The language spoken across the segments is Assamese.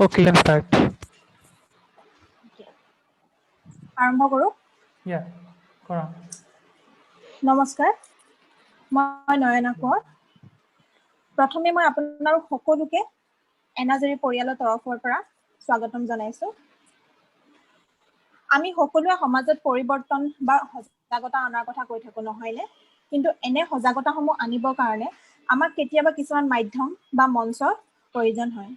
Okay, you can start. আৰম্ভ কৰো। Yeah, কৰা। নমস্কাৰ, মই নয়না কোঁৱৰ। প্ৰথমে মই আপোনালোক সকলোকে এনাজৰী পৰিয়ালৰ তৰফৰ পৰা স্বাগতম জনাইছো। আমি সকলোৱে সমাজত পৰিৱৰ্তন বা সজাগতা অনাৰ কথা কৈ থাকো নহয়নে? কিন্তু এনে সজাগতাসমূহ আনিবৰ কাৰণে আমাক কেতিয়াবা কিছুমান মাধ্যম বা মঞ্চৰ প্ৰয়োজন হয়।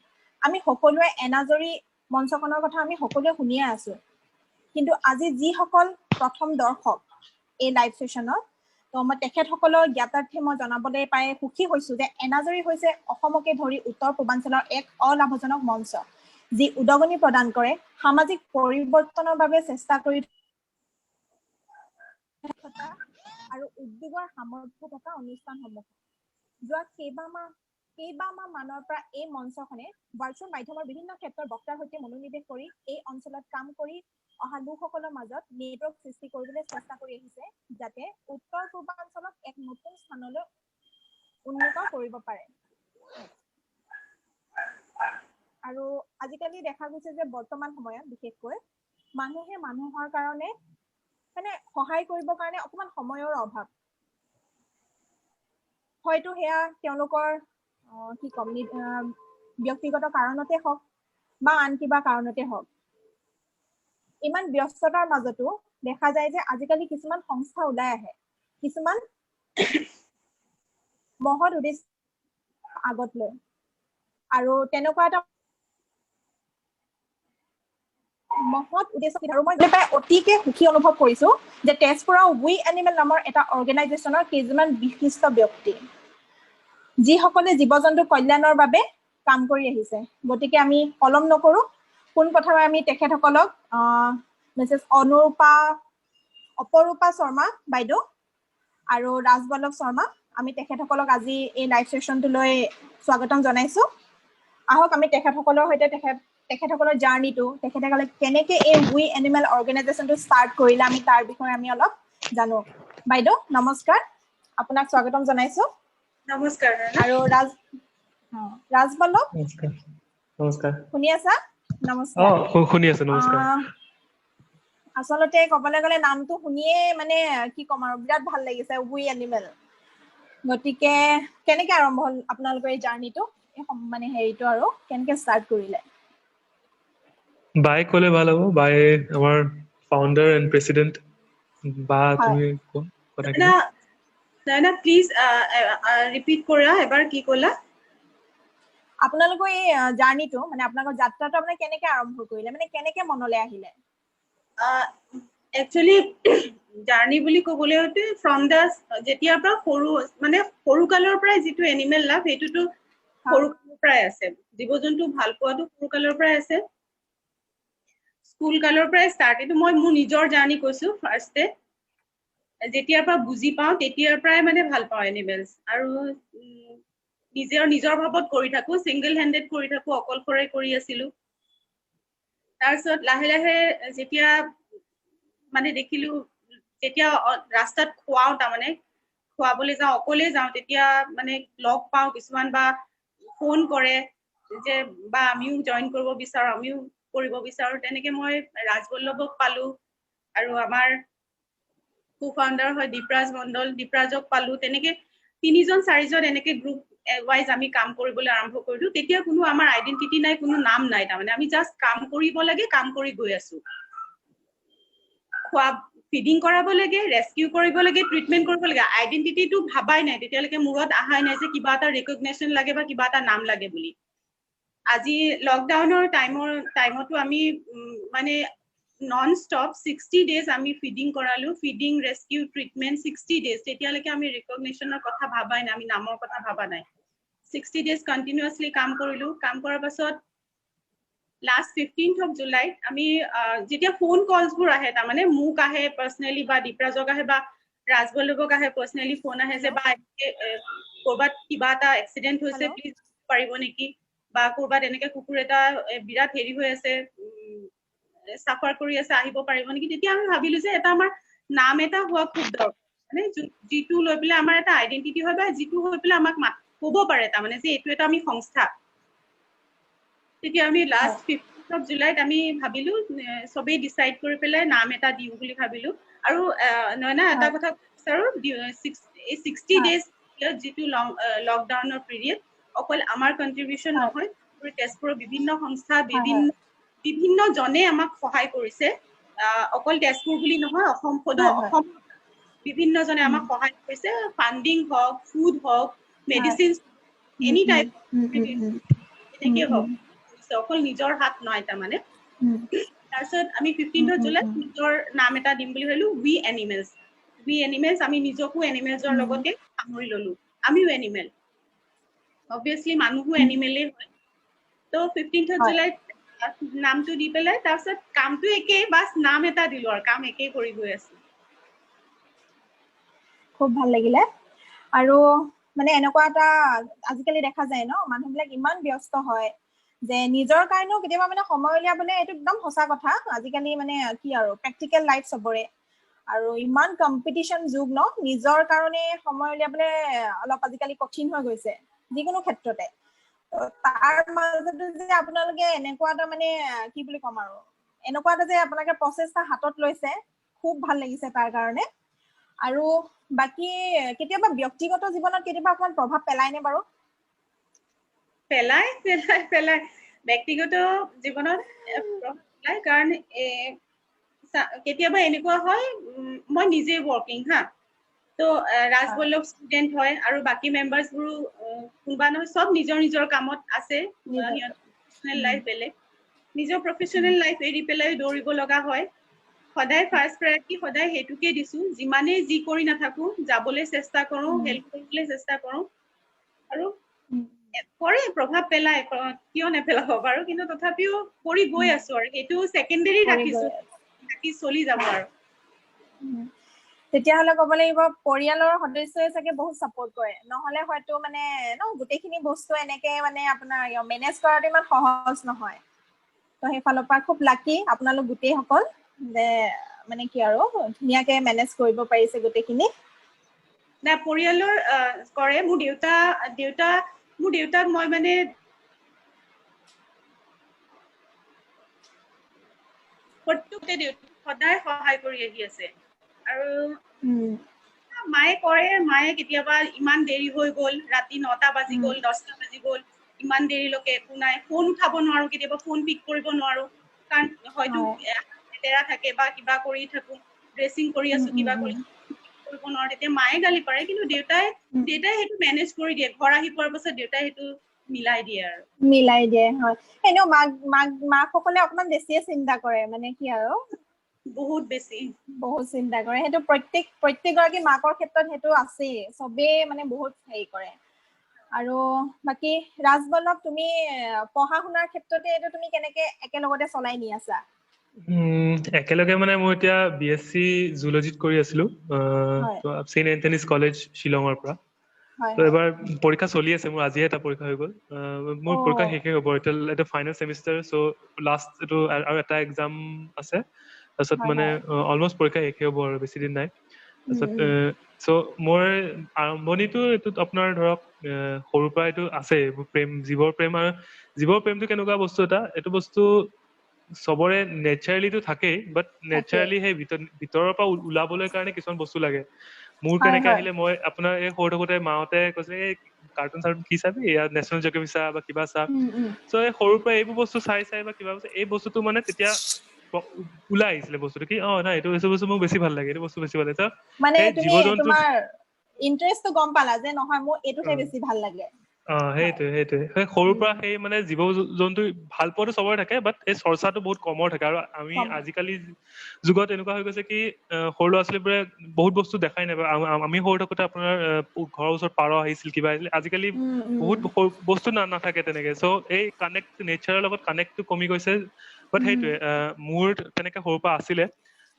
আমি সকলোৱে এনাজৰী মঞ্চখনৰ কথা আমি সকলোৱে শুনিয়ে আছো। কিন্তু আজি যিসকল প্ৰথম দৰ্শক এই লাইভ সেশনৰ, তো মই তেখেতসকলৰ জ্ঞাতাৰ্থে মই জনাবলৈ পাই সুখী হৈছো যে এনাজৰী হৈছে অসমকে ধৰি উত্তৰ পূৰ্বাঞ্চলৰ এক অলাভজনক মঞ্চ, যি উদগনি প্ৰদান কৰে সামাজিক পৰিৱৰ্তনৰ বাবে চেষ্টা কৰি থকা আৰু উদ্যোগৰ সামৰ্থ্য থকা অনুষ্ঠানসমূহ। যোৱা কেইবামাহ মানৰ পৰা এই মঞ্চখনে ভাৰ্চুৱেল মাধ্যমৰ বিভিন্ন ক্ষেত্ৰৰ বক্তাৰ সৈতে মনোনিৱেশ কৰি এই অঞ্চলত কাম কৰি অহা লোকসকলৰ মাজত নেটৱৰ্ক সৃষ্টি কৰিবলৈ চেষ্টা কৰি আহিছে, যাতে উত্তৰ পূৰ্বাঞ্চলক এক নতুন স্থানলৈ উন্নীত কৰিব পাৰে। আৰু আজিকালি দেখা গৈছে যে বৰ্তমান সময়ত বিশেষকৈ মানুহে মানুহৰ কাৰণে মানে সহায় কৰিবৰ কাৰণে অকমান সময়ৰ অভাৱ। হয়তো সেয়া তেওঁলোকৰ কি কম ব্যক্তিগত কাৰণতে হওক বা আন কিবা কাৰণতে হওক। ইমান ব্যস্ততাৰ মাজতো দেখা যায় যে আজিকালি কিছুমান সংস্থা ওলাই আহে, কিছুমান মহৎ উদ্দেশ্য আগত লৈ, আৰু তেনেকুৱা এটা মহৎ উদ্দেশ্য আৰু মই প্ৰায় অতিকে সুখী অনুভৱ কৰিছো যে তেজপুৰৰ উই এনিমেল নামৰ এটা অৰ্গেনাইজেশ্যনৰ কেইজনমান বিশিষ্ট ব্যক্তি, যিসকলে জীৱ জন্তু কল্যাণৰ বাবে কাম কৰি আহিছে। গতিকে আমি পলম নকৰো, পোনপ্ৰথমে আমি তেখেতসকলক মিছেছ অপৰূপা শৰ্মা বাইদেউ আৰু ৰাজবল্লভ শৰ্মা, আমি তেখেতসকলক আজি এই লাইভ সেশনটোলৈ স্বাগতম জনাইছো। আহক আমি তেখেতসকলৰ সৈতে তেখেতসকলৰ জাৰ্নিটো, তেখেতসকলে কেনেকৈ এই উই এনিমেল অৰ্গেনাইজেশ্যনটো ষ্টাৰ্ট কৰিলে আমি তাৰ বিষয়ে আমি অলপ জানো। বাইদেউ নমস্কাৰ, আপোনাক স্বাগতম জনাইছো। নমস্কাৰ। আৰু ৰাজবল্লভ নমস্কাৰ। শুনি আছা? নমস্কাৰ। শুনি আছো, নমস্কাৰ। আচলতে ক'বলৈ গ'লে নামটো শুনিয়ে মানে কি ক'ম আৰু বিৰাট ভাল লাগিছে, উই এনিমেল। গতিকে কেনেকে আৰম্ভ হ'ল আপোনালোকৰ এই জাৰ্নিটো, মানে হেৰিটো আৰু কেনেকে ষ্টাৰ্ট কৰিলে? বাই ক'লে ভাল হ'ব, বাই আমাৰ ফাউণ্ডাৰ এণ্ড প্ৰেচিডেণ্ট। বা তুমি কথাখিনি নয়না প্লিজ ৰিপিট কৰা এবাৰ, কি ক'লা? আপোনালোকৰ এই জাৰ্নিটো মানে আপোনালোকৰ যাত্ৰাটো আপুনি কেনেকে আৰম্ভ কৰিলে, মানে কেনেকে মনলৈ আহিলে? একচুৱেলি জাৰ্নি বুলি ক'বলৈ হওঁতে ফ্ৰম দা যেতিয়াৰ পৰা সৰু কালৰ পৰাই যিটো এনিমেল লাভ, সেইটোতো সৰু কালৰ পৰাই আছে। জীৱ জন্তু ভাল পোৱাটো সৰু কালৰ পৰাই আছে, স্কুল কালৰ পৰাই ষ্টাৰ্ট। এইটো মই মোৰ নিজৰ জাৰ্নি কৈছো। ফাৰ্ষ্টে যেতিয়াৰ পৰা বুজি পাওঁ তেতিয়াৰ পৰাই মানে ভাল পাওঁ এনিমেলছ, আৰু নিজৰ ভাৱত কৰি থাকো, ছিংগল হেণ্ডেড কৰি থাকো, অকলশৰে কৰি আছিলো। তাৰপিছত লাহে লাহে যেতিয়া মানে দেখিলো, যেতিয়া ৰাস্তাত খুৱাবলৈ যাওঁ, অকলে যাওঁ, তেতিয়া মানে লগ পাওঁ কিছুমান বা ফোন কৰে যে বা আমিও জইন কৰিব বিচাৰো, আমিও কৰিব বিচাৰো। তেনেকে মই ৰাজবল্লভক পালো, আৰু আমাৰ কো ফাউণ্ডাৰ হয় দীপৰাজ মণ্ডল, দীপৰাজক পালো। তেনেকে 3-4জন এনেকে গ্ৰুপ ৱাইজ আমি কাম কৰিবলৈ আৰম্ভ কৰিলো। তেতিয়া কোনো আমাৰ আইডেন্টিটি নাই, কোনো নাম নাই, তাৰমানে আমি জাষ্ট কাম কৰিব লাগে, কাম কৰি গৈ আছো। ফিডিং কৰাব লাগে, ৰেস্কিউ কৰিব লাগে, ট্ৰিটমেন্ট কৰিব লাগে। আইডেন্টিটিটো ভাবাই নাই, তেতিয়ালৈকে মূৰত আহাই নাই যে কিবা এটা ৰেকগনেশ্যন লাগে বা কিবা এটা নাম লাগে বুলি। আজি লকডাউনৰ টাইমতো আমি মানে নন ষ্টপ 60 ডেজ আমি ফিডিং কৰালো, ফিডিং, ৰেস্কিউ, ট্ৰিটমেন্ট 60 ডেজ। তেতিয়ালৈকে আমি ৰেকগনেশ্যনৰ কথা ভাবাই নাই, আমি নামৰ কথা ভাবা নাই। 60 ডেজ কণ্টিনিউৱাছলি কাম কৰিলো। কাম কৰাৰ পাছত লাষ্ট 15th of July আমি যেতিয়া ফোন কলছবোৰ আহে, তাৰমানে মোক আহে পাৰ্চনেলি, বা দীপৰাজক আহে, বা ৰাজবল্লভক আহে পাৰ্চনেলি ফোন আহে যে বা ক'ৰবাত কিবা এটা এক্সিডেণ্ট হৈছে, প্লিজ পাৰিব নেকি, বা ক'ৰবাত এনেকে কুকুৰ এটা বিৰাট হেৰি হৈ আছে, চাফাৰ কৰি আছে, আহিব পাৰিব নেকি। তেতিয়া আমি ভাবিলো যে এটা আমাৰ নাম এটা হোৱা খুব দৰকাৰ, মানে যিটো লৈ পেলাই আমাৰ এটা আইডেন্টিটি হয়, বা যিটো হৈ পেলাই আমাক ক'ব পাৰে তাৰমানে যে এইটো এটা আমি সংস্থা। তেতিয়া আমি লাষ্ট 15th জুলাইত আমি ভাবিলো সবেই ডিচাইড কৰি পেলাই নাম এটা দিওঁ বুলি ভাবিলো আৰু নয়না এটা কথা বিচাৰো এই 60 ডেজ যিটো লকডাউনৰ পিৰিয়ড অকল আমাৰ কন্ট্ৰিবিউচন নহয় তেজপুৰৰ বিভিন্ন সংস্থা বিভিন্ন জনে আমাক সহায় কৰিছে অকল তেজপুৰ বুলি নহয় অসম বিভিন্ন জনে আমাক সহায় কৰিছে ফান্ডিং হওক ফুড হওক মেডিচিন এনি টাইপ এনেকে হওক অকল নিজৰ হাত নহয় তাৰমানে তাৰপিছত আমি 15th জুলাইত নিজৰ নাম এটা দিম বুলি ভাবিলো উই এনিমেলছ আমি নিজকো এনিমেলছৰ লগতে সামৰি ললো আমিও এনিমেল অবভিয়াছলি মানুহো এনিমেলেই হয় তো 15th জুলাইত নামটো দি পেলাই তাৰপিছত কামটো একেই বাছ নাম এটা দিলো আৰু কাম একেই কৰি গৈ আছো খুব ভাল লাগিলে আৰু মানে এনেকুৱা এটা আজিকালি দেখা যায় ন মানুহবিলাক ইমান ব্যস্ত হয় যে নিজৰ কাৰণেও কেতিয়াবা মানে সময় উলিয়াবলৈ এইটো একদম সঁচা কথা আজিকালি মানে কি আৰু প্ৰেক্টিকেল লাইফ চবৰে আৰু ইমান কম্পিটিশ্যন যুগ ন নিজৰ কাৰণে সময় উলিয়াবলৈ অলপ আজিকালি কঠিন হৈ গৈছে যিকোনো ক্ষেত্ৰতে তাৰ মাজতে যে আপোনালোকে এনেকুৱা এটা মানে কি বুলি ক'ম আৰু এনেকুৱা এটা যে আপোনালোকে প্ৰচেষ্টা হাতত লৈছে খুব ভাল লাগিছে তাৰ কাৰণে আৰু বাকী কেতিয়াবা ব্যক্তিগত জীৱনত কেতিয়াবা অকমান প্ৰভাৱ পেলায়নে বাৰু পেলাই ব্যক্তিগত জীৱনত প্ৰভাৱ পেলাই কাৰণ কেতিয়াবা এনেকুৱা হয় মই নিজে ৱৰ্কিং তো ৰাজবল্লভ ষ্টুডেণ্ট হয় আৰু বাকী মেম্বাৰ্ছবোৰো কোনোবা নহয় চব নিজৰ কামত আছে প্ৰফেশ্যনেল লাইফ বেলেগ নিজৰ প্ৰফেশ্যনেল লাইফ এৰি পেলাই দৌৰিব লগা হয় সদায় ফাৰ্ষ্ট প্ৰায়ৰিটি সদায় সেইটোকে দিছো যিমানেই যি কৰি নাথাকো যাবলৈ চেষ্টা কৰো হেল্প কৰিবলৈ চেষ্টা কৰো আৰু কৰে প্ৰভাৱ পেলাই কিয় নেপেলাব বাৰু কিন্তু তথাপিও কৰি গৈ আছো আৰু সেইটো ছেকেণ্ডেৰী ৰাখিছো বাকি চলি যাব আৰু তেতিয়াহ'লে ক'ব লাগিব পৰিয়ালৰ সদস্যই চাগে বহুত ছাপোৰ্ট কৰে নহ'লে হয়তো মানে ন গোটেইখিনি বস্তু এনেকে মানে আপোনাৰ মেনেজ কৰাটো ইমান সহজ নহয় তো সেইফালৰ পৰা খুব লাকি আপোনালোক গোটেইসকল যে মানে কি আৰু ধুনীয়াকে মেনেজ কৰিব পাৰিছে গোটেইখিনি না পৰিয়ালৰ কৰে মোৰ দেউতাক মই মানে প্ৰত্যেকতে দেউতাক সদায় সহায় কৰি আহি আছে আৰু মায়ে কেতিয়াবা ইমান দেৰি হৈ গ'ল ৰাতি 9টা বাজি গ'ল 10টা বাজি গ'ল ইমান দেৰিলৈকে একো নাই ফোন উঠাব নোৱাৰো কেতিয়াবা ফোন পিক কৰিব নোৱাৰো কাৰণ হয়তো লেতেৰা থাকে বা কিবা কৰি থাকো ড্ৰেছিং কৰি আছো কিবা কৰি কৰিব নোৱাৰো তেতিয়া মায়ে গালি পাৰে কিন্তু দেউতাই সেইটো মেনেজ কৰি দিয়ে ঘৰ আহি পোৱাৰ পাছত দেউতাই সেইটো মিলাই দিয়ে হয় এনেও মাকসকলে অকমান বেছিয়ে চিন্তা কৰে মানে কি আৰু বহুত বেছি বহুত চিন্তা কৰে সেইটো প্ৰত্যেকগৰাকী মাকৰ ক্ষেত্ৰত সেইটো আছেই চবেই মানে বহুত হেৰি কৰে আৰু বাকী ৰাজবল্লভ তুমি পঢ়া শুনাৰ ক্ষেত্ৰতে এইটো তুমি কেনেকে একেলগতে চলাই নি আছা একেলগে মানে মই এতিয়া বিএছচি জুলজিত কৰি আছিলো চেইণ্ট এন্থনিজ কলেজ শ্বিলঙৰ পৰা তো এবাৰ পৰীক্ষা চলি আছে মোৰ আজিহে এটা পৰীক্ষা হৈ গ'ল মোৰ পৰীক্ষা শেষেই হ'ব এতিয়া ফাইনেল ছেমিষ্টাৰ চ' লাষ্ট এইটো আৰু এটা এক্সাম আছে তাৰপিছত মানে অলমষ্ট পৰীক্ষা শেষেই হ'ব আৰু বেছি দিন নাই তাৰপিছত চ' মোৰ আৰম্ভণিটো এইটোত আপোনাৰ ধৰক সৰুৰ পৰা এইটো আছে প্ৰেম জীৱৰ প্ৰেমটো কেনেকুৱা বস্তু এটা এইটো বস্তু চবৰে নেচাৰেলিটো থাকেই বাট নেচাৰেলি সেই ভিতৰৰ পৰা ওলাবলৈ কাৰণে কিছুমান বস্তু লাগে মোৰ কেনেকে আহিলে মই আপোনাৰ এই সৰু থাকোতে মাহঁতে কৈছে এই কাৰ্টুন কি চাবি এয়া নেশ্যনেল জিঅ'গ্ৰাফি চা বা কিবা চা চ' এই সৰুৰ পৰা এইবোৰ বস্তু চাই বা কিবা এই বস্তুটো মানে তেতিয়া ওলাই আহিছিলে বস্তুটো কি নাই এইটো বস্তু মোক বেছি ভাল লাগে এইটো বস্তু বেছি ভাল লাগে মানে তুমি তোমাৰ ইন্টাৰেষ্টটো গম পালা যে নহয় মোৰ এইটোহে বেছি ভাল লাগে সেইটোৱে সেই সৰুৰ পৰা সেই মানে জীৱ জন্তু ভাল পোৱাটো চবৰে থাকে বাট এই চৰ্চাটো বহুত কমৰ থাকে আৰু আমি আজিকালি যুগত এনেকুৱা হৈ গৈছে কি সৰু ল'ৰা ছোৱালীবোৰে বহুত বস্তু দেখাই নাপায় আমি সৰু থাকোতে আপোনাৰ ঘৰৰ ওচৰত পাৰ আহিছিল কিবা আহিছিল আজিকালি বহুত বস্তু নাথাকে তেনেকে চ' এই নেচাৰৰ লগত কানেক্টটো কমি গৈছে বাট সেইটোৱে মোৰ তেনেকে সৰুৰ পৰা আছিলে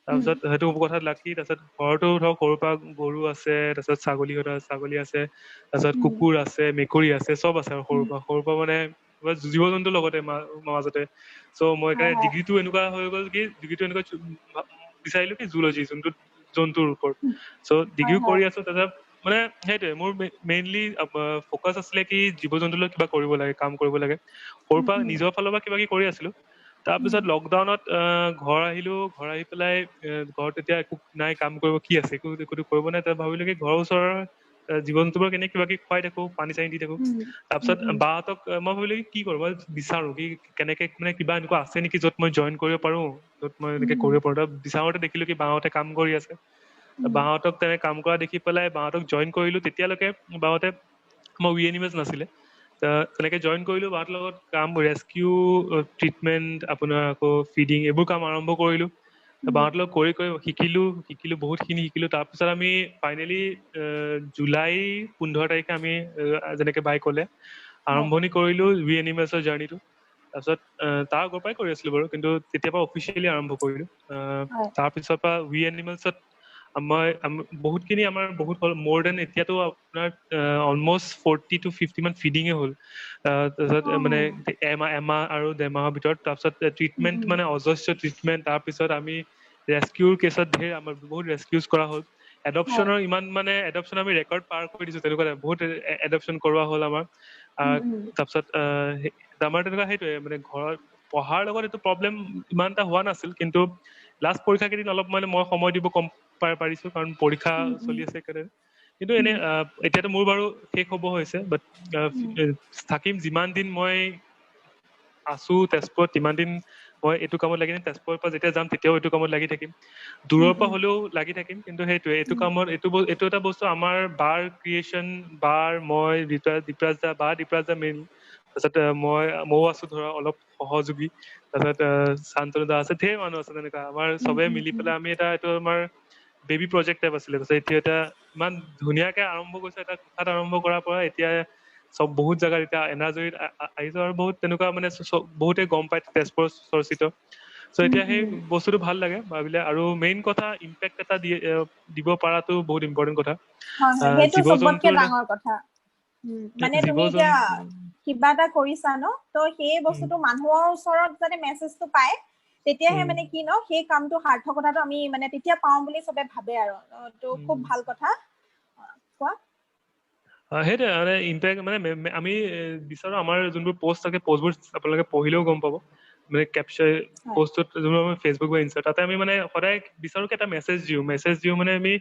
তাৰপিছত সেইটো কথাত লাকি তাৰপিছত ঘৰতো ধৰক সৰুৰ পৰা গৰু আছে তাৰপিছত ছাগলী আছে তাৰপিছত কুকুৰ আছে মেকুৰী আছে চব আছে আৰু সৰুৰ পৰা মানে জীৱ জন্তুৰ লগতে মাজতে চ' মই সেইকাৰণে ডিগ্ৰীটো এনেকুৱা হৈ গ'ল কি ডিগ্ৰীটো এনেকুৱা বিচাৰিলো কি জুলজি যোনটো জন্তুৰ ওপৰত চ' ডিগ্ৰীও কৰি আছো তাৰপিছত মানে সেইটোৱে মোৰ মেইনলি ফ'কাছ আছিলে কি জীৱ জন্তুৰ লগত কিবা কৰিব লাগে, কাম কৰিব লাগে। সৰুৰ পৰা নিজৰ ফালৰ পৰা কিবা কিবি কৰি আছিলো। তাৰপিছত লকডাউনত ঘৰ আহিলো, ঘৰ আহি পেলাই ঘৰত এতিয়া একো নাই, কাম কৰিব কি আছে, একো কৰিব নাই। তাৰ ভাবিলো কি ঘৰৰ ওচৰৰ জীৱ জন্তুবোৰক এনে কিবা কিবি খুৱাই থাকো, পানী চানী দি থাকো। তাৰপিছত বাহঁতক মই ভাবিলো কি কৰো, মই বিচাৰো কি কেনেকে মানে কিবা এনেকুৱা আছে নেকি য'ত মই জইন কৰিব পাৰো, য'ত মই এনেকে কৰিব পাৰো। বিচাৰোতে দেখিলো কি বাহঁতে কাম কৰি আছে। বাহঁতক তেনেকে কাম কৰা দেখি পেলাই বাহঁতক জইন কৰিলো। তেতিয়ালৈকে বাহঁতে মই এনিমেছ নাছিলে, তেনেকে জইন কৰিলো বাহঁতৰ লগত। কাম ৰেস্কিউ, ট্ৰিটমেণ্ট, আপোনাৰ আকৌ ফিডিং, এইবোৰ কাম আৰম্ভ কৰিলো। বাহঁতৰ লগত কৰি শিকিলো বহুতখিনি শিকিলো। তাৰপিছত আমি ফাইনেলি জুলাই 15 তাৰিখে আমি যেনেকে বাই ক'লে আৰম্ভণি কৰিলো এনিমেছৰ জাৰ্ণিটো। তাৰপিছত তাৰ আগৰ পৰাই কৰি আছিলো বাৰু, কিন্তু তেতিয়াৰ পৰা অফিচিয়েলি আৰম্ভ কৰিলো। তাৰপিছৰ পৰা এনিমেলছত মই বহুতখিনি আমাৰ বহুত হ'ল, মোৰ দেন এতিয়াতো আপোনাৰ অলমষ্ট 40 to 50 মান ফিডিঙে হ'ল। তাৰপিছত মানে এমাহ আৰু 1.5 মাহৰ ভিতৰত। তাৰপিছত ট্ৰিটমেণ্ট মানে অজস্ৰ ট্ৰিটমেণ্ট। তাৰপিছত আমি ৰেস্কিউৰ কেছত আমাৰ বহুত ৰেস্কিউজ কৰা হ'ল। এডপশ্যনৰ এডপশ্যন আমি ৰেকৰ্ড পাৰ কৰি দিছো, তেনেকুৱা বহুত এডপশ্যন কৰোৱা হ'ল আমাৰ। তাৰপিছত আমাৰ তেনেকুৱা সেইটোৱে মানে ঘৰত পঢ়াৰ লগত এইটো প্ৰব্লেম ইমান এটা হোৱা নাছিল, কিন্তু লাষ্ট পৰীক্ষা কেইদিন অলপ মানে মই সময় দিব কম পাৰিছো, কাৰণ পৰীক্ষা চলি আছে সেইকাৰণে। কিন্তু এনে এতিয়াতো মোৰ বাৰু শেষ হ'ব হৈছে, বাট থাকিম যিমান দিন মই আছো তেজপুৰত, তিমান দিন মই এইটো কামত লাগি থাকিম। তেজপুৰৰ পৰা যেতিয়া যাম তেতিয়াও এইটো কামত লাগি থাকিম, দূৰৰ পৰা হ'লেও লাগি থাকিম। কিন্তু সেইটোৱে এইটো কামত এইটো এটা বস্তু আমাৰ বাৰ ক্ৰিয়েশ্যন, মই দীপৰাজ দা মেইন। তাৰপিছত ময়ো আছো ধৰা অলপ সহযোগী। তাৰপিছত শান্তনু দা আছে, ধেৰ মানুহ আছে তেনেকুৱা। আমাৰ চবে মিলি পেলাই আমি এইটো আমাৰ বেবী প্ৰজেক্ট টাইপ আছিলে। এতিয়া এটা ইমান ধুনীয়াকে আৰম্ভ কৰিছে, এটা কোঠাত আৰম্ভ কৰাৰ পৰা এতিয়া চব বহুত জেগাত এতিয়া এনাজৰীত আহিছো, আৰু বহুত তেনেকুৱা মানে বহুতে গম পায় তেজপুৰ চৰ্চিত। এতিয়া সেই বস্তুটো ভাল লাগে ভাবিলে। আৰু মেইন কথা ইম্পেক্ট এটা দিব পৰাটো বহুত ইম্পৰ্টেণ্ট কথা। সেইটো জীৱ চবতকে জন্তুৰ ডাঙৰ কথা। মানে জীৱ তুমি এতিয়া জন্তু কিবা এটা কৰিছা ন, তো সেই বস্তুটো মানুহৰ ওচৰত যাতে মেছেজটো পায়, তেতিয়াহে মানে কি ন সেই কামটো সাৰ্থকতাটো আমি মানে তেতিয়া পাওঁ বুলি চবে ভাবে আৰু। তো খুব ভাল কথা। কোৱা। সেইটোৱে মানে ইম্পেক্ট মানে আমি বিচাৰো আমাৰ যোনবোৰ পষ্ট থাকে, পষ্টবোৰ আপোনালোকে পঢ়িলেও গম পাব। মানে কেপচাৰ পষ্টত যোনবোৰ আমি ফেচবুক বা ইনষ্টা, তাতে আমি মানে সদায় বিচাৰো কি এটা মেছেজ দিওঁ মানে আমি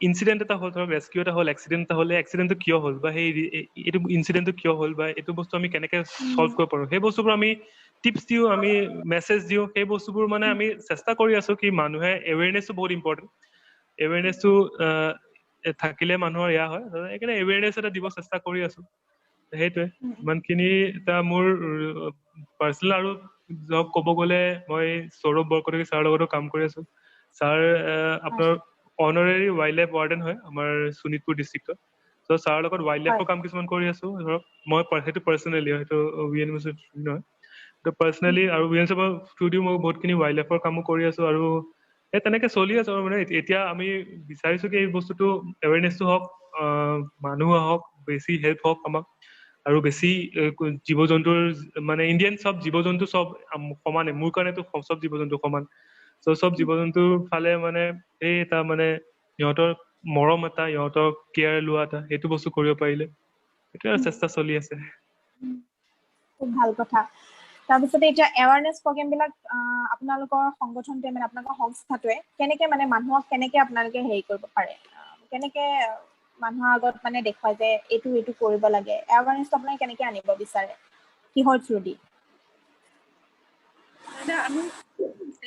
ইনচিডেণ্ট এটা হ'ল, ধৰক ৰেস্কিউ এটা হ'ল, এক্সিডেণ্ট এটা হ'লে এক্সিডেণ্টটো কিয় হ'ল, বা সেই এইটো ইনচিডেণ্টটো কিয় হ'ল, বা এইটো বস্তু আমি কেনেকে চল্ভ কৰিব পাৰো, সেই বস্তুবোৰ আমি টিপছ দিওঁ, আমি মেছেজ দিওঁ। সেই বস্তুবোৰ মানে আমি চেষ্টা কৰি আছো কি মানুহে এৱেৰনেছটো বহুত ইম্পৰ্টেণ্ট। এৱেৰনেছটো থাকিলে মানুহৰ এয়া হয়, সেইকাৰণে এৱেৰনেছ এটা দিব চেষ্টা কৰি আছো। সেইটোৱে ইমানখিনি এটা মোৰ পাৰ্চনেল। আৰু ক'ব গ'লে মই সৌৰভ বৰকটকী ছাৰৰ লগতো কাম কৰি আছো। ছাৰ আপোনাৰ অনাৰেৰী ৱাইল্ড লাইফ ৱাৰ্ডেন হয় আমাৰ শোণিতপুৰ ডিষ্ট্ৰিক্টত। ত' ছাৰৰ লগত ৱাইল্ড লাইফৰ কাম কিছুমান কৰি আছো। ধৰক মই সেইটো পাৰ্চনেলি, সেইটো নহয়, পাৰ্চনেলি। আৰু থ্ৰু দিও মই বহুতখিনি ৱাইল্ড লাইফৰ কামো কৰি আছো। আৰু তেনেকে চলি আছো। আৰু মানে এতিয়া আমি বিচাৰিছো কি এই বস্তুটো এৱেৰনেছটো হওক, মানুহ আহক, বেছি হেল্প হওক আমাক। আৰু বেছি জীৱ জন্তুৰ মানে ইণ্ডিয়ান চব জীৱ জন্তু চব সমানে, মোৰ কাৰণেতো চব জীৱ জন্তু সমান। চব জীৱ জন্তুৰ ফালে মানে এই এটা মানে সিহঁতৰ মৰম এটা, সিহঁতৰ কেয়াৰ লোৱা এটা, সেইটো বস্তু কৰিব পাৰিলে, সেইটোৱে চেষ্টা চলি আছে। খুব ভাল কথা। তাৰপিছতে এতিয়া এৱাৰনেছ প্ৰগ্ৰেম বিলাক আপোনালোকৰ সংগঠনটোৱে মানে আপোনালোকৰ সংস্থাটোৱে কেনেকে মানে মানুহক কেনেকে আপোনালোকে হেৰি কৰিব পাৰে, কেনেকে মানুহৰ আগত মানে দেখুৱাই যে এইটো কৰিব লাগে, এৱাৰনেছটো আপোনালোকে কেনেকে আনিব বিচাৰে, কিহৰ থ্ৰু দি? আমি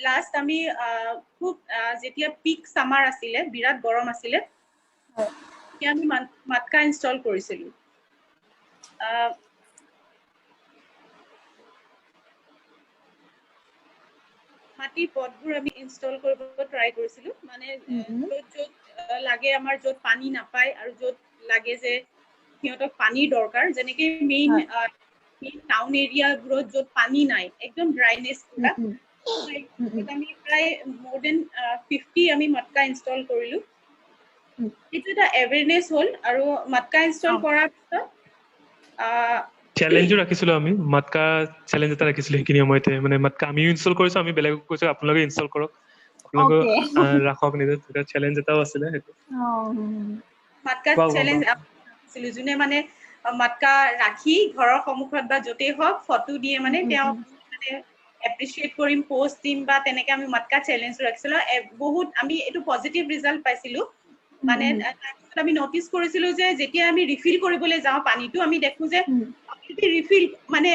লাষ্ট আমি খুব যেতিয়া পিক সামাৰ আছিলে, বিৰাট গৰম আছিলে, তেতিয়া আমি মাতকা ইনষ্টল কৰিছিলো। মাটিৰ পটবোৰ আমি ইনষ্টল কৰিব ট্ৰাই কৰিছিলো। মানে য'ত লাগে আমাৰ, য'ত পানী নাপায় আৰু য'ত লাগে যে সিহঁতক পানীৰ দৰকাৰ, যেনেকে মেইন টাউন এৰিয়াবোৰত য'ত পানী নাই, একদম ড্ৰাইনেছ পুৰা, আমি প্ৰায় more than 50 আমি মাতকা ইনষ্টল কৰিলো। সেইটো এটা এৱেৰনেছ হ'ল। আৰু মাতকা ইনষ্টল কৰাৰ পিছত চেলেঞ্জো ৰাখিছিলো আমি, মাতকা চেলেঞ্জ এটা ৰাখিছিলো সেইখিনি সময়তে। মানে মাতকা আমিও ইনষ্টল কৰিছো, আমি বেলেগক কৈছো আপোনালোকে ইনষ্টল কৰক, আপোনালোকে ৰাখক নিজে, চেলেঞ্জ এটাও আছিলে সেইটো। মাতকা চেলেঞ্জ আছিলো যোনে মানে মাতকা ৰাখি ঘৰৰ সন্মুখত বা য'তেই হওক ফটো দিয়ে মানে তেওঁ মানে এপ্ৰিচিয়েট কৰিম পোষ্ট দিম বা তেনেকে আমি মাতকা চেলেঞ্জ ৰাখিছিলো বহুত আমি এইটো পজিটিভ ৰিজাল্ট পাইছিলো মানে তাৰপিছত আমি নটিচ কৰিছিলো যে যেতিয়া আমি ৰিফিল কৰিবলৈ যাওঁ পানীটো আমি দেখো যে ৰিফিল মানে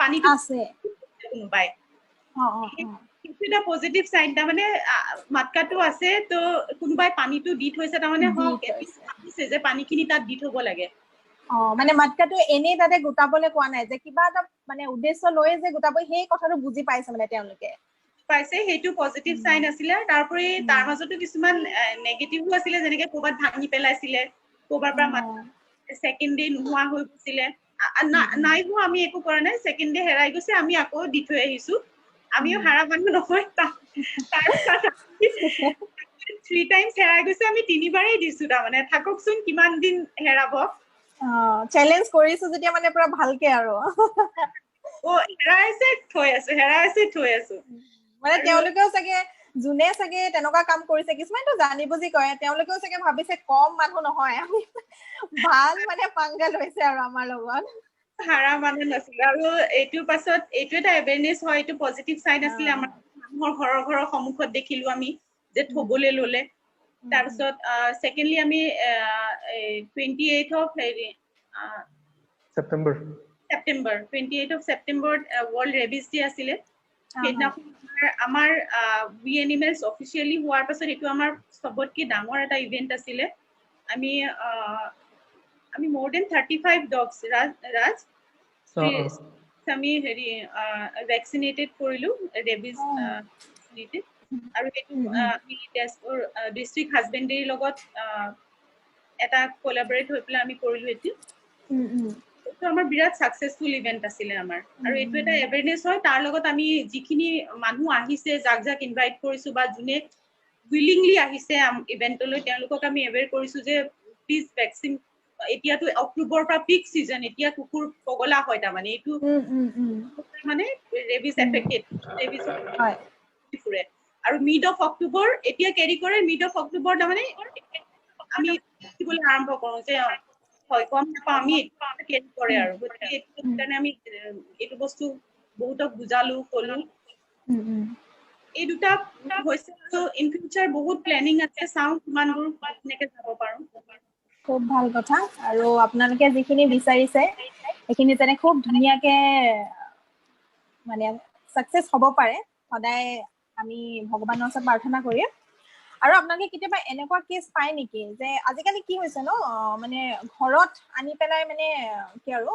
পানীটো আছে কোনোবাই সেইটো এটা পজিটিভ চাইন তাৰমানে মাতকাটো আছে তো কোনোবাই পানীটো দি থৈছে তাৰমানে ভাবিছে যে পানীখিনি তাত দি থব লাগে মানে মাতকাটো এনেই তাতে গোটাবলৈ কোৱা নাই যে কিবা এটা মানে উদ্দেশ্য লৈ যে গোটাব সেই কথাটো বুজি পাইছে মানে তেওঁলোকে পাইছে সেইটো পজিটিভ চাইন আছিলে তাৰোপৰি তাৰ মাজতো কিছুমান নেগেটিভো আছিলে যেনেকে ক'ৰবাত ভাঙি পেলাইছিলে ক'ৰবাৰ পৰা ছেকেণ্ড ডে নোহোৱা হৈ গৈছিলে নাই হোৱা আমি একো কৰা নাই ছেকেণ্ড ডে হেৰাই গৈছে আমি আকৌ দি থৈ আহিছো আমিও হাৰা মানুহ নহয় তাৰপিছত 3 টাইমছ হেৰাই গৈছে আমি 3বাৰেই দিছো তাৰমানে থাককচোন কিমান দিন হেৰাব চেলেঞ্জ কৰিছো যেতিয়া মানে পুৰা ভালকে আৰু হেৰাইছে থৈ আছো মানে তেওঁলোকেও চাগে যোনে চাগে তেনেকুৱা কাম কৰিছে কিছুমানতো জানি বুজি কৰে তেওঁলোকেও চাগে ভাবিছে কম মানুহ নহয় আমি ভাল মানে পাংগা লৈছে আৰু আমাৰ লগত হাৰা মানুহ নাছিলে আৰু এইটোৰ পাছত এইটো এটা এৱেৰনেছ হয় এইটো পজিটিভ চাইন আছিলে আমাৰ মানুহৰ ঘৰৰ সন্মুখত দেখিলো আমি যে থবলৈ ললে তাৰপিছত সেকেন্ডলি আমি 28 of September 28 of September world rabies day আছিলে সেইদিনাখন আমাৰ উই এনিমেলছ অফিচিয়েলি হোৱাৰ পাছত এইটো আমাৰ সবতকে ডাঙৰ এটা ইভেন্ট আছিলে আমি more than 35 dogs ৰাজ আমি হেৰি ভেকচিনেটেড কৰিলো ৰেবিজ ভেকচিনেটেড আৰু এইটো আমি তেজপুৰ ডিষ্ট্ৰিক্ট হাজবেণ্ডেৰীৰ লগত এটা কোলাবৰেট হৈ পেলাই আমি কৰিলো এইটো এইটো আমাৰ বিৰাট সাকসেসফুল ইভেন্ট আছিলে আমাৰ আৰু এইটো এটা এৱেৰনেছ হয় তাৰ লগত আমি যিখিনি মানুহ আহিছে যাক ইনভাইট কৰিছো বা যোনে উইলিংলি আহিছে ইভেন্টলৈ তেওঁলোকক আমি এৱেৰ কৰিছো যে প্লিজ ভেকচিন এতিয়াতো অক্টোবৰৰ পৰা পিক সিজন এতিয়া কুকুৰ পগলা হয় তাৰমানে এইটো মানে ৰেবিজ এফেক্টেড ৰেবিজ হয় ফুৰে আৰু মিড অফ অক্টোবৰ এতিয়া কেৰি কৰে মিড অফ অক্টোবৰ তাৰমানে আমি দিবলৈ আৰম্ভ কৰো যে হয় কম নাপাওঁ আমি কেৰি কৰে আৰু গতিকে এইটো কাৰণে আমি এইটো বস্তু বহুতক বুজালো কলো এই দুটা হৈছে ইন ফিউচাৰ বহুত প্লেনিং আছে চাওঁ কিমানবোৰ কেনেকে যাব পাৰো খুব ভাল কথা আৰু আপোনালোকে যিখিনি বিচাৰিছে সেইখিনি যেনে খুব ধুনীয়াকে মানে সাকসেস হ'ব পাৰে সদায় আমি ভগৱানৰ ওচৰত প্ৰাৰ্থনা কৰিম আৰু আপোনালোকে কেতিয়াবা এনেকুৱা কেছ পায় নেকি যে আজিকালি কি হৈছে ন মানে ঘৰত আনি পেলাই মানে কি আৰু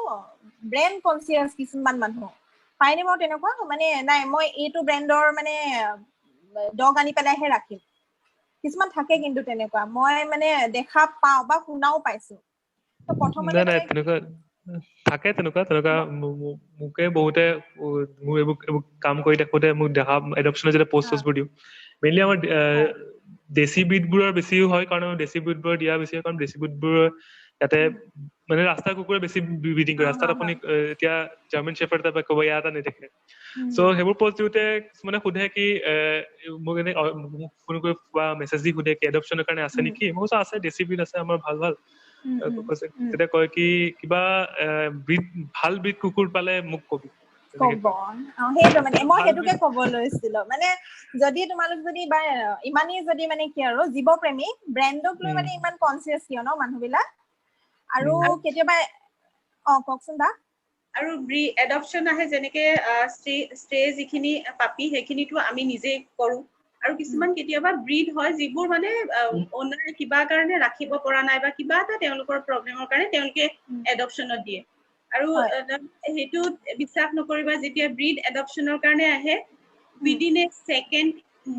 ব্ৰেণ্ড কনচিয়াছ কিছুমান মানুহ পায়নে বাৰু তেনেকুৱা মানে নাই মই এইটো ব্ৰেণ্ডৰ মানে ডগ আনি পেলাইহে ৰাখিম কিছুমান থাকে কিন্তু তেনেকুৱা মই মানে দেখা পাওঁ বা শুনাও পাইছো তো প্ৰথমতে নাই তেনেকুৱা থাকে তেনেকুৱা মোকে বহুতে মোৰ এইবোৰ কাম কৰি দেখোতে মোক দেখা এডপশ্যনৰ যেতিয়া পোষ্টবোৰ দিওঁ মেইনলি আমাৰ দেশী ব্ৰিডবোৰৰ বেছিও হয় কাৰণ দেশী ব্ৰিডবোৰ দিয়া বেছি হয় কাৰণ দেশী ব্ৰিডবোৰ ইয়াতে মানে ৰাস্তাৰ কুকুৰে বেছি ব্ৰিডিং কৰে ৰাস্তাত আপুনি এতিয়া জাৰ্মান শ্বেফাৰ্ড এটা ক'ব ইয়াত এটা নেদেখে চ' সেইবোৰ পোষ্ট দিওঁতে কিছুমানে সোধে কি মোক এনে ফোন কৰি বা মেছেজ দি সোধে কি এডপশ্যনৰ কাৰণে আছে নেকি মই কৈছো আছে দেশী ব্ৰিড আছে আমাৰ ভাল তেতিয়া কয় কি কিবা ভাল ব্ৰিড কুকুৰ পালে মোক কবি সেইটো মানে মই সেইটোকে কব লৈছিলো মানে যদি তোমালোক যদি বা ইমানেই যদি মানে কি আৰু জীৱপ্ৰেমী ব্ৰেণ্ডক লৈ মানে ইমান কনচিয়াছ কিয় ন মানুহবিলাক আৰু কেতিয়াবা কওকচোন দা আৰু এডপশ্যন আহে যেনেকে ষ্টে যিখিনি পাপি সেইখিনিতো আমি নিজে কৰো আৰু কিছুমান কেতিয়াবা ব্ৰিড হয় যিবোৰ মানে অনাৰ কিবা কাৰণে ৰাখিব পৰা নাই বা কিবা এটা তেওঁলোকৰ প্ৰব্লেমৰ কাৰণে তেওঁলোকে এডপশ্যনত দিয়ে আৰু সেইটো বিশ্বাস নকৰিবা যেতিয়া ব্ৰিড এডপশ্যনৰ কাৰণে আহে উইদিন এ ছেকেণ্ড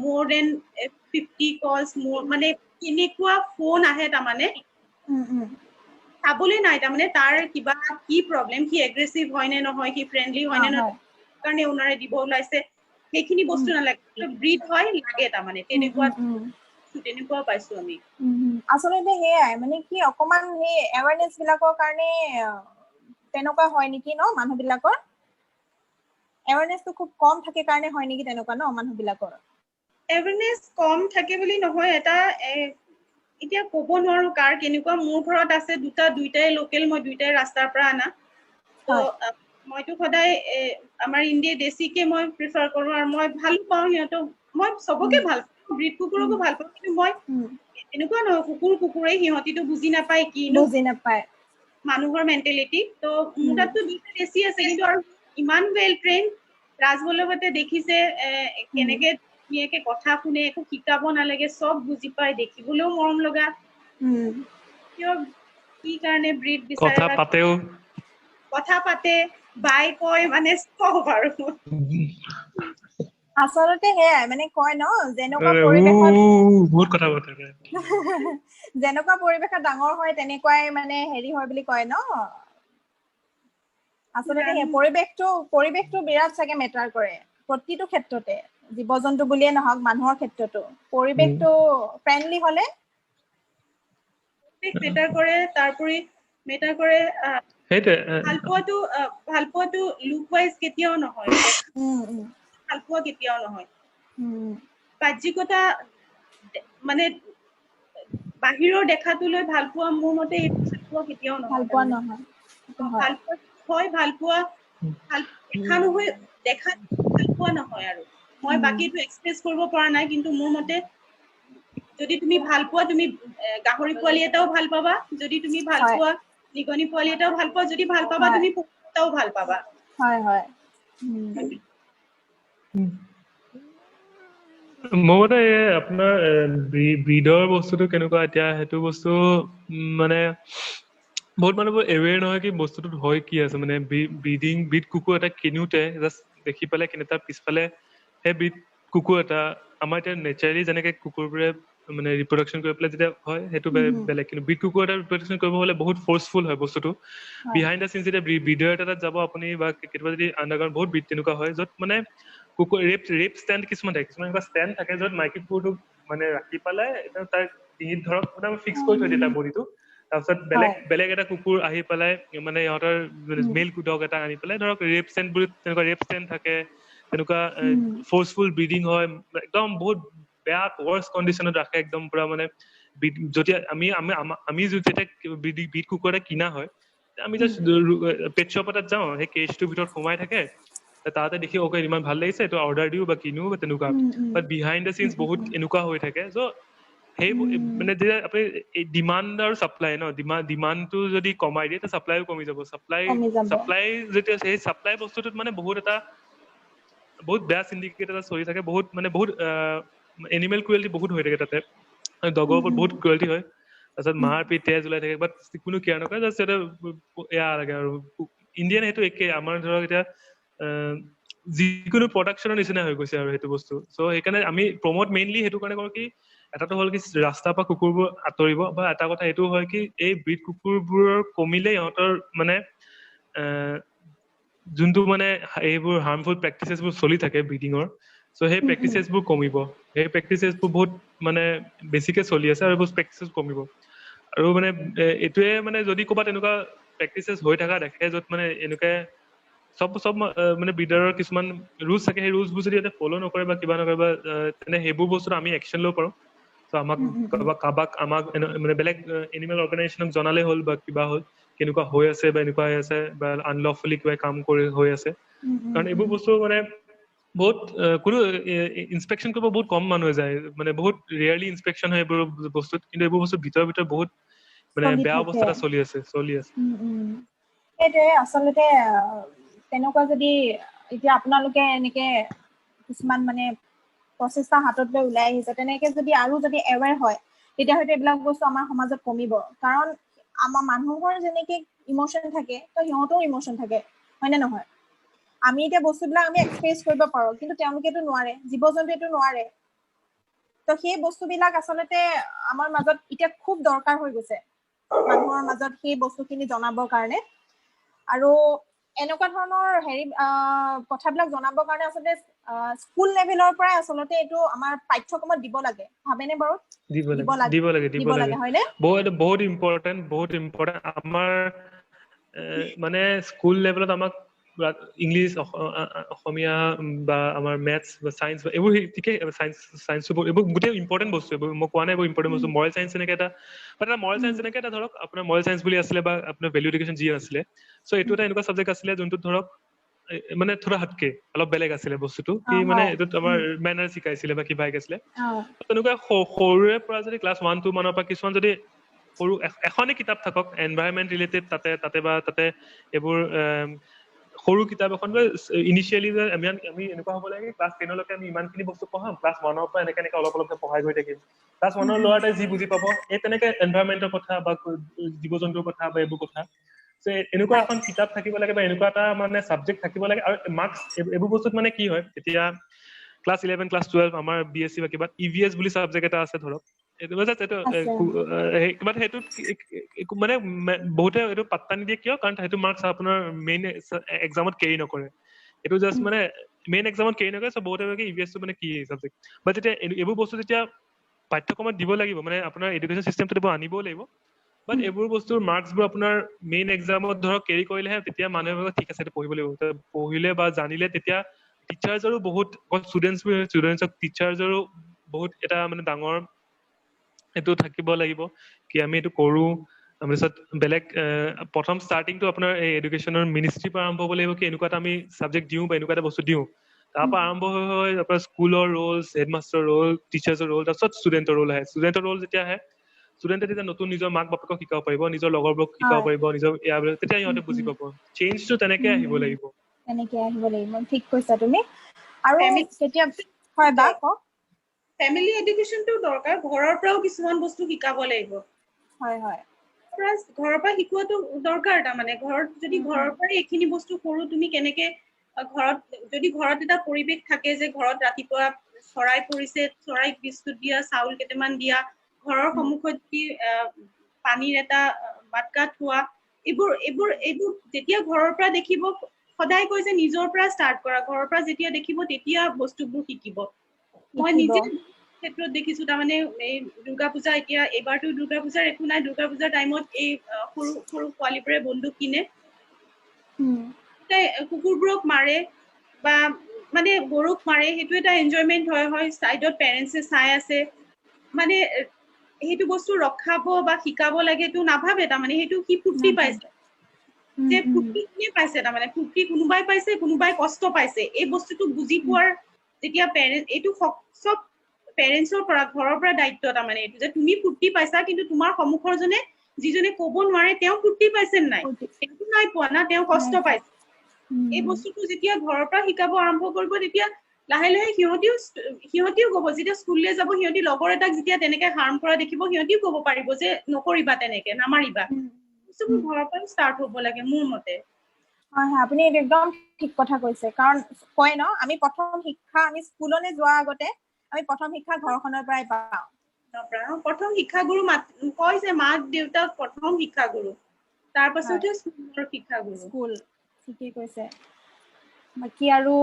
মোৰ দেন 50 কলছ মোৰ মানে কেনেকুৱা ফোন আহে তাৰমানে চাবলৈ নাই তাৰমানে তাৰ কিবা কি প্ৰব্লেম কি এগ্ৰেছিভ হয় নে নহয় কি ফ্ৰেণ্ডলি হয় নে নহয় কাৰণে ওনাৰে দিব ওলাইছে সেইখিনি বস্তু নালাগে ব্ৰিড হয় লাগে তাৰমানে তেনেকুৱা পাইছো আমি আচলতে সেয়াই মানে কি অকমান সেই এৱাৰনেছ বিলাকৰ কাৰণে তেনেকুৱা হয় নেকি ন মানুহবিলাকৰ এৱাৰনেছটো খুব কম থাকে কাৰণে হয় নেকি তেনেকুৱা ন মানুহবিলাকৰ এৱাৰনেছ কম থাকে বুলি নহয় এটা এতিয়া ক'ব নোৱাৰো কাৰ কেনেকুৱা। মোৰ ঘৰত আছে দুটাই লোকেল, মই দুইটাই ৰাস্তাৰ পৰা আনা। তো মইতো সদায় আমাৰ ইণ্ডিয়া দেশীকে মই প্ৰিফাৰ কৰো, আৰু মই ভাল পাওঁ সিহঁতক। মই চবকে ভাল পাওঁ, ব্ৰিড কুকুৰকো ভাল পাওঁ, কিন্তু মই এনেকুৱা নহয় কুকুৰেই, সিহঁতিতো বুজি নাপায় কিনো মানুহৰ মেণ্টেলিটি। তো মোৰ তাততো দুটা দেশী আছে, কিন্তু আৰু ইমান ৱেল ট্ৰেইন। ৰাজবল্লভতে দেখিছে কেনেকে ধুনীয়াকে কথা শুনে, একো শিকাব নালাগে, চব বুজি পায়, দেখিবলৈও মৰম লগা। কিয় কি কাৰণে ব্ৰিড বিচাৰে, কথা পাতে, বাই কয়, মানে চব আৰু। আচলতে সেয়াই মানে কয় ন, যেনেকুৱা পৰিৱেশত বহুত কথা পাতে যেনেকুৱা পৰিৱেশত ডাঙৰ হয় তেনেকুৱাই মানে হেৰি হয় বুলি কয় ন। আচলতে সেই পৰিৱেশটো বিৰাট চাগে মেটাৰ কৰে প্ৰতিটো ক্ষেত্ৰতে, জীৱ জন্তু বুলিয়ে নহওক মানুহৰ ক্ষেত্ৰতো পৰিৱেশটো ফ্ৰেণ্ডলি হলে মেটাৰ কৰে। তাৰোপৰি মেটাৰ কৰে ভাল পোৱাটো লুক ৱাইজ কেতিয়াও নহয়, ভাল পোৱা কেতিয়াও নহয়। বাহ্যিকতা মানে বাহিৰৰ দেখাটো লৈ ভাল পোৱা, মোৰ মতে ভাল পোৱা কেতিয়াও নহয়। ভাল পোৱা নহয়, ভাল পোৱা হয়, ভাল পোৱা ভাল দেখা নহয়, দেখা ভাল পোৱা নহয়। আৰু মই বাকীটো এক্সপ্ৰেছ কৰিব পৰা নাই, কিন্তু মোৰ মতে যদি তুমি ভাল পোৱা, তুমি গাহৰি পোৱালি এটাও ভাল পাবা। যদি তুমি ভাল পোৱা নিগনি পোৱালি এটাও ভাল পোৱা। যদি ভাল পাবা তুমি কুকুৰ এটাও ভাল পাবা। হয় হয়। মোৰ মতে আপোনাৰ ব্ৰিডৰ বস্তুটো কেনেকুৱা এতিয়া, সেইটো বস্তু মানে বহুত মানুহবোৰ এৱেৰ নহয় কি বস্তুটোত হয় কি আছে। মানে ব্ৰিড কুকুৰ এটা কিনোতে জাষ্ট দেখি পেলাই কিনে, তাৰ পিছফালে সেই ব্ৰিড কুকুৰ এটা আমাৰ এতিয়া নেচাৰেলি যেনেকে কুকুৰবোৰে মানে ৰিপ্ৰডাকশ্যন কৰি পেলাই যেতিয়া হয়, সেইটো বেলেগ। কিন্তু ব্ৰিড কুকুৰ এটা ৰিপ্ৰডাকশ্যন কৰিব হ'লে বহুত ফ'ৰ্চফুল হয় বস্তুটো। বিহাইণ্ড দ্য চিনছ যেতিয়া ব্ৰিডাৰ এটাত যাব আপুনি, বা কেতিয়াবা যদি আণ্ডাৰগ্ৰাউণ্ড বহুত ব্ৰিড তেনেকুৱা হয়, য'ত মানে কুকুৰ ৰেপ ষ্টেণ্ড কিছুমান থাকে, কিছুমান এনেকুৱা ষ্টেণ্ড থাকে য'ত মাইকী কুকুৰটোক মানে ৰাখি পেলাই তাৰ ডিঙিত ধৰক ফিক্স কৰি থৈ দিয়ে তাৰ বডিটো। তাৰপিছত বেলেগ এটা কুকুৰ আহি পেলাই মানে ইহঁতৰ মেল ডগ এটা আনি পেলাই ধৰক ৰেপ ষ্টেণ্ড বুলি তেনেকুৱা ৰেপ ষ্টেণ্ড থাকে, তেনেকুৱা ফ'ৰ্চফুল ব্ৰিডিং হয়, একদম বহুত বেয়া ৱৰ্ষ্ট কণ্ডিশ্যনত ৰাখে, একদম পুৰা মানে যেতিয়া আমি যেতিয়া ব্ৰিড কুকুৰ এটা কিনা হয়, আমি জাষ্ট পেট শ্বপ এটাত যাওঁ, সেই কেজটোৰ ভিতৰত সোমাই থাকে, তাতে দেখি অ'কে ইমান ভাল লাগিছে, এইটো অৰ্ডাৰ দিও বা কিনো বা তেনেকুৱা। বাট বিহাইণ্ড দ্য চিনছ বহুত এনেকুৱা হৈ থাকে। চ' সেই মানে যেতিয়া আপুনি ডিমাণ্ড আৰু ছাপ্লাই ন, ডিমাণ্ডটো যদি কমাই দিয়ে, ছাপ্লাইও কমি যাব। ছাপ্লাই যেতিয়া সেই ছাপ্লাই বস্তুটোত মানে বহুত বেয়া চিণ্ডিকেট এটা চলি থাকে। বহুত এনিমেল ক্ৰুৱেলিটি বহুত হৈ থাকে তাতে। ডগৰ ওপৰত বহুত ক্ৰুৱেলিটি হয়। তাৰপিছত মাৰ পিট তেজ ওলাই থাকে, বাট কোনো কেয়াৰ নকৰে, জাষ্ট সিহঁতে এয়া লাগে আৰু। ইণ্ডিয়ান সেইটো একেই, আমাৰ ধৰক এতিয়া যিকোনো প্ৰডাকশ্যনৰ নিচিনা হৈ গৈছে আৰু সেইটো বস্তু। চ' সেইকাৰণে আমি প্ৰমোট মেইনলি সেইটো কাৰণে কৰো কি, এটাটো হ'ল কি ৰাস্তাৰ পৰা কুকুৰবোৰ আঁতৰিব, বা এটা কথা এইটো হয় কি এই ব্ৰিড কুকুৰবোৰৰ কমিলে ইহঁতৰ মানে যোনটো মানে এইবোৰ হাৰ্মফুল প্ৰেক্টিচেছবোৰ চলি থাকে ব্ৰিডিঙৰ, চ' সেই প্ৰেক্টিচেছবোৰ কমিব। সেই প্ৰেক্টিচেছবোৰ বহুত মানে বেছিকে চলি আছে, আৰু এইবোৰ প্ৰেক্টিচেছ কমিব। আৰু মানে এইটোৱে মানে যদি ক'ৰবাত এনেকুৱা প্ৰেক্টিচেছ হৈ থকা দেখে, য'ত মানে এনেকে চব মানে ব্ৰিডাৰৰ কিছুমান ৰুলছ থাকে, সেই ৰুলছবোৰ যদি ইয়াতে ফ'ল' নকৰে বা কিবা নকৰে, বা তেনে সেইবোৰ বস্তুত আমি একশ্যন ল'ব পাৰোঁ। চ' আমাক মানে বেলেগ এনিমেল অৰ্গেনাইজেশ্যনক জনালে হ'ল, বা কিবা হ'ল কেনেকুৱা হৈ আছে, বা এনেকুৱা হৈ আছে, বা আনলফুলি কিবা কাম হৈ আছে। কাৰণ এইবোৰ বস্তু মানে বহুত কোনো ইনস্পেকশ্যন কৰিব বহুত কম মানুহে যায়, মানে বহুত ৰেয়াৰলি ইনস্পেকশ্যন হয় এইবোৰ বস্তুত। কিন্তু এইবোৰ বস্তু ভিতৰত বহুত মানে বেয়া অৱস্থা এটা চলি আছে। সেইটোৱে আচলতে তেনেকুৱা যদি এতিয়া আপোনালোকে এনেকে কিছুমান মানে প্ৰচেষ্টা হাতত লৈ ওলাই আহিছে, তেনেকে যদি আৰু যদি এৱেৰ হয়, তেতিয়া হয়তো এইবিলাক বস্তু আমাৰ সমাজত কমিব। কাৰণ আমাৰ মানুহৰ যেনেকে ইম'চন থাকে, তো সিহঁতৰো ইম'চন থাকে, হয় নে নহয়? আমি এতিয়া বস্তুবিলাক আমি এক্সপ্ৰেছ কৰিব পাৰোঁ, কিন্তু তেওঁলোকেতো নোৱাৰে, জীৱ জন্তুৱেটো নোৱাৰে। তো সেই বস্তুবিলাক আচলতে আমাৰ মাজত এতিয়া খুব দৰকাৰ হৈ গৈছে, মানুহৰ মাজত সেই বস্তুখিনি জনাবৰ কাৰণে। আৰু এনেকুৱা ধৰণৰ কথাবিলাক জনাবৰ কাৰণে আচলতে স্কুল লেভেলৰ পৰাই আচলতে এইটো আমাৰ পাঠ্যক্ৰমত দিব লাগে, ভাবেনে বাৰু? দিব লাগে হয়নে? বহুত ইম্পৰ্টেণ্ট আমাৰ মানে স্কুল লেভেলত আমাক ইংলিছ অসমীয়া বা আমাৰ মেথছ বা চায়েন্স বা এইবোৰ ঠিকেই চায়েন্স এইবোৰ গোটেই ইম্পৰ্টেণ্ট বস্তু এইবোৰ মই কোৱা নাই এইবোৰ ইম্পৰ্টেণ্ট বস্তু মৰেল চায়েন্স এনেকৈ এটা মৰেল চায়েন্স এনেকৈ এটা ধৰক আপোনাৰ মৰেল চায়েন্স বুলি আছিলে বা আপোনাৰ ভেলু এডুকেশ্যন যি আছিলে চ' এইটো এটা এনেকুৱা চাবজেক্ট আছিলে যোনটোত ধৰক মানে থোৰা হাতকে অলপ বেলেগ আছিলে বস্তুটো কি মানে এইটোত আমাৰ মেনাৰ শিকাইছিলে বা কিবা শিকাইছিলে তেনেকুৱা সৰুৰে পৰা যদি ক্লাছ 1-2 মানৰ পৰা কিছুমান যদি সৰু এখনেই কিতাপ থাকক এনভাইৰনমেণ্ট ৰিলেটেড তাতে এইবোৰ সৰু কিতাপ এখন ইনিচিয়েলি যে আমি এনেকুৱা হ'ব লাগে ক্লাছ 10লৈকে আমি ইমানখিনি বস্তু পঢ়াম ক্লাছ 1ৰ পৰা এনেকে অলপ অলপকে পঢ়াই গৈ থাকিম ক্লাছ 1ৰ ল'ৰাটাই যি বুজি পাব এই তেনেকে এনভাইৰনমেণ্টৰ কথা বা জীৱ জন্তুৰ কথা বা এইবোৰ কথা এনেকুৱা এখন কিতাপ থাকিব লাগে বা এনেকুৱা এটা মানে চাবজেক্ট থাকিব লাগে আৰু মাৰ্কছ এইবোৰ বস্তুত মানে কি হয় এতিয়া ক্লাছ 11 ক্লাছ 12 আমাৰ বিএছচি বা কিবা ইভিএছ বুলি চাবজেক্ট এটা আছে ধৰক সেইটোত মানে বহুতে এইটো পাত্তা নিদিয়ে কিয় কাৰণ সেইটো মাৰ্কছ আপোনাৰ মেইন এক্সামত কেৰি নকৰে এইটো জাষ্ট মানে মেইন এক্সামত কেৰি নকৰে চ' বহুতে ভাবে ইভিএছটো মানে কি চাবজেক্ট বা যেতিয়া এইবোৰ বস্তু যেতিয়া পাঠ্যক্ৰমত দিব লাগিব মানে আপোনাৰ এডুকেশ্যন চিষ্টেমটো আনিবও লাগিব বাট এইবোৰ বস্তুৰ মাৰ্কছবোৰ আপোনাৰ মেইন এক্সামত ধৰক কেৰি কৰিলেহে তেতিয়া মানুহে ভাবে ঠিক আছে পঢ়িব লাগিব পঢ়িলে বা জানিলে তেতিয়া টিচাৰ্ছৰো বহুত ষ্টুডেণ্টছক টিচাৰ্ছৰো বহুত এটা মানে ডাঙৰ এইটো থাকিব লাগিব কি আমি এইটো কৰো তাৰপিছত বেলেগ প্ৰথম ষ্টাৰ্টিংটো আপোনাৰ এই এডুকেশ্যনৰ মিনিষ্ট্ৰীৰ পৰা আৰম্ভ হ'ব লাগিব কি এনেকুৱা এটা আমি চাবজেক্ট দিওঁ বা এনেকুৱা এটা বস্তু দিওঁ তাৰ পৰা আৰম্ভ হৈ আপোনাৰ স্কুলৰ ৰোল হেডমাষ্টাৰ ৰোল টিচাৰ্ছৰ ৰোল তাৰপিছত ষ্টুডেণ্টৰ ৰোল আহে ষ্টুডেণ্টৰ ৰোল যেতিয়া আহে ষ্টুডেণ্টে তেতিয়া নতুন নিজৰ মাক বাপেকক শিকাব পাৰিব নিজৰ লগৰবোৰক শিকাব পাৰিব নিজৰ তেতিয়া সিহঁতে বুজি পাব চেঞ্জটো তেনেকে আহিব লাগিব ঠিক কৈছা তুমি আৰু কেতিয়া হয় বা কওক ফেমিলি এডুকেশ্যনটো দৰকাৰ ঘৰৰ পৰাও কিছুমান বস্তু শিকাব লাগিব হয় হয় ঘৰৰ পৰা শিকোৱাটো দৰকাৰ তাৰমানে ঘৰত যদি ঘৰৰ পৰা এইখিনি বস্তু কৰো তুমি কেনেকে ঘৰত যদি ঘৰত এটা পৰিৱেশ থাকে যে ঘৰত ৰাতিপুৱা চৰাই পৰিছে চৰাইক বিস্কুট দিয়া চাউল কেইটামান দিয়া ঘৰৰ সন্মুখত যদি পানীৰ এটা বাটকা থোৱা এইবোৰ যেতিয়া ঘৰৰ পৰা দেখিব সদায় কৈ যে নিজৰ পৰা ষ্টাৰ্ট কৰা ঘৰৰ পৰা যেতিয়া দেখিব তেতিয়া বস্তুবোৰ শিকিব মই নিজে ক্ষেত্ৰত দেখিছো তাৰমানে এই দুৰ্গা পূজা এতিয়া এইবাৰতো দুৰ্গা পূজাৰ একো নাই দুৰ্গা পূজাৰ টাইমত এই সৰু সৰু পোৱালীবোৰে বন্দুক কিনে কুকুৰবোৰক মাৰে বা মানে গৰুক মাৰে সেইটো এটা এনজয়মেণ্ট হয় চাইডত পেৰেণ্টছে চাই আছে মানে সেইটো বস্তু ৰখাব বা শিকাব লাগে সেইটো নাভাবে তাৰমানে সেইটো সি ফূৰ্তি পাইছে যে ফূৰ্তি কোনে পাইছে তাৰমানে ফূৰ্তি কোনোবাই পাইছে কোনোবাই কষ্ট পাইছে এই বস্তুটো বুজি পোৱাৰ যেতিয়া পেৰেণ্ট এইটো চব পেৰেণ্টছৰ পৰা ঘৰৰ পৰা দায়িত্ব তাৰমানে এইটো যে তুমি ফূৰ্তি পাইছা কিন্তু তোমাৰ সন্মুখৰ জনে যিজনে ক'ব নোৱাৰে তেওঁ ফূৰ্তি পাইছে নাই সেইটো নাই পোৱা না তেওঁ কষ্ট পাইছে এই বস্তুটো যেতিয়া ঘৰৰ পৰা শিকাব আৰম্ভ কৰিব তেতিয়া লাহে লাহে সিহঁতিও ক'ব যেতিয়া স্কুললৈ যাব সিহঁতি লগৰ এটাক যেতিয়া তেনেকে হাৰ্ম কৰা দেখিব সিহঁতিও ক'ব পাৰিব যে নকৰিবা তেনেকে নামাৰিবা বস্তুবোৰ ঘৰৰ পৰা ষ্টাৰ্ট হ'ব লাগে মোৰ মতে হয় আপুনি একদম ঠিক কথা কৈছে কাৰণ কয় ন আমি প্ৰথম শিক্ষা আমি স্কুললৈ যোৱাৰ আগতে আমি প্ৰথম শিক্ষা ঘৰখনৰ পৰাই পাওঁ প্ৰথম শিক্ষাগুৰু কয় যে মাক দেউতাক প্ৰথম শিক্ষাগুৰু তাৰ পাছতহে স্কুলৰ শিক্ষাগুৰু স্কুল ঠিকেই কৈছে বাকী আৰু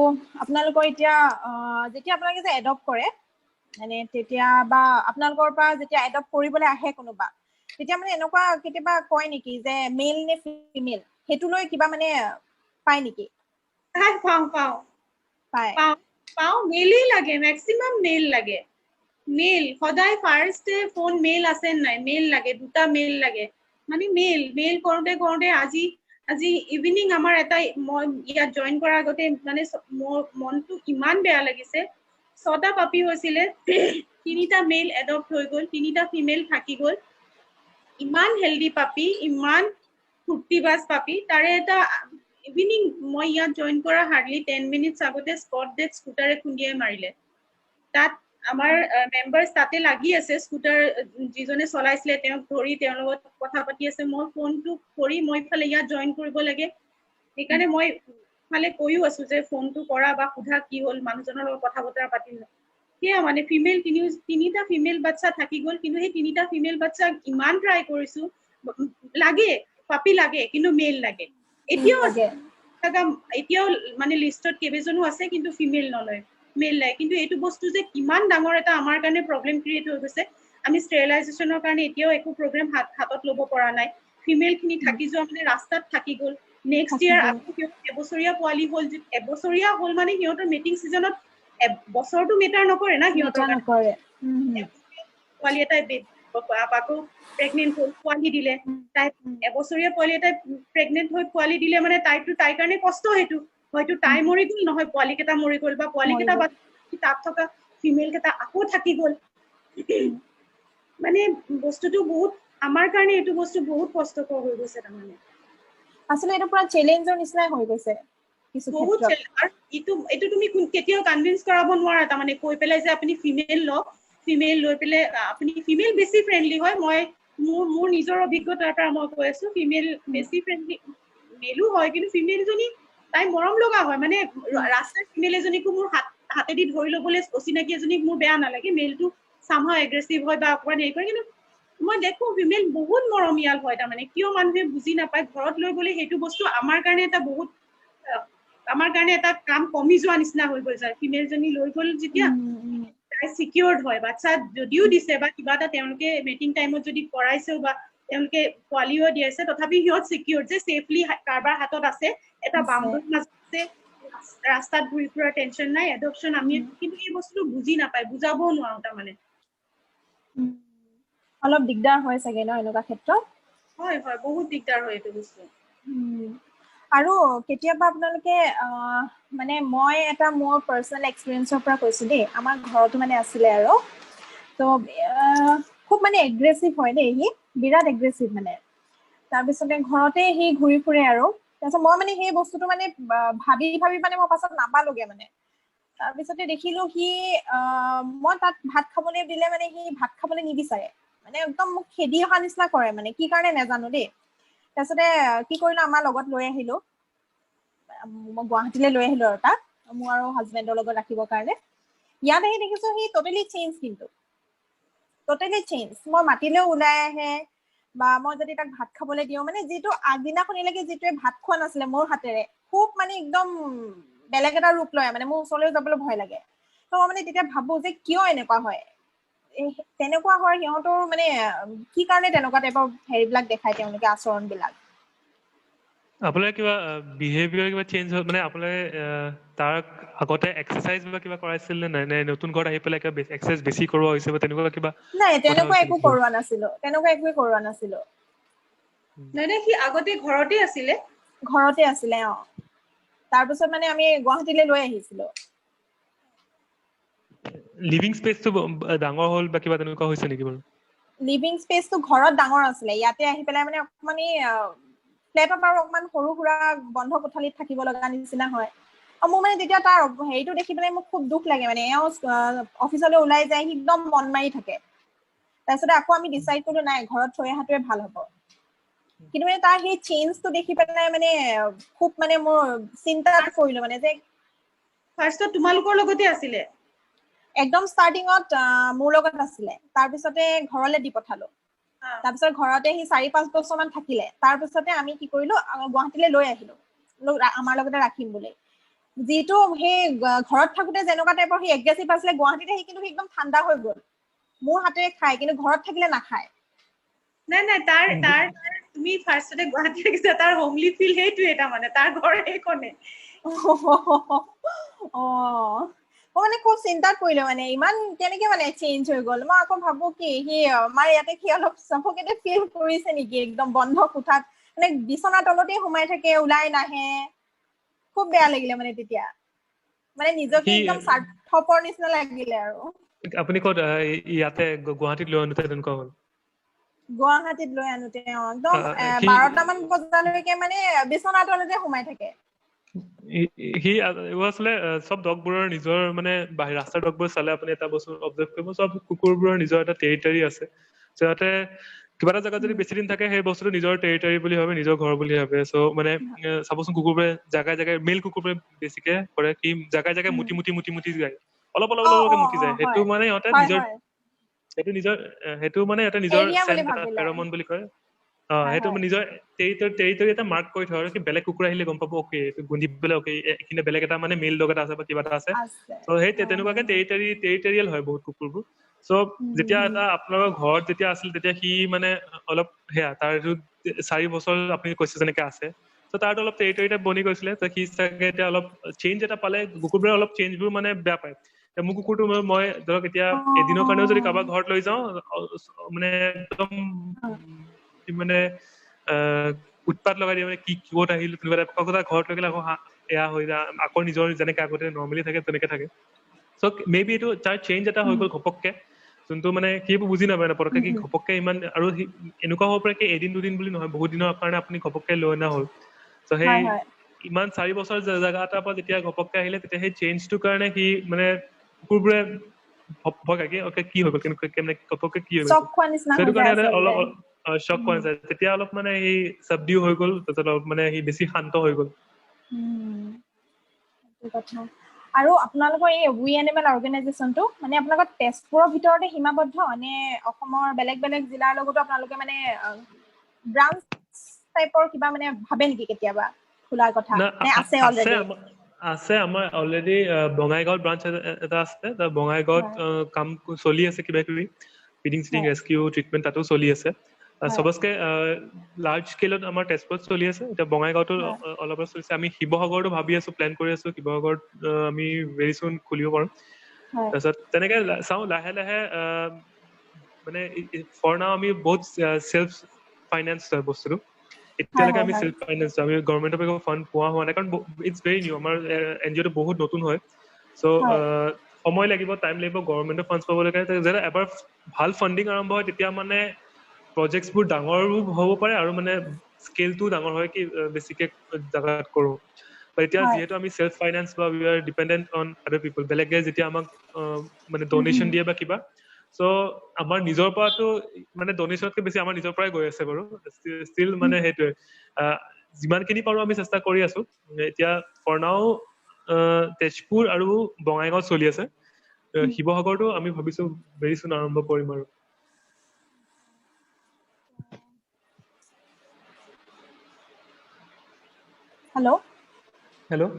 আপোনালোকৰ এতিয়া যেতিয়া আপোনালোকে যে এডপ্ট কৰে মানে তেতিয়া বা আপোনালোকৰ পৰা যেতিয়া এডপ্ট কৰিবলৈ আহে কোনোবা তেতিয়া মানে এনেকুৱা কেতিয়াবা কয় নেকি যে মেল নে ফিমেল সেইটো লৈ কিবা মানে পায় নেকি পাওঁ মেলেই লাগে মেক্সিমাম মেল লাগে মেল সদায় ফাৰ্ষ্ট ফোন মেল আছে নাই মেল লাগে দুটা মেল লাগে মানে মেল কৰোঁতে আজি ইভিনিং আমাৰ এটা মই ইয়াত জইন কৰাৰ আগতে মানে মোৰ মনটো ইমান বেয়া লাগিছে 6টা পাপি হৈছিলে 3টা মেল এডপ্ট হৈ গ'ল 3টা ফিমেল থাকি গ'ল ইমান হেল্ডি পাপি ইমান ফূৰ্তিবাজ পাপি তাৰে এটা ইভিনিং মই ইয়াত জইন কৰা হাৰ্ডলি 10 মিনিটছ আগতে স্পট ডেথ স্কুটাৰে খুন্দিয়াই মাৰিলে তাত আমাৰ মেম্বাৰ্ছ তাতে লাগি আছে স্কুটাৰ যিজনে চলাইছিলে তেওঁক ধৰি তেওঁৰ লগত কথা পাতি আছে মই ফোনটো কৰি মই ফালে ইয়াত জইন কৰিব লাগে সেইকাৰণে মই ফালে কৈও আছো যে ফোনটো কৰা বা সোধা কি হ'ল মানুহজনৰ লগত কথা বতৰা পাতিম সেয়া মানে ফিমেল 3টা ফিমেল বাচ্চা থাকি গ'ল কিন্তু সেই 3টা ফিমেল বাচ্চাক ইমান ট্ৰাই কৰিছো লাগে পাপি লাগে কিন্তু মেল লাগে এতিয়াও মানে লিষ্টত কেইবাজনো আছে কিন্তু ফিমেল নলয় মেল লাগে কিন্তু এইটো বস্তু যে কিমান ডাঙৰ এটা আমাৰ কাৰণে প্ৰব্লেম ক্ৰিয়েট হৈ গৈছে আমি ষ্টেৰিলাইজেশ্যনৰ কাৰণে এতিয়াও একো প্ৰগ্ৰেম হাতত ল'ব পৰা নাই ফিমেল খিনি থাকি যোৱা মানে ৰাস্তাত থাকি গ'ল নেক্সট ইয়াৰ আকৌ সিহঁত এবছৰীয়া পোৱালি হ'ল, এবছৰীয়া হ'ল মানে সিহঁতৰ মেটিং ছিজনত বছৰটো মেটাৰ নকৰে না সিহঁতৰ নকৰে। পোৱালি এটাই আকৌ প্ৰেগনেণ্ট হ'ল পোৱালি দিলে, তাই এবছৰীয়া পোৱালি এটাই প্ৰেগনেণ্ট হৈ পোৱালি দিলে মানে তাইৰ কাৰণে কষ্ট, সেইটো হয়তো তাই মৰি গ'ল, নহয় পোৱালি কেইটা মৰি গ'ল, বা পোৱালি কেইটা তাত থকা ফিমেল কেইটা আকৌ থাকি গ'ল। মানে বস্তুটো বহুত আমাৰ কাৰণে এইটো বস্তু বহুত কষ্টকৰ হৈ গৈছে। তাৰমানে আচলতে এইটো পুৰা চেলেঞ্জৰ নিচিনাই হৈ গৈছে বহুত। আৰু এইটো তুমি কেতিয়াও কনভিন্স কৰাব নোৱাৰা, তাৰমানে কৈ পেলাই যে আপুনি ফিমেল লওক, ফিমেল লৈ পেলাই আপুনি ফিমেল বেছি ফ্ৰেণ্ডলি হয়। মই মোৰ নিজৰ অভিজ্ঞতাৰ পৰা মই কৈ আছো, ফিমেল বেছি ফ্ৰেণ্ডলি, মেলো হয়, কিন্তু ফিমেলজনী তাই মৰম লগা হয়। মানে ৰাস্তাৰ ফিমেল এজনীকো মোৰ হাতেদি ধৰি ল'বলৈ অচিনাকি এজনীক মোৰ বেয়া নালাগে, মেলটো চামহাও এগ্ৰেছিভ হয় বা অকণমান হেৰি কৰে, কিন্তু মই দেখো ফিমেল বহুত মৰমীয়াল হয়। তাৰমানে কিয় মানুহে বুজি নাপায়, ঘৰত লৈ গ'লে সেইটো বস্তু আমাৰ কাৰণে এটা কাম কমি যোৱা নিচিনা হৈ গ'ল। ফিমেলজনী লৈ গ'ল যেতিয়া তাই চিকিউৰ্ড হয়, বাচ্চা যদিও দিছে বা কিবা এটা তেওঁলোকে মেটিং টাইমত যদি কৰাইছেও বা তেওঁলোকে পোৱালিও দিয়াইছে, তথাপি সিহঁত চিকিউৰ্ড যে ছেফলি কাৰোবাৰ হাতত আছে, এটা বাউণ্ডাৰীৰ মাজত আছে, ৰাস্তাত ঘূৰি ফুৰাৰ টেনচন নাই, এডপশ্যন আমি। কিন্তু এই বস্তুটো বুজি নাপায়, বুজাবও নোৱাৰো। তাৰমানে অলপ দিগদাৰ হয় চাগে ন এনেকুৱা ক্ষেত্ৰত? হয়, বহুত দিগদাৰ হয় এইটো বস্তু। আৰু কেতিয়াবা আপোনালোকে মানে মই এটা মোৰ পাৰ্চনেল এক্সপিৰিয়েঞ্চৰ পৰা কৈছো দেই, আমাৰ ঘৰতো মানে আছিলে আৰু তো খুব মানে এগ্ৰেছিভ হয় দেই, সি বিৰাট এগ্ৰেছিভ মানে। তাৰপিছতে ঘৰতে সি ঘূৰি ফুৰে আৰু তাৰপিছত মই মানে সেই বস্তুটো মানে ভাবি মানে মই পাছত নাপালোগে মানে। তাৰপিছতে দেখিলো সি মই তাত ভাত খাবলৈ দিলে মানে সি ভাত খাবলৈ নিবিচাৰে, মানে একদম মোক খেদি অহা নিচিনা কৰে, মানে কি কাৰণে নাজানো দেই। তাৰপিছতে কি কৰিলো, আমাৰ লগত লৈ আহিলো, মই গুৱাহাটীলৈ লৈ আহিলো আৰু তাক মোৰ আৰু হাজবেণ্ডৰ লগত ৰাখিবৰ কাৰণে। ইয়াত আহি দেখিছো সি টটেলি চেঞ্জ, কিন্তু টটেলি চেঞ্জ। মই মাতিলেও ওলাই আহে, বা মই যদি তাক ভাত খাবলৈ দিওঁ, মানে যিটো আগদিনাখনিলৈকে যিটোৱে ভাত খোৱা নাছিলে মোৰ হাতেৰে, খুব মানে একদম বেলেগ এটা ৰূপ লয়, মানে মোৰ ওচৰলৈ যাবলৈ ভয় লাগে। ত মই মানে তেতিয়া ভাবো যে কিয় এনেকুৱা হয়, তেনেকুৱা হয় সিহঁতৰ মানে কি কাৰণে তেনেকুৱা টাইপৰ হেৰিবিলাক দেখায় তেওঁলোকে, আচৰণ বিলাক। আপোনাৰ কিবা বিহেভিয়াৰ কিবা চেঞ্জ হ'ল মানে? আপোনালোকে তাৰ আগতে এক্সাৰচাইজ বা কিবা কৰাইছিল নে নাই, নে নতুন ঘৰত আহি পেলাই কিবা এক্সাৰচাইজ বেছি কৰোৱা হৈছে বা তেনেকুৱা কিবা? নাই, কথা তেনেকুৱা হৈছে একো নেকি? কৰোৱা নাছিলো, তেনেকুৱা একোৱে কৰোৱা নাছিলো। নাই, সি আগতে ঘৰতে আছিলে। তাৰপিছত মানে আমি গুৱাহাটীলৈ লৈ আহিছিলো। লিভিং স্পেচটো ডাঙৰ হ'ল বা কিবা তেনেকুৱা হৈছে নেকি বাৰু? লিভিং স্পেচটো ঘৰত ডাঙৰ আছিলে, ইয়াতে আহি পেলাই মানে অকমান ফ্লেটত আৰু অকমান সৰু সুৰা বন্ধ কোঠালিত থাকিব লগা নিচিনা হয়। আৰু মোৰ মানে তেতিয়া তাৰ হেৰিটো দেখি পেলাই মোক খুব দুখ লাগে, মানে এওঁ অফিচলৈ ওলাই যায়, সি একদম মন মাৰি থাকে। তাৰপিছতে আকৌ আমি ডিচাইড কৰিলো নাই, ঘৰত থৈ অহাটোৱে ভাল হ'ব। কিন্তু মানে তাৰ সেই চেঞ্জটো দেখি পেলাই মানে খুব মানে মোৰ চিন্তাত পৰিলো, মানে যে ফাৰ্ষ্টত তোমালোকৰ লগতে আছিলে? একদম ষ্টাৰ্টিঙত মোৰ লগত আছিলে, তাৰপিছতে ঘৰলৈ দি পঠালো। তাৰপিছত ঘৰতে সি 4-5 বছৰ মান থাকিলে। তাৰপিছতে আমি কি কৰিলো, গুৱাহাটীলৈ লৈ আহিলো, আমাৰ লগতে ৰাখিম বুলি। যিটো সেই ঘৰত থাকোতে যেনেকুৱা টাইপৰ সি এগ্ৰেছিভ আছিলে, গুৱাহাটীতে সি কিন্তু একদম ঠাণ্ডা হৈ গ'ল। মোৰ হাতেৰে খায়, কিন্তু ঘৰত থাকিলে নাখায়। নাই, তাৰ তুমি ফাৰ্ষ্টতে গুৱাহাটী ৰাখিছা, তাৰ হোমলি ফিল সেইটোৱে, তাৰমানে তাৰ ঘৰ সেইখনে। মই মানে খুব চিন্তাত পৰিলো, মানে ইমান কেনেকে মানে চেঞ্জ হৈ গ'ল। মই আকৌ ভাবো কি সি আমাৰ ইয়াতে সি অলপ চাফকেটেড ফিল কৰিছে নেকি, একদম বন্ধ কোঠাত মানে বিচনা তলতে সোমাই থাকে, ওলাই নাহে। খুব বেয়া লাগিলে মানে তেতিয়া, মানে নিজকে একদম স্বাৰ্থপৰ নিচিনা লাগিলে আৰু। আপুনি ক'ত ইয়াতে গুৱাহাটীত লৈ আনোতে তেনেকুৱা হ'ল? গুৱাহাটীত লৈ আনোতে একদম সি 12টামান বজালৈকে মানে বিচনা তলতে সোমাই থাকে। আচলতে চব ডগবোৰৰ নিজৰ মানে ৰাস্তাৰ ডগবোৰ চালে আপুনি এটা বস্তু অবজাৰ্ভ কৰিব, চব কুকুৰবোৰৰ নিজৰ এটা টেৰিটৰি আছে। সিহঁতে কিবা এটা জেগাত যদি বেছি দিন থাকে, সেই বস্তুটো নিজৰ টেৰিটৰি বুলি ভাবে, নিজৰ ঘৰ বুলি ভাবে। চ' মানে চাবচোন কুকুৰবোৰে জাগাই মেইল কুকুৰবোৰে বেছিকে কৰে কি, জাগাই মুতি যায়, অলপকে মুতি যায়। সেইটো মানে সিহঁতে নিজৰ এৰিয়া বুলি চেণ্ট এটা, ভাবি লয়। ফেৰমন বুলি কয়। সেইটো নিজৰ টেৰিটৰি এটা মাৰ্ক কৰি থয়, আৰু কি বেলেগ কুকুৰ আহিলে গম পাব, অকে গোন্ধি পেলাই অকে এইখিনি বেলেগ এটা মানে মেইল ডগ এটা আছে বা কিবা এটা আছে। ত' সেই তেনেকুৱাকে টেৰিটৰিয়েল হয় বহুত কুকুৰবোৰ। চ' যেতিয়া এটা আপোনালোকৰ ঘৰত যেতিয়া আছিল, তেতিয়া সি মানে অলপ তাৰ 4 বছৰ আপুনি কৈছে যেনেকে আছে, চ' তো তাৰ অলপ টেৰিটৰি বনি গৈছিলে তো সি চাগে এতিয়া অলপ চেঞ্জ এটা পালে কুকুৰবোৰে অলপ চেঞ্জবোৰ মানে বেয়া পায় মোৰ কুকুৰটো মই ধৰক এতিয়া এদিনৰ কাৰণেও যদি কাৰোবাৰ ঘৰত লৈ যাওঁ মানে একদম মানে উৎপাত লগাই দিয়ে মানে কি ক'ত আহিলো তেনেকুৱা কথা ঘৰত লৈ গ'লে আকৌ এয়া হৈ যায় আকৌ নিজৰ যেনেকে আগতে নৰ্মেলি থাকে তেনেকে থাকে চ' মে বি এইটো তাৰ চেঞ্জ এটা হৈ গ'ল ঘপককে যোনটো মানে সেইবোৰ বুজি নাপায় না পটককে কি ঘপককে ইমান আৰু এনেকুৱা হ'ব পাৰে কি এদিন দুদিন বুলি নহয় বহুত দিনৰ কাৰণে আপুনি ঘপককে লৈ অনা হ'ল চ' সেই ইমান 4 বছৰ জেগা এটাৰ পৰা যেতিয়া ঘপককে আহিলে তেতিয়া সেই চেঞ্জটোৰ কাৰণে সি মানে কুকুৰবোৰে ভয় খায় অকে কি হৈ গ'ল কেনেকে ঘপককে কি হৈ গ'ল সেইটো কাৰণে অলপ শ্বক পোৱা যায় তেতিয়া অলপ মানে সি চাবডিউ হৈ গ'ল তাৰপিছত অলপ মানে সি বেছি শান্ত হৈ গ'ল আৰু আপোনালোকৰ এই উই এনিমেল অৰ্গেনাইজেশ্যনটো মানে আপোনালোকৰ তেজপুৰৰ ভিতৰতে সীমাবদ্ধ নে অসমৰ বেলেগ বেলেগ জিলাৰ লগতো আপোনালোকে মানে ব্ৰাঞ্চ টাইপৰ কিবা মানে ভাবে নেকি কেতিয়াবা খোলাৰ কথা নে আছে অলৰেডি আছে আমাৰ অলৰেডি বঙাইগাঁৱত ব্ৰাঞ্চ এটা আছে বঙাইগাঁৱত কাম চলি আছে কিবা কিবি ফিডিং ৰেস্কিউ ট্ৰিটমেণ্ট তাতো চলি আছে সবতকে লাৰ্জ স্কেলত আমাৰ তেজপুৰত চলি আছে এতিয়া বঙাইগাঁৱতো অলপ চলিছে আমি শিৱসাগৰতো ভাবি আছো প্লেন কৰি আছো শিৱসাগৰত আমি ভেৰি চুন খুলিব পাৰোঁ তাৰপিছত তেনেকে চাওঁ লাহে লাহে মানে ফৰ নাও আমি বহুত চেল্ফ ফাইনেন্স হয় বস্তুটো এতিয়ালৈকে আমি চেল্ফ ফাইনেন্স আমি গভৰ্ণমেণ্টৰ পৰা ফাণ্ড পোৱা হোৱা নাই কাৰণ ইটছ ভেৰি নিউ আমাৰ NGOটো বহুত নতুন হয় চ' সময় লাগিব টাইম লাগিব গভৰ্ণমেণ্টৰ ফাণ্ড পাবলৈকে যেতিয়া এবাৰ ভাল ফাণ্ডিং আৰম্ভ হয় তেতিয়া মানে প্ৰজেক্টছবোৰ ডাঙৰো হ'ব পাৰে আৰু মানে স্কেলটোও ডাঙৰ হয় কি বেছিকে জাগাত কৰোঁ এতিয়া যিহেতু আমি চেল্ফ ফাইনেন্স বা উই আৰ ডিপেণ্ডেণ্ট অন আদাৰ পিপল বেলেগে যেতিয়া আমাক মানে ডনেশ্যন দিয়ে বা কিবা চ' আমাৰ নিজৰ পৰাতো মানে ডনেশ্যনতকে বেছি আমাৰ নিজৰ পৰাই গৈ আছে বাৰু ষ্টিল মানে সেইটোৱে যিমানখিনি পাৰোঁ আমি চেষ্টা কৰি আছো এতিয়া ফৰ নাও তেজপুৰ আৰু বঙাইগাঁৱত চলি আছে শিৱসাগৰতো আমি ভাবিছো ভেৰি চুন আৰম্ভ কৰিম আৰু হেল্ল'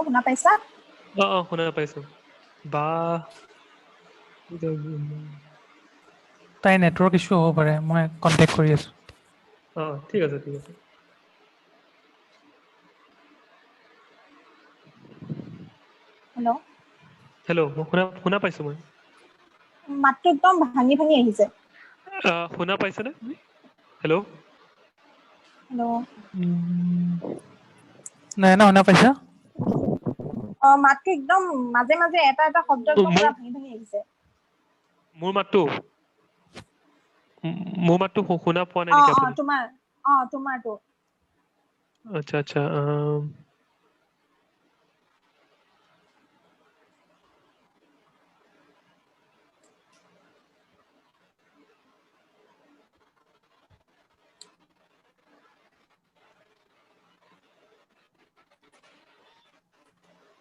শুনা পাইছা শুনা পাইছো বা তাই নেটৱৰ্ক ইছ্যু হ'ব পাৰে মই কণ্টেক্ট কৰি আছো ঠিক আছে হেল্ল' শুনা পাইছো মই মাতটো একদম ভাঙি ভাঙি আহিছে শুনা পাইছেনে হেল্ল' নাই শুনা পাইছা মাতটো একদম মাজে মাজে এটা এটা শব্দ একদম পুৰা ভাঙি ভাঙি আহিছে মোৰ মাতটো শুনা পোৱা নাই নেকি আপুনি তোমাৰটো আচ্ছা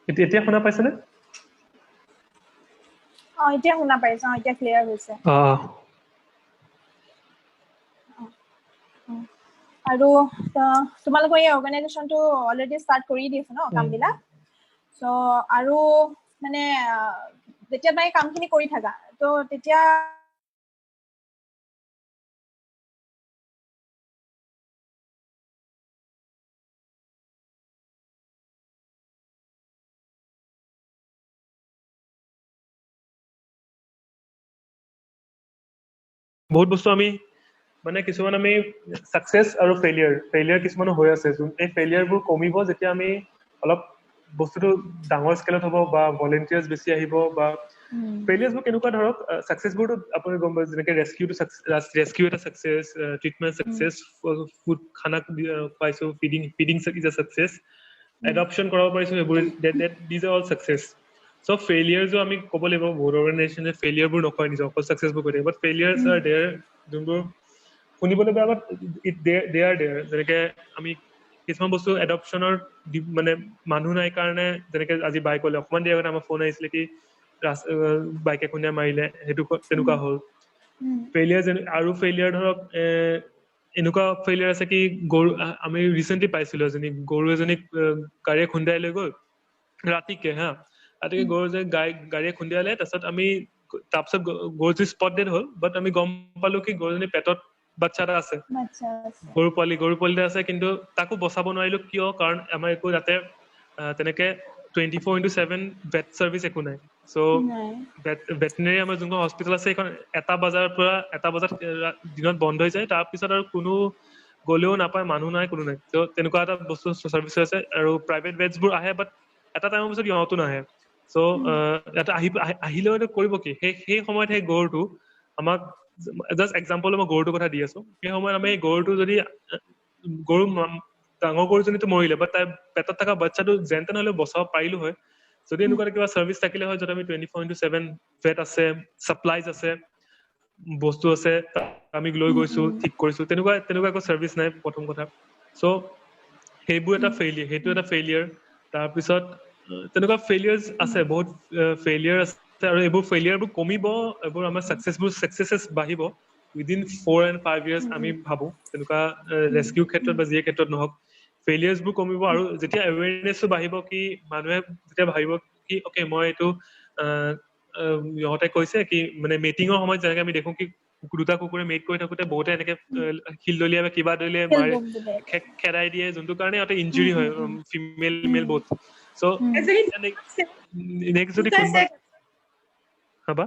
এতিয়া শুনা পাইছেনে এতিয়া শুনা পাইছো এতিয়া ক্লিয়াৰ হৈছে আৰু তোমালোকৰ এই অৰ্গেনাইজেশ্যনটো অলৰেডি ষ্টাৰ্ট কৰি দিছে ন কামবিলাক চ' আৰু মানে যেতিয়া তুমি কামখিনি কৰি থাকা তো তেতিয়া বহুত বস্তু আমি মানে কিছুমান আমি সাকসেস আৰু ফেইলিয়াৰ কিছুমানো হৈ আছে এই ফেইলিয়াৰবোৰ কমিব যেতিয়া আমি অলপ বস্তুটো ডাঙৰ স্কেলত হ'ব বা ভলেণ্টিয়াৰ্ছ বেছি আহিব বা ফেইলিয়াৰছবোৰ কেনেকুৱা ধৰক সাকসেসবোৰটো আপুনি গম পায় যেনেকৈ ৰেস্কিউ এটা সাকসেস ট্ৰিটমেণ্ট সাকসেস ফুড খানা পাইছো feeding is a success adoption কৰাব পাৰিছো এইবোৰ দিজ আৰ অল সাকসেস চ' ফেইলিয়াৰছো আমি ক'ব লাগিব বহুত অৰ্গেনাইজেশ্যনে ফেইলিয়াৰবোৰ নকয় নিজৰ অকল সাকসেসবোৰ কৈ থাকে বাট ফেইলিয়াৰছ আৰ দেয়াৰ যোনবোৰ শুনিবলৈ বেয়া বাট দে আৰ দেয়াৰ যেনেকে আমি কিছুমান বস্তু এডপশ্যনৰ মানে মানুহ নাই কাৰণে যেনেকে আজি বাইক ক'লে অকমান দেৰি আগতে আমাৰ ফোন আহিছিলে কি বাইকে খুন্দিয়াই মাৰিলে সেইটো তেনেকুৱা হ'ল ফেইলিয়াৰ আৰু ফেইলিয়াৰ ধৰক এনেকুৱা ফেইলিয়াৰ আছে কি গৰু আমি ৰিচেণ্টলি পাইছিলো গৰু এজনীক গাড়ীয়ে খুন্দাই লৈ গ'ল ৰাতিকে গৰু যে গাড়ীয়ে খুন্দিয়ালে তাৰপিছত আমি তাৰপিছত গৰুজনী স্পট ডেড হ'ল বাট আমি গম পালো কি গৰুজনী পেটত বাচ্চা এটা আছে, গৰু পোৱালি আছে, কিন্তু তাকো বচাব নোৱাৰিলো কিয়? কাৰণ আমাৰ একো তাতে তেনেকে 24/7 ভেট চাৰ্ভিচ একো নাই। চ' ভেটেনেৰী আমাৰ যোনখন হস্পিটেল আছে সেইখন 1টা বজাৰ পৰা 1টা বজাত দিনত বন্ধ হৈ যায়, তাৰপিছত আৰু কোনো গ'লেও নাপায়, মানুহ নাই, কোনো নাই। ত' তেনেকুৱা এটা বস্তু চাৰ্ভিচ আছে। আৰু প্ৰাইভেট ভেটছবোৰ আহে, বাট এটা টাইমৰ পিছত ইহঁতো নাহে। চ' ইয়াতে আহিলেও কৰিব কি? সেই সময়ত সেই গৰুটো আমাক, জাষ্ট এক্সাম্পল মই গৰুটোৰ কথা দি আছো, সেই সময়ত আমি গৰুটো যদি গৰু ডাঙৰ গৰুজনীটো মৰিলে, বাট তাই পেটত থকা বাচ্ছাটো যেন তেন হ'লেও বচাব পাৰিলো হয় যদি এনেকুৱা কিবা চাৰ্ভিচ থাকিলে হয়, য'ত আমি 24/7 ভেট আছে, ছাপ্লাইজ আছে, বস্তু আছে, আমি লৈ গৈছো, ঠিক কৰিছো, তেনেকুৱা একো চাৰ্ভিচ নাই প্ৰথম কথা। চ' সেইবোৰ সেইটো এটা ফেইলিয়াৰ। তাৰপিছত তেনেকুৱা ফেইলিয়াৰ্ছ আছে, বহুত ফেইলিয়াৰ আছে, আৰু এইবোৰ ফেইলিয়াৰবোৰ কমিব, এইবোৰ আমাৰ ছাকচেছেছ বাঢ়িব উইদিন 4 and 5 years আমি ভাবো। তেনেকুৱা ৰেস্কিউ ক্ষেত্ৰত বা যিয়ে ক্ষেত্ৰত নহওক ফেইলিয়াৰ্ছবোৰ কমিব। আৰু যেতিয়া এৱেৰনেছো বাঢ়িব, কি মানুহে যেতিয়া ভাবিব কি অ'কে মই এইটো ইহঁতে কৈছে কি মানে মেটিঙৰ সময়ত যেনেকে আমি দেখো কি দুটা কুকুৰে মেট কৰি থাকোতে বহুতে এনেকে শিলদলিয়াই বা কিবা দলিয়াই মাৰে, খেদাই দিয়ে, যোনটো কাৰণে সিহঁতে ইঞ্জুৰি হয়, ফিমেল মেল বহুত। চ' নেক্সট যদি কোনোবা হবা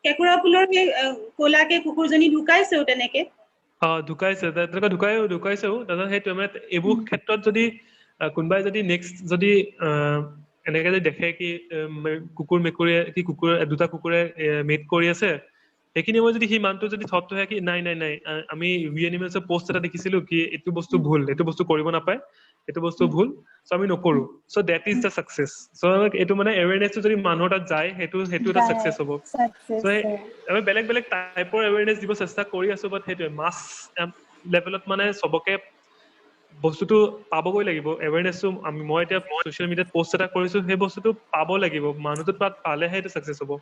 কেঁকুৰা ফুলৰ ক'লাকে কুকুৰজনী ঢুকাইছেও তেনেকে। ঢুকাইছে, তেনেকুৱা ঢুকাইছেও। তাৰপিছত সেইটো মানে এইবোৰ ক্ষেত্ৰত যদি কোনোবাই যদি নেক্সট যদি এনেকে যদি দেখে কি কুকুৰ মেকুৰীয়ে কি দুটা কুকুৰে মেট কৰি আছে, সেইখিনি মই যদি সি মানুহটো যদি থটটো হয় কি নাই আমি উই এনিমেলছৰ পষ্ট এটা দেখিছিলো কি এইটো বস্তু ভুল, এইটো বস্তু কৰিব নাপায়, এইটো বস্তু ভুল, চ' আমি নকৰো। চ' দেট ইজ দ্য ছাকচেছ। চ' এইটো মানে এৱেৰনেছটো যদি মানুহৰ তাত যায়, সেইটো এটা ছাকচেছ হ'ব। চ' আমি বেলেগ বেলেগ টাইপৰ এৱেৰনেছ দিব চেষ্টা কৰি আছো, বাট সেইটোৱে মাছ লেভেলত মানে চবকে বস্তুটো পাবগৈ লাগিব। এৱেৰনেছটো মই এতিয়া ছচিয়েল মিডিয়াত পষ্ট এটা কৰিছো, সেই বস্তুটো পাব লাগিব, মানুহটো তাত পালেহে সেইটো ছাকচেছ হ'ব।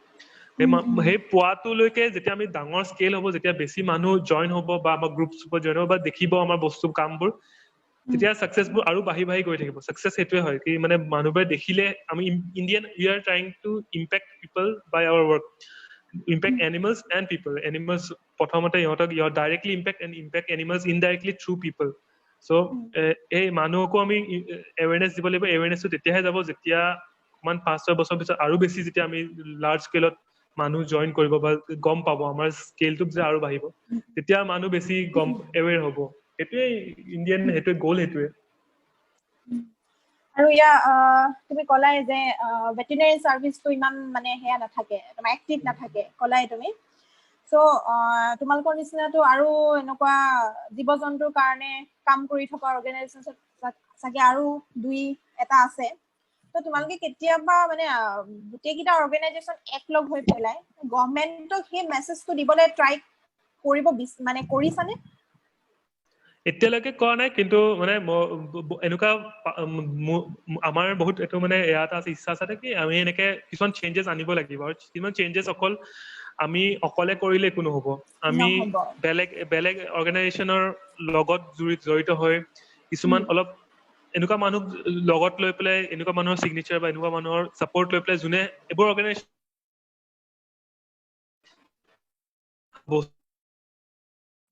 সেই পোৱাটোলৈকে যেতিয়া আমি ডাঙৰ স্কেল হ'ব, যেতিয়া বেছি মানুহ জইন হ'ব বা আমাৰ গ্ৰুপ জইন হ'ব বা দেখিব আমাৰ বস্তু কামবোৰ, তেতিয়া ছাকচেছবোৰ আৰু বাঢ়ি গৈ থাকিব। ছাকচেছ সেইটোৱে হয় কি মানে মানুহবোৰে দেখিলে আমি we are trying to impact people by our work, impact animals and people. Animals প্ৰথমতে ইহঁতক directly impact animals indirectly through people. So' এই মানুহকো আমি এৱেৰনেছ দিব লাগিব। এৱেৰনেছটো তেতিয়াহে যাব যেতিয়া অকমান 5-6 বছৰ পিছত আৰু বেছি যেতিয়া আমি লাৰ্জ স্কেলত মানুহ জইন কৰিব বা গম পাব, আমাৰ স্কেলটো যে আৰু বাঢ়িব, তেতিয়া মানুহ বেছি এৱেৰ হ'ব। সেইটোৱে সেইটোৱে গ'ল, সেইটোৱে। আৰু তুমি ক'লাই যে ভেটেনেৰী চাৰ্ভিচটো ইমান মানে সেয়া নাথাকে, তোমাৰ এক্টিভ নাথাকে ক'লাই তুমি। চ' তোমালোকৰ নিচিনাটো আৰু এনেকুৱা জীৱ জন্তুৰ কাৰণে কাম কৰি থকা অৰ্গেনাইজেশ্যন চাগে আৰু 2-এটা আছে। ত' তোমালোকে কেতিয়াবা মানে গোটেইকেইটা অৰ্গেনাইজেশ্যন একলগ হৈ পেলাই গভৰ্ণমেণ্টক সেই মেছেজটো দিবলৈ ট্ৰাই কৰিছানে? এতিয়ালৈকে কৰা নাই, কিন্তু মানে এনেকুৱা আমাৰ বহুত এইটো মানে ইয়াত আছে, ইচ্ছা আছে কি আমি এনেকে কিছুমান চেঞ্জেছ আনিব লাগিব। আৰু কিছুমান চেঞ্জেছ অকল আমি অকলে কৰিলে একো নহ'ব। আমি বেলেগ অৰ্গেনাইজেশ্যনৰ লগত জড়িত হৈ কিছুমান অলপ এনেকুৱা মানুহ লগত লৈ পেলাই, এনেকুৱা মানুহৰ চিগনেচাৰ বা এনেকুৱা মানুহৰ ছাপৰ্ট লৈ পেলাই যোনে এইবোৰ অৰ্গেনাইজেশ্যন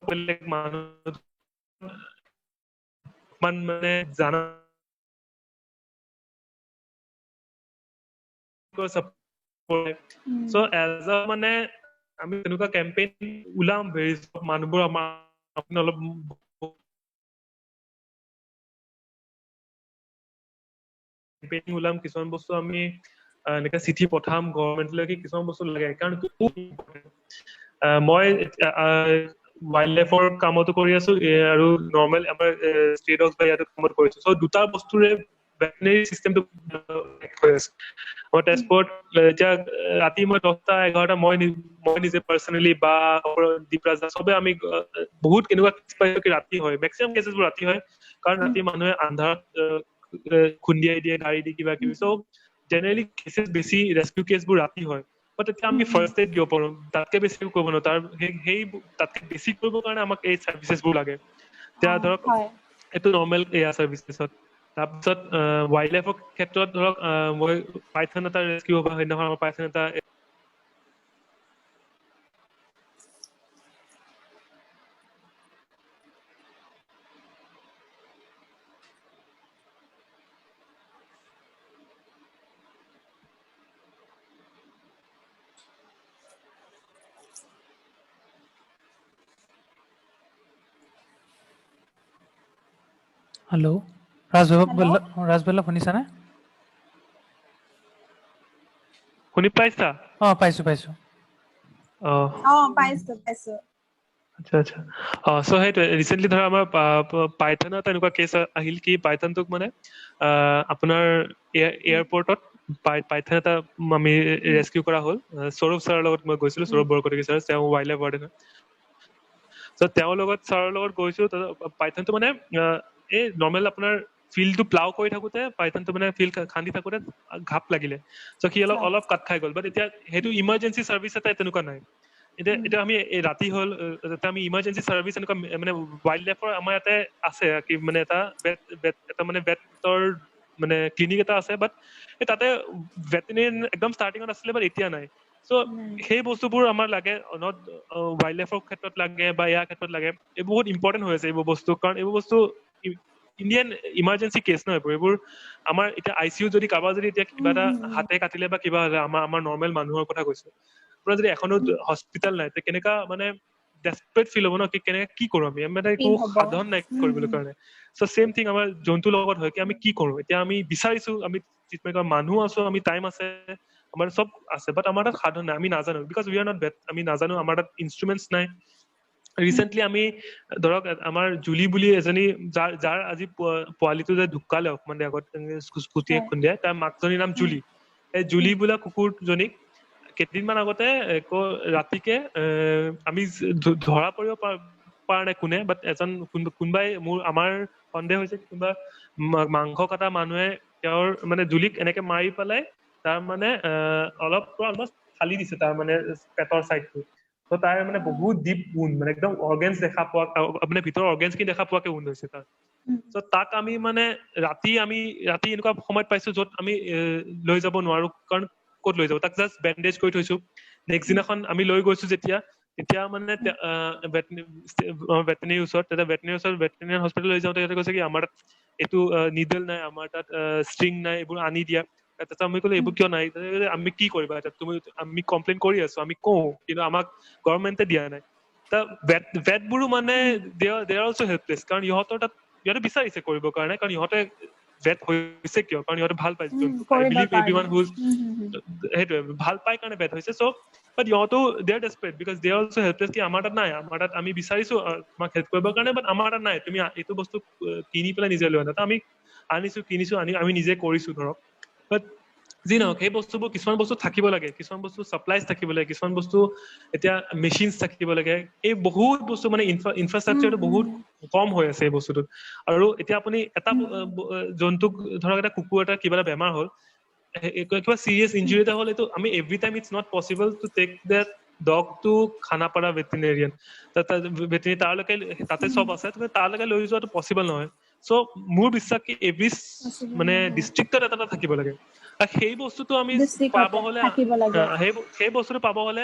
বেলেগ মানুহ মানে জানা চ' এজ আ মানে আমি তেনেকুৱা কেম্পেইন ওলাম, মানুহবোৰ আমাৰ অলপ কেম্পেইন ওলাম, কিছুমান বস্তু আমি এনেকে চিঠি পঠাম গভৰ্ণমেণ্টলৈকে, কিছুমান বস্তু লাগে। কাৰণ মই ৱাইল্ড লাইফৰ কামতো কৰি আছো আৰু নৰ্মেল আমাৰ ষ্ট্ৰে ডগছ বা ইয়াতো কামত কৰিছো। চ' দুটা বস্তুৰে ভেটেনেৰী চিষ্টেমটো হৈ আছে। মই তেজপুৰত এতিয়া ৰাতি মই 10টা-11টা মই নিজে পাৰ্চনেলি বা দীপৰাজা চবে আমি বহুত কেনেকুৱা ৰাতি হয়, মেক্সিমাম কেচেছবোৰ ৰাতি হয়, কাৰণ ৰাতি মানুহে আন্ধাৰত খুন্দিয়াই দিয়ে গাড়ী দি কিবা কিবি। চ' জেনেৰেলি কেচেছ বেছি ৰেস্কিউ কেছবোৰ ৰাতি হয়। তেতিয়া আমি ফাৰ্ষ্ট এড দিব পাৰো, তাতকে বেছি কৰিব নোৱাৰো। তাতকে বেছি কৰিবৰ কাৰণে আমাক এই চাৰ্ভিচেছবোৰ লাগে। এতিয়া ধৰক এইটো নৰ্মেল এয়া চাৰ্ভিচেছত। তাৰপিছত ৱাইল্ড লাইফৰ ক্ষেত্ৰত ধৰক মই পাইথন এটা ৰেস্কিউ হ'ব, সেইদিনাখন আমাৰ পাইথন এটা হেল্ল' ৰাজবল্লভ শুনিছানে? শুনি পাইছা? পাইছো। পাইছো। আচ্ছা চ' সেইটোৱে ৰিচেণ্টলি ধৰা আমাৰ পাইথনৰ তেনেকুৱা কেছ আহিল কি পাইথনটোক মানে আপোনাৰ এয়াৰপৰ্টত পাইথন এটা আমি ৰেস্কিউ কৰা হ'ল। সৌৰভ ছাৰৰ লগত মই গৈছিলো, সৌৰভ বৰকটকী ছাৰ, তেওঁ ৱাইল্ড লাইফ ৱাৰ্ডেন হয়। চ' তেওঁৰ লগত ছাৰৰ লগত গৈছো। পাইথনটো মানে এই নৰ্মেল আপোনাৰ ফিল্ডটো প্লাউ কৰি থাকোতে পাইথনটো মানে ফিল্ড খান্দি থাকোতে ঘাপ লাগিলে। চ' সি অলপ কাট খাই গ'ল। বাট এতিয়া সেইটো ইমাৰ্জেঞ্চি চাৰ্ভিচ এটা তেনেকুৱা নাই। এতিয়া আমি ৰাতি হ'ল, আমি ইমাৰ্জেঞ্চি চাৰ্ভিচ এনেকুৱা মানে ৱাইল্ড লাইফৰ আমাৰ ইয়াতে আছে কি মানে এটা বেটৰ মানে ক্লিনিক এটা আছে। বাট তাতে ভেটেনেৰিয়ান একদম ষ্টাৰ্টিঙত আছিলে, বাট এতিয়া নাই। চ' সেই বস্তুবোৰ আমাৰ লাগে, নট ৱাইল্ড লাইফৰ ক্ষেত্ৰত লাগে বা ইয়াৰ ক্ষেত্ৰত লাগে। এই বহুত ইম্পৰ্টেণ্ট হৈ আছে এইবোৰ বস্তু, কাৰণ এইবোৰ বস্তু ইণ্ডিয়ান ইমাৰ্জেঞ্চি কেছ ন এইবোৰ আমাৰ এতিয়া ICU যদি কাৰোবাৰ যদি এতিয়া কিবা এটা হাতে কাটিলে বা কিবা হ'লে আমাৰ নৰ্মেল মানুহৰ কথা কৈছো, আপোনাৰ যদি এখনো হস্পিটেল নাই, কেনেকা মানে ডেছপাৰেট ফিল হ'ব ন, কেনেকে কি কৰো আমি মানে একো সাধন নাই কৰিবলৈ কাৰণে। চ' চেম থিং আমাৰ জন্তুৰ লগত হয় কি আমি কি কৰো। এতিয়া আমি বিচাৰিছো, আমি ট্ৰিটমেণ্ট কৰা মানুহ আছো, আমি টাইম আছে, আমাৰ চব আছে, বাট আমাৰ তাত সাধন নাই, আমি নাজানো, because we are not vet, আমি নাজানো, আমাৰ তাত ইনষ্ট্ৰুমেণ্টছ নাই। ৰিচেণ্টলি আমি ধৰক আমাৰ জুলি বুলি এজনী যাৰ আজি পোৱালিটো যে ঢুকালে অকমান দেৰি আগত স্কুটিয়ে খুন্দিয়াই, তাৰ মাকজনীৰ নাম জুলি। এই জুলি বোলা কুকুৰজনীক কেইদিনমান আগতে ৰাতিকে আমি ধৰা পৰিব পৰা নাই কোনে, বাট কোনোবাই আমাৰ সন্দেহ হৈছে কোনোবা মাংস কটা মানুহে তেওঁৰ মানে জুলিক এনেকে মাৰি পেলাই তাৰ মানে অলমষ্ট ফালি দিছে তাৰ মানে পেটৰ চাইডটো। ত' তাৰ মানে বহুত ডিপ উণ্ড, মানে একদম অৰ্গেনছ দেখা পোৱা, মানে ভিতৰৰ অৰ্গেনছ খিনি দেখা পোৱাকে উণ্ড হৈছে তাৰ। চ' তাক আমি মানে ৰাতি এনেকুৱা সময়ত পাইছো য'ত আমি লৈ যাব নোৱাৰো, কাৰণ ক'ত লৈ যাব, তাক জাষ্ট বেণ্ডেজ কৰি থৈছো। নেক্সট দিনাখন আমি লৈ গৈছো যেতিয়া মানে ভেটেনেৰীৰ ওচৰত, ভেটেনেৰীয়ান হস্পিটেল লৈ যাওঁতে সিহঁতে কৈছে কি আমাৰ তাত এইটো নিডল নাই, আমাৰ তাত ষ্ট্ৰিং নাই, এইবোৰ আনি দিয়া। তাৰপিছত আমি ক'লো এইবোৰ কিয় নাই, আমি কি কৰিবা এতিয়া, আমি কমপ্লেইন কৰি আছো, আমি কওঁ, কিন্তু আমাক গভৰ্ণমেণ্টে দিয়া নাই। ভেটবোৰো মানে দে আৰ অলছ' হেল্পলেছ, কাৰণ ইহঁতে বিচাৰিছে কৰিবৰ কাৰণে, কাৰণ ইহঁতে ভেট হৈছে কিয়, কাৰণ ইহঁতে ভাল পাইছে। আই বিলিভ এভৰিৱান হুজ সেইটোৱে ভাল পাই কাৰণে ভেট হৈছে। চ' বাট ইহঁতো they are desperate, because they are also' helpless কি আমাৰ তাত নাই, আমাৰ তাত আমি বিচাৰিছো আমাক হেল্প কৰিবৰ কাৰণে, বাট আমাৰ তাত নাই, তুমি এইটো বস্তু কিনি পেলাই নিজে লৈ আনা। আমি কিনিছো আমি নিজে কৰিছো ধৰক। বাট যি নহওক, সেই বস্তুবোৰ কিছুমান বস্তু থাকিব লাগে, কিছুমান বস্তু ছাপ্লাইজ থাকিব লাগে, কিছুমান বস্তু এতিয়া মেচিনছ থাকিব লাগে। এই বহুত বস্তু মানে ইনফ্ৰাষ্ট্ৰাকচাৰটো বহুত কম হৈ আছে এই বস্তুটোত। আৰু এতিয়া আপুনি এটা জন্তুক ধৰক এটা কুকুৰ এটা কিবা এটা বেমাৰ হ'ল, কিবা চিৰিয়াছ ইঞ্জুৰি এটা হ'ল, এইটো আমি every time it's not possible to take that dog to Khanapara veterinarian. তাৰলৈকে তাতে চব আছে, তুমি তালৈকে লৈ যোৱাটো পচিবল নহয়। চ' মোৰ বিশ্বাস কি এভৰি মানে ডিষ্ট্ৰিক্টত এটা থাকিব লাগে। সেই বস্তুটো আমি পাব হলে, সেই বস্তুটো পাব হলে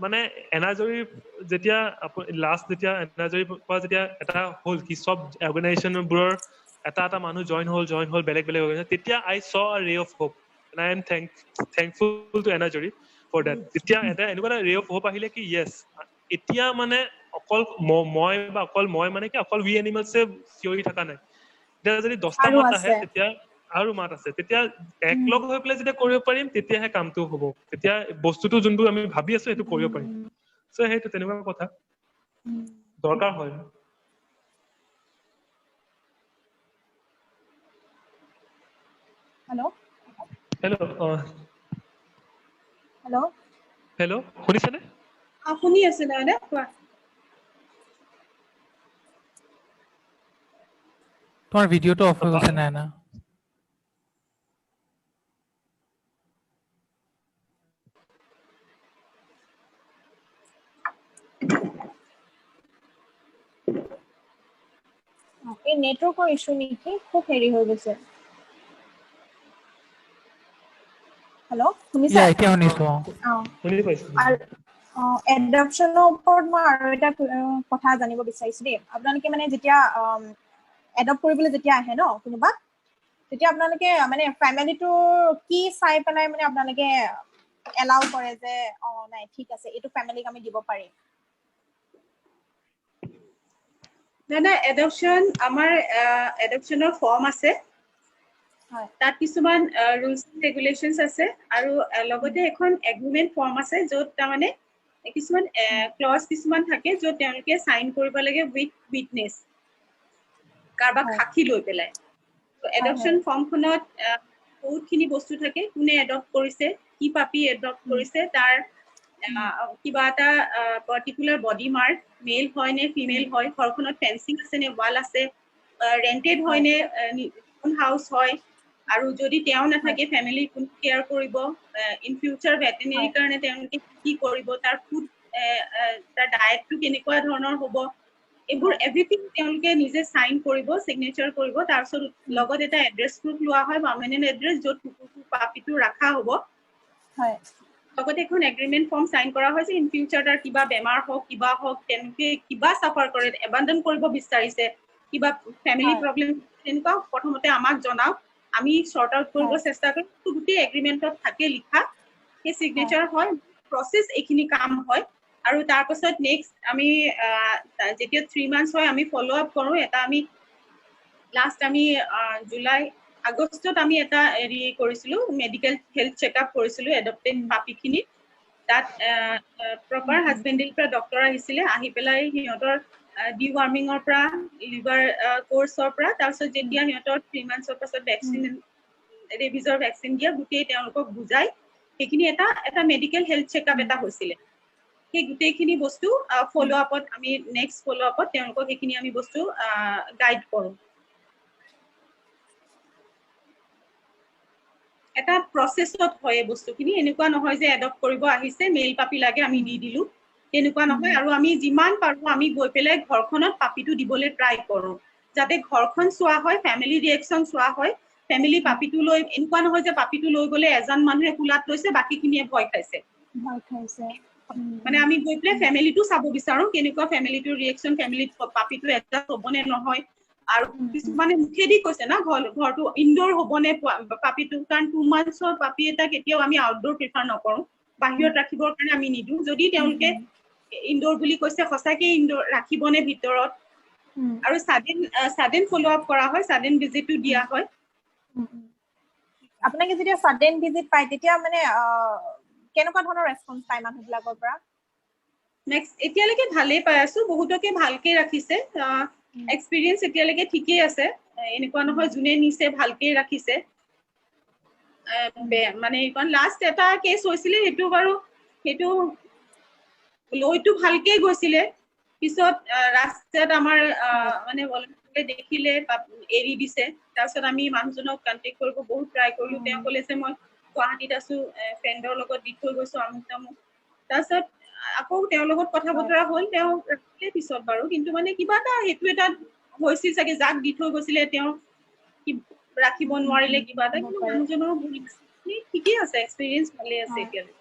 মানে এনাজৰীৰ যেতিয়া যেতিয়া এনাজৰীৰ পৰা যেতিয়া এটা হ'ল কি চব অৰ্গেনাইজেশ্যনবোৰৰ এটা মানুহ জইন হ'ল বেলেগ তেতিয়া আই saw a ray of hope, and I am thankful to Enajori for that. তেতিয়া এটা এনেকুৱা এটা ৰে অফ হোপ আহিলে কি য়েছ, এতিয়া মানে অকল মই মানে কি অকল উই এনিমেলছে চিঞৰি থকা নাই। এতিয়া যদি 10টা মাত আহে তেতিয়া আৰু মাত আছে, তেতিয়া একলগ হৈ পেলাই যেতিয়া কৰিব পাৰিম, তেতিয়াহে কামটো হ'ব, তেতিয়া বস্তুটো যোনটো আমি ভাবি আছো সেইটো কৰিব পাৰিম। চ' সেইটো তেনেকুৱা কথা দৰকাৰ হয়। হেল্ল' শুনিছানে? শুনি আছে দাদা, কোৱা। তোমাৰ ভিডিঅ'টো অফ হৈ গৈছে নাইনা। এই নেটৱৰ্কৰ ইছ্যু নেকি, খুব হেৰি হৈ গৈছে। হেল্ল' শুনিছা? এতিয়া শুনিছো। এডপশ্যনৰ ওপৰত মই আৰু এটা কথা জানিব বিচাৰিছো দেই। আপোনালোকে মানে যেতিয়া এডপ্ট কৰিবলৈ যেতিয়া আহে ন কোনোবা, তেতিয়া আপোনালোকে মানে ফেমিলিটোৰ কি চাই পেলাই মানে আপোনালোকে এলাউ কৰে যে নাই ঠিক আছে এইটো ফেমিলিক আমি দিব পাৰিম? না এডপশ্যন আমাৰ এডপশ্যনৰ ফৰ্ম আছে তাত কিছুমান ৰুলছ ৰেগুলেশ্যনছ আছে আৰু লগতে এখন এগ্ৰিমেণ্ট ফৰ্ম আছে য'ত তাৰমানে কিছুমান ক্লজ কিছুমান থাকে য'ত তেওঁলোকে চাইন কৰিব লাগে উইথ উইটনেছ কাৰোবাক সাক্ষী লৈ পেলাই এডপশ্যন ফৰ্মখনত বহুতখিনি বস্তু থাকে কোনে এডপ্ট কৰিছে কি পাপি এডপ্ট কৰিছে তাৰ কিবা এটা পাৰ্টিকুলাৰ বডি মাৰ্ক মেল হয় নে ফিমেল হয় ঘৰখনত ফেন্সিং আছে নে ৱাল আছে ৰেণ্টেড হয় নে হাউচ হয় আৰু যদি তেওঁ নাথাকে ফেমিলি কোন কেয়াৰ কৰিব ইন ফিউচাৰ ভেটেনেৰী কাৰণে তেওঁলোকে কি কৰিব তাৰ ফুড তাৰ ডায়েটটো কেনেকুৱা ধৰণৰ হ'ব এইবোৰ এভৰিথিং তেওঁলোকে নিজে চাইন কৰিব চিগনেচাৰ কৰিব তাৰপিছত লগত এটা এড্ৰেছ প্ৰুফ লোৱা হয় পাৰ্মানেণ্ট এড্ৰেছ য'ত পাপিটো ৰখা হ'ব লগতে এখন এগ্ৰিমেণ্ট ফৰ্ম চাইন কৰা হয় যে ইন ফিউচাৰ তাৰ কিবা বেমাৰ হওক তেওঁলোকে কিবা চাফাৰ কৰে এবাণ্ডন কৰিব বিচাৰিছে কিবা ফেমিলি প্ৰব্লেম তেনেকুৱা প্ৰথমতে আমাক জনাওক আমি শ্বৰ্ট আউট কৰিব চেষ্টা কৰিম গোটেই এগ্ৰিমেণ্টত থাকে লিখা সেই চিগনেচাৰ হয় প্ৰচেছ এইখিনি কাম হয় আৰু তাৰপাছত নেক্সট আমি যেতিয়া 3 months হয় আমি ফ'ল' আপ কৰোঁ এটা আমি লাষ্ট আমি জুলাই আগষ্টত আমি এটা হেৰি কৰিছিলোঁ মেডিকেল হেল্থ চেকআপ কৰিছিলোঁ এডপ্টেড পাপিখিনি তাত প্ৰপাৰ হাজবেণ্ডেৰীৰ পৰা ডক্টৰ আহিছিলে আহি পেলাই সিহঁতৰ ডিৱাৰ্মিঙৰ পৰা লিভাৰ কোৰ্চৰ পৰা তাৰপিছত যেতিয়া সিহঁতৰ 3 months পাছত ভেকচিন ৰেবিজৰ ভেকচিন দিয়া গোটেই তেওঁলোকক বুজাই সেইখিনি এটা মেডিকেল হেল্থ চেকআপ এটা হৈছিলে সেই গোটেইখিনি বস্তু ফ'ল' আপত আমি নেক্সট ফ'ল' আপত তেওঁলোকক সেইখিনি আমি বস্তু গাইড কৰোঁ এটা প্ৰচেছত হয় এই বস্তুখিনি এনেকুৱা নহয় যে এডপ্ট কৰিব আহিছে মেইল পাপি লাগে আমি দি দিলোঁ তেনেকুৱা নহয় আৰু আমি যিমান পাৰোঁ আমি গৈ পেলাই ঘৰখনত পাপিটো দিবলৈ ট্ৰাই কৰোঁ যাতে ঘৰখন চোৱা হয় ফেমিলি ৰিয়েকশ্যন চোৱা হয় ফেমিলি পাপিটো লৈ এনেকুৱা নহয় যে পাপিটো লৈ গ'লে এজন মানুহে কোলাত লৈছে বাকীখিনিয়ে ভয় খাইছে মানে আমি গৈ পেলাই ফেমিলিটো চাব বিচাৰোঁ কেনেকুৱা ফেমিলিটোৰ ৰিয়েকশ্যন ফেমিলিত পাপিটো এডজাষ্ট হ'বনে নহয় আৰু কিছুমানে মুখেদি কৈছে না ঘৰটো ইনডোৰ হ'বনে পাপিটো কাৰণ 2 months পাপি এটা কেতিয়াও আমি আউটডোৰ প্ৰিফাৰ নকৰোঁ বাহিৰত ৰাখিবৰ কাৰণে আমি নিদিওঁ যদি তেওঁলোকে ইনডোৰ বুলি কৈছে সঁচাকে ইনডোৰ ৰাখিবনে ভিতৰত আৰু ছাডেন ফ'ল' আপ কৰা হয় ছাডেন ভিজিটটো দিয়া হয় আপোনালোকে যেতিয়া ছাডেন ভিজিট পায় তেতিয়া মানে কেনেকুৱা ধৰণৰ ৰেছপন্স পায় মানুহবিলাকৰ পৰা নেক্সট এতিয়ালৈকে ভালেই পাই আছো বহুতকে ভালকে ৰাখিছে এক্সপিৰিয়েঞ্চ এতিয়ালৈকে ঠিকেই আছে এনেকুৱা নহয় যোনে নিছে ভালকে ৰাখিছে মানে এইখন লাষ্ট এটা কেছ হৈছিলে সেইটো লৈটো ভালকে গৈছিলে পিছত ৰাস্তাত আমাৰ মানে দেখিলে এৰি দিছে তাৰপিছত আমি মানুহজনক কণ্টেক্ট কৰিব বহুত ট্ৰাই কৰিলো তেওঁ ক'লে যে মই গুৱাহাটীত আছো ফ্ৰেণ্ডৰ লগত দি থৈ গৈছো আমুক তামুক তাৰপিছত আকৌ তেওঁৰ লগত কথা বতৰা হ'ল তেওঁ ৰাখিলে পিছত বাৰু কিন্তু মানে কিবা এটা সেইটো এটা হৈছিল চাগে যাক দি থৈ গৈছিলে তেওঁ ৰাখিব নোৱাৰিলে কিবা এটা কিন্তু মানুহজনৰ ঠিকেই আছে এক্সপিৰিয়েঞ্চ ভালে আছে এতিয়ালৈ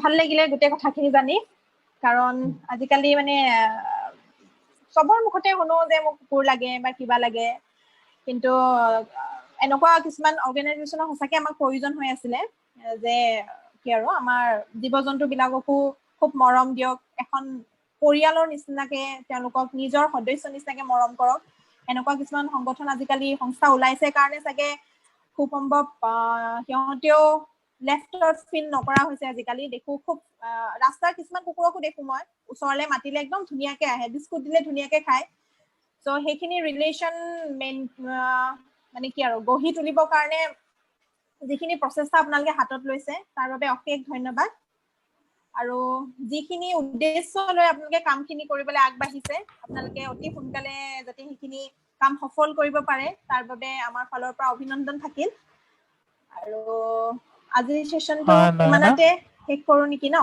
ভাল লাগিলে গোটেই কথাখিনি জানি কাৰণ আজিকালি মানে চবৰ মুখতে শুনো যে মোক কুকুৰ লাগে বা কিবা লাগে কিন্তু এনেকুৱা কিছুমান অৰ্গেনাইজেশ্যনৰ সঁচাকে আমাক প্ৰয়োজন হৈ আছিলে যে কি আৰু আমাৰ জীৱ জন্তুবিলাককো খুব মৰম দিয়ক এখন পৰিয়ালৰ নিচিনাকে তেওঁলোকক নিজৰ সদস্য নিচিনাকে মৰম কৰক এনেকুৱা কিছুমান সংগঠন আজিকালি সংস্থা ওলাইছে কাৰণে চাগে খুব সম্ভৱ সিহঁতেও লেফ্টত ফিল নকৰা হৈছে আজিকালি দেখো খুব ৰাস্তাৰ কিছুমান কুকুৰকো দেখো মই ওচৰলে মাতিলে একদম ধুনীয়াকে আহে বিস্কুট দিলে ধুনীয়াকে খায় চ' সেইখিনি ৰিলেশ্যন মানে কি আৰু গঢ়ি তুলিবৰ কাৰণে যিখিনি প্ৰচেষ্টা আপোনালোকে হাতত লৈছে তাৰ বাবে অশেষ ধন্যবাদ আৰু যিখিনি উদ্দেশ্য লৈ আপোনালোকে কামখিনি কৰিবলৈ আগবাঢ়িছে আপোনালোকে অতি সোনকালে যাতে সেইখিনি কাম সফল কৰিব পাৰে তাৰ বাবে আমাৰ ফালৰ পৰা অভিনন্দন থাকিল আৰু আজিৰ সেশনটো ইমানতে শেষ কৰো নেকি ন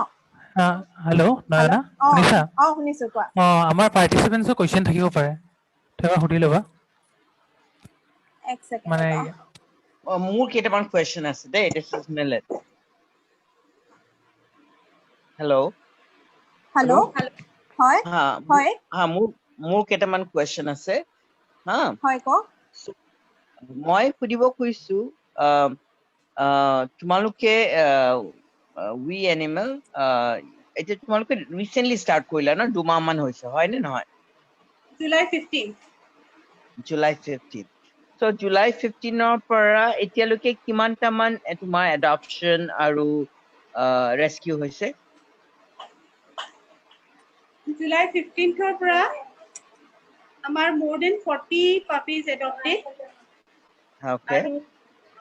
হেল্ল' নয়না শুনিছা শুনিছো কোৱা আমাৰ পাৰ্টিচিপেণ্টছৰ কোৱেশ্চন থাকিব পাৰে তুমি সুধি ল'বা এক সেকেন্ড মানে মোৰ কেইটামান কোৱেশ্চন আছে দেই দিস ইজ মিলেট হেল্ল' হয় হয় মোৰ কেইটামান কোৱেশ্চন আছে হা হয় ক মই সুধিব খুজিছো তোমালোকে উই এনিমেল এটা তোমালোকে ৰিচেন্টলি ষ্টাৰ্ট কৰিলা ন 2 মাহ মান হৈছে হয় নে নহয় July 15th. July 15th so July 15ৰ পৰা এতিয়ালৈকে কিমানটা মান তোমাৰ এডপশন আৰু ৰেস্কিউ হৈছে July 15th ৰ পৰা আমাৰ more than 40 puppies adopted. okay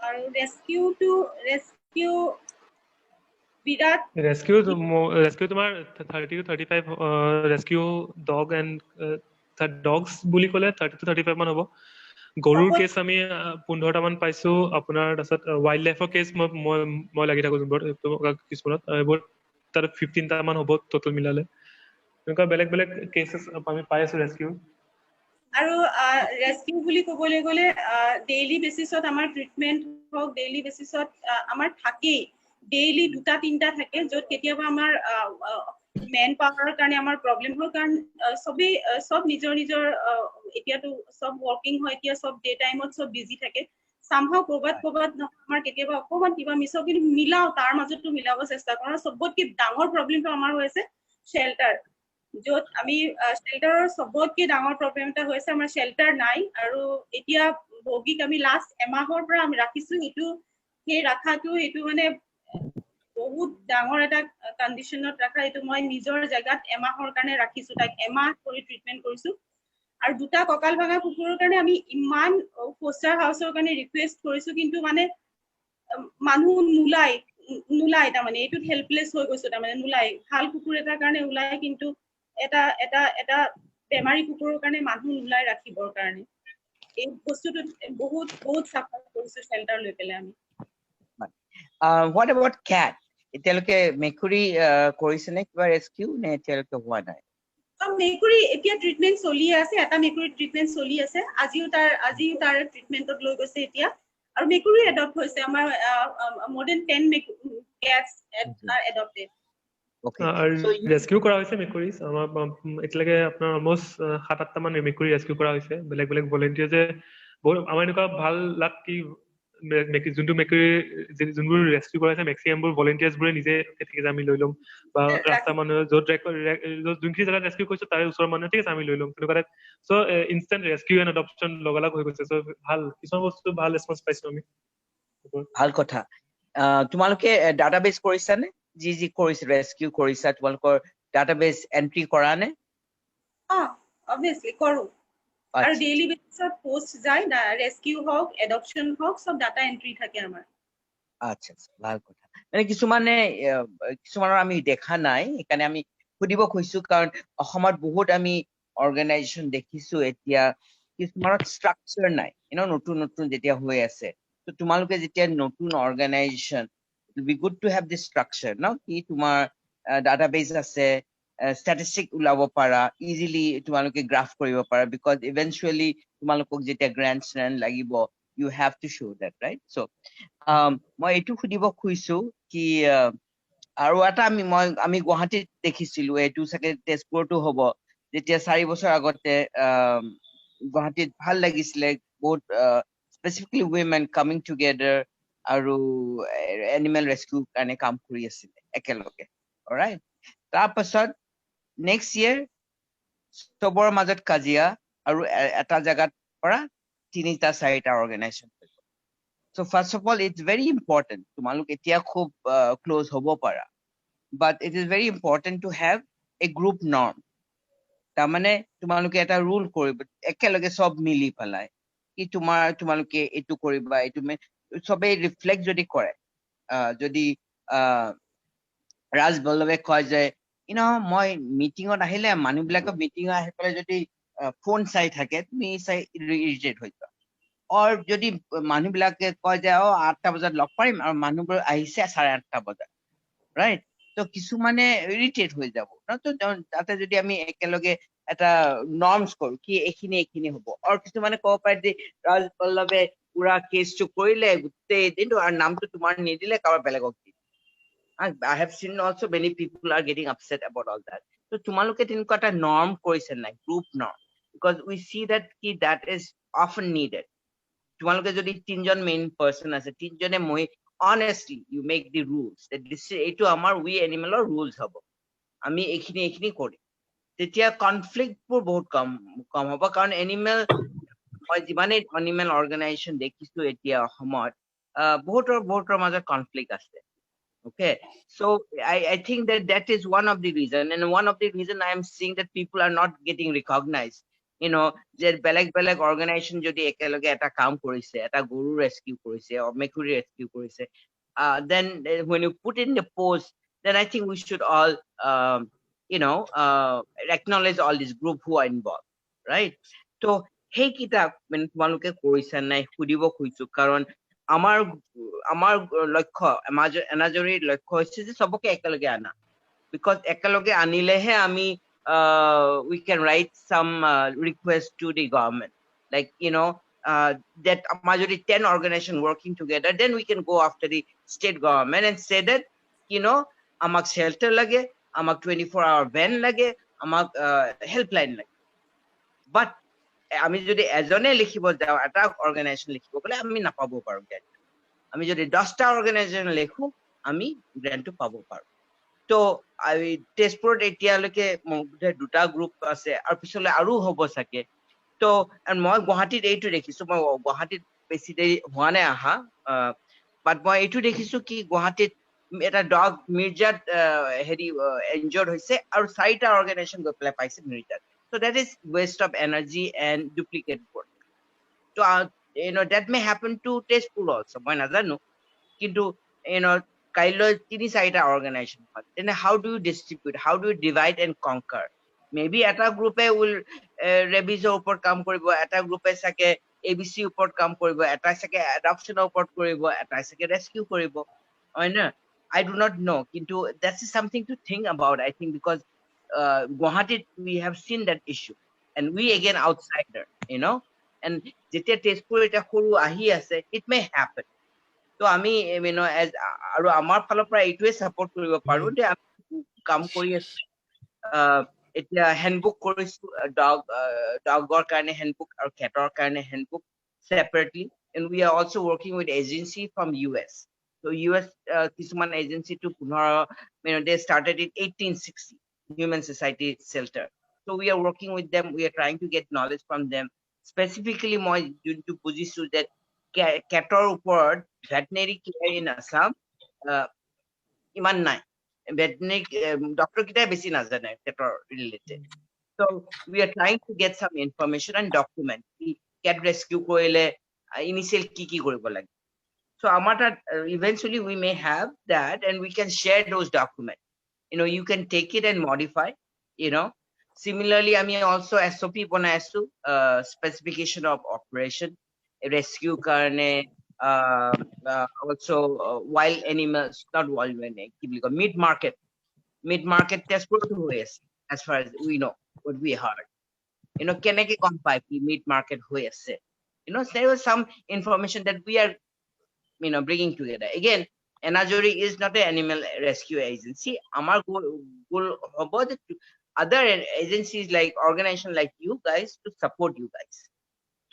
আৰু rescue বিৰাট ৰেস্কিউ তোমাৰ 30 to 35 rescue dog and dogs বুলি ক'লে 30 to 35 মান হ'ব গৰুৰ কেছ আমি 15টা মান পাইছো আপোনাৰ তাৰপিছত ৱাইল্ড লাইফৰ কেছ মই লাগি থাকো যোনবোৰ কিছুমানত এইবোৰ তাত 15টা মান হ'ব টোটেল মিলালে এনেকুৱা বেলেগ বেলেগ কেছেছ আমি পাই আছো ৰেস্কিউ আৰু ৰেস্কিউ বুলি ক'বলৈ গ'লে ডেইলি বেচিছত আমাৰ ট্ৰিটমেণ্ট হওক ডেইলি বেচিছত আমাৰ থাকেই ডেইলি 2-3টা থাকে য'ত কেতিয়াবা আমাৰ মেন পাৱাৰৰ কাৰণে আমাৰ প্ৰব্লেম হয় কাৰণ চব নিজৰ এতিয়াতো চব ৱৰ্কিং হয় এতিয়া চব ডে টাইমত চব বিজি থাকে সামহাও ক'ৰবাত আমাৰ কেতিয়াবা অকণমান কিবা মিছ হয় কিন্তু মিলাও তাৰ মাজতো মিলাব চেষ্টা কৰোঁ চবতকৈ ডাঙৰ প্ৰব্লেমটো আমাৰ হৈছে শেল্টাৰ য'ত আমি শেল্টাৰৰ চবতকৈ ডাঙৰ প্ৰব্লেম এটা হৈছে আমাৰ শেল্টাৰ নাই আৰু এতিয়া বগীক আমি লাষ্ট এমাহৰ পৰা আমি ৰাখিছো সেই ৰাখাটো সেইটো মানে বহুত ডাঙৰ এটা কণ্ডিশ্যনত ৰাখা এইটো মই নিজৰ জেগাত এমাহৰ কাৰণে ৰাখিছো তাইক এমাহ কৰি ট্ৰিটমেণ্ট কৰিছো আৰু 2টা কঁকাল ভাঙা কুকুৰৰ কাৰণে আমি ইমান ফষ্টাৰ হাউচৰ কাৰণে ৰিকুৱেষ্ট কৰিছো কিন্তু মানে মানুহ নোলাই তাৰমানে এইটোত হেল্পলেছ হৈ গৈছো তাৰমানে নোলাই ভাল কুকুৰ এটাৰ কাৰণে ওলাই কিন্তু এটা বেমাৰী কুকুৰৰ কাৰণে মানুহ নোলাই ৰাখিবৰ কাৰণে এই বস্তুটো বহুত চাফাৰ কৰিছো শেল্টাৰ লৈ পেলাই আমি what about cat এতিয়ালৈকে মেকুৰী কৰিছে নে কিবা ৰেস্কিউ নে এতিয়ালৈকে হোৱা নাই মেকুৰী এতিয়া ট্ৰিটমেণ্ট চলি আছে এটা মেকুৰী ট্ৰিটমেণ্ট চলি আছে আজিও তাৰ ট্ৰিটমেণ্টত লৈ গৈছে এতিয়া আৰু মেকুৰী এডপ্ট হৈছে আমাৰ more than 10 cats are adopted rescue কৰা হৈছে মেকুৰী আমাৰ এতিয়ালৈকে আপোনাৰ অলমষ্ট 7-8টা মান মেকুৰী ৰেস্কিউ কৰা হৈছে বেলেগ বেলেগ ভলেণ্টিয়াৰ্ছে বহুত আমাৰ এনেকুৱা ভাল লাক কি যোনটো মেকুৰী যোনবোৰ ৰেস্কিউ কৰা হৈছে মেক্সিমামবোৰ ভলেণ্টিয়াৰ্ছবোৰে নিজে ঠিক আছে আমি লৈ ল'ম বা ৰাস্তা মানুহে য'ত যোনখিনি জেগাত ৰেস্কিউ কৰিছো তাৰে ওচৰৰ মানুহে ঠিক আছে আমি লৈ ল'ম তেনেকুৱা type so' instant rescue and adoption লগালগ হৈ গৈছে চ' ভাল কিছুমান বস্তু ভাল ৰেছপন্স পাইছো আমি ভাল কথা তোমালোকে ডাটাবেছ কৰিছানে যি কৰিছে ৰেস্কিউ কৰিছা তোমালোকৰ ডাটাবেছ এন্ট্ৰি কৰা নে অবভিয়াছলি কৰো আৰু ডেইলি বেচিছত পোষ্ট যায় ৰেস্কিউ হওক এডপশ্যন হওক চব ডাটা এন্ট্ৰি থাকে আমাৰ আচ্ছা ভাল কথা মানে কিছুমানৰ আমি দেখা নাই সেইকাৰণে আমি সুধিব খুজিছো কাৰণ অসমত বহুত আমি অৰ্গেনাইজেশ্যন দেখিছো এতিয়া কিছুমানৰ ষ্ট্ৰাকচাৰ নাই নতুন যেতিয়া হৈ আছে তো তোমালোকে যেতিয়া নতুন organisation be good to have this structure ন কি তোমাৰ ডাটাবেছ আছে ষ্টেটিষ্টিক ওলাব পাৰা ইজিলি তোমালোকে গ্ৰাফ কৰিব পাৰা বিকজ ইভেঞ্চুৱেলি তোমালোকক যেতিয়া গ্ৰেণ্ড লাগিব you have to show that right so মই এইটো সুধিব খুজিছো কি আৰু এটা আমি গুৱাহাটীত দেখিছিলো এইটো চাগে তেজপুৰতো হ'ব যেতিয়া 4 বছৰ আগতে গুৱাহাটীত ভাল লাগিছিলে বহুত স্পেচিফিকলি women coming together আৰু এনিমেল ৰেস্কিউ কাৰণে কাম কৰি আছিলে একেলগে alright তাৰপাছত নেক্সট ইয়েৰ চবৰ মাজত কাজিয়া আৰু এটা জায়গাত পৰা 3-4টা organisation so first of all it's very important তোমালোক এতিয়া খুব ক্লোজ হ'ব পাৰা but it is very important to have a group norm তাৰমানে তোমালোকে এটা ৰুল কৰিব একেলগে সব মিলি পেলাই কি তোমালোকে এইটো কৰিবা এইটো সবে ৰিফ্লেক্ট যদি কৰে যদি ৰাজবল্লভে কয় যে মই মিটিঙত আহিলে মানুহবিলাকে মিটিঙত আহি পেলাই যদি ফোন চাই থাকে তুমি চাই ইৰিটেট হৈ যোৱা যদি মানুহবিলাকে কয় যে 8টা বজাত লগ পাৰিম আৰু মানুহবোৰ আহিছে 8:30 বজাত ৰাইট তো কিছুমানে ইৰিটেট হৈ যাব তো তাতে যদি আমি একেলগে এটা নৰ্মছ কৰো কি এইখিনি হ'ব আৰু কিছুমানে ক'ব পাৰে যে ৰাজবল্লভে পুৰা কেছটো কৰিলে গোটেই দিনটো আৰু নামটো তোমাৰ নিদিলে কাৰোবাৰ বেলেগক দি I have seen also many people are getting upset about all that. So তোমালোকে তেনেকুৱা এটা norm কৰিছে নাই group norm because we see that is often needed. তোমালোকে যদি 3জন মেইন পাৰ্সন আছে 3জনে মই honestly you make the rules that this এইটো আমাৰ we animalৰ rules হ'ব আমি এইখিনি কৰিম তেতিয়া কনফ্লিক্টবোৰ বহুত কম হ'ব কাৰণ এনিমেল মই যিমানেই এনিমেল অৰ্গেনাইজেশ্যন দেখিছো এতিয়া অসমত বহুতৰ মাজত কনফ্লিক্ট আছে okay so I think that is one of the reason and one of the reason I am seeing that people are not getting recognized যে বেলেগ অৰ্গেনাইজেশ্যন যদি একেলগে এটা কাম কৰিছে এটা গৰু ৰেস্কিউ কৰিছে মেকুৰী ৰেস্কিউ কৰিছে then when you put in the post then I think we should all acknowledge all this group who are involved right so সেই কিতাপ মানে তোমালোকে কৰিছা নাই সুধিব খুজিছো কাৰণ আমাৰ লক্ষ্য এনাজৰীৰ লক্ষ্য হৈছে যে সবকে একেলগে আনা because একেলগে আনিলেহে আমি we can write some request to the government like that majority 10 organization working together then we can go after the state government and say that amak shelter lage amak 24-hour van lage amak helpline lage but আমি যদি এজনে লিখিব যাও এটা অৰ্গানাইজেশ্যন লিখিব গলে আমি নাপাব পাৰো গ্ৰেণ্ট আমি যদি 10টা অৰ্গানাইজেশ্যন লিখো আমি গ্ৰেণ্টটো পাব পাৰো তো আমি তেজপুৰত এতিয়ালৈকে দুটা গ্ৰুপ আছে আৰু পিছলৈ আৰু হ'ব চাগে তো মই গুৱাহাটীত এইটো দেখিছো মই গুৱাহাটীত বেছি দেৰি হোৱা নাই আহা বাট মই এইটো দেখিছো কি গুৱাহাটীত এটা ডগ মিৰ্জাত হেৰি ইনজৰ্ড হৈছে আৰু 4টা অৰ্গানাইজেশ্যন গৈ পেলাই পাইছে মিৰ্জাত so that is waste of energy and duplicate work so that may happen to Tezpur also মই নাজানো কিন্তু কাইলৈ 3-4টা অৰ্গানাইজেশ্যন হয় then how do you distribute how do you divide and conquer maybe এটা গ্ৰুপে will ৰেবিজৰ ওপৰত কাম কৰিব এটা গ্ৰুপে চাগে ABC ওপৰত কাম কৰিব এটা চাগে এডপশ্যনৰ ওপৰত কৰিব এটা চাগে ৰেস্কিউ কৰিব হয় না I do not know কিন্তু that is something to think about I think because Guwahati we have seen that issue and we again outsider and যেতিয়া তেজপুৰ এটা সৰু আহি আছে it may happen তো আমি as আৰু আমাৰ ফালৰ পৰা এইটোৱে সাপোৰ্ট কৰিব পাৰো যে আমি কাম কৰি আছো এতিয়া হ্যান্ডবুক কৰিছো ডগৰ কাৰণে হ্যান্ডবুক আৰু কেটৰ কাৰণে handbook separately and we are also working with agency from US so US কিছুমান agency to they started in 1860 Human Society Shelter. So we are working with them. We are trying to get knowledge from them. Specifically, moi to bujisu that cator upor veterinary care in Assam iman nai. Veterinary doctor kita besi nazane cator related. So we are trying to get some information and document. Cat rescue koile initial ki koribo lage. So amata eventually we may have that and we can share those documents. You can take it and modify similarly I mean also SOP bonaisu specification of operation rescue karne also wild animals not wild meat market test as far as we know what we heard keneke kom pai meat market hoy ase there was some information that we are bringing together again Enajori is not an animal rescue agency. Amar goal about other agencies like organization like you guys to support you guys.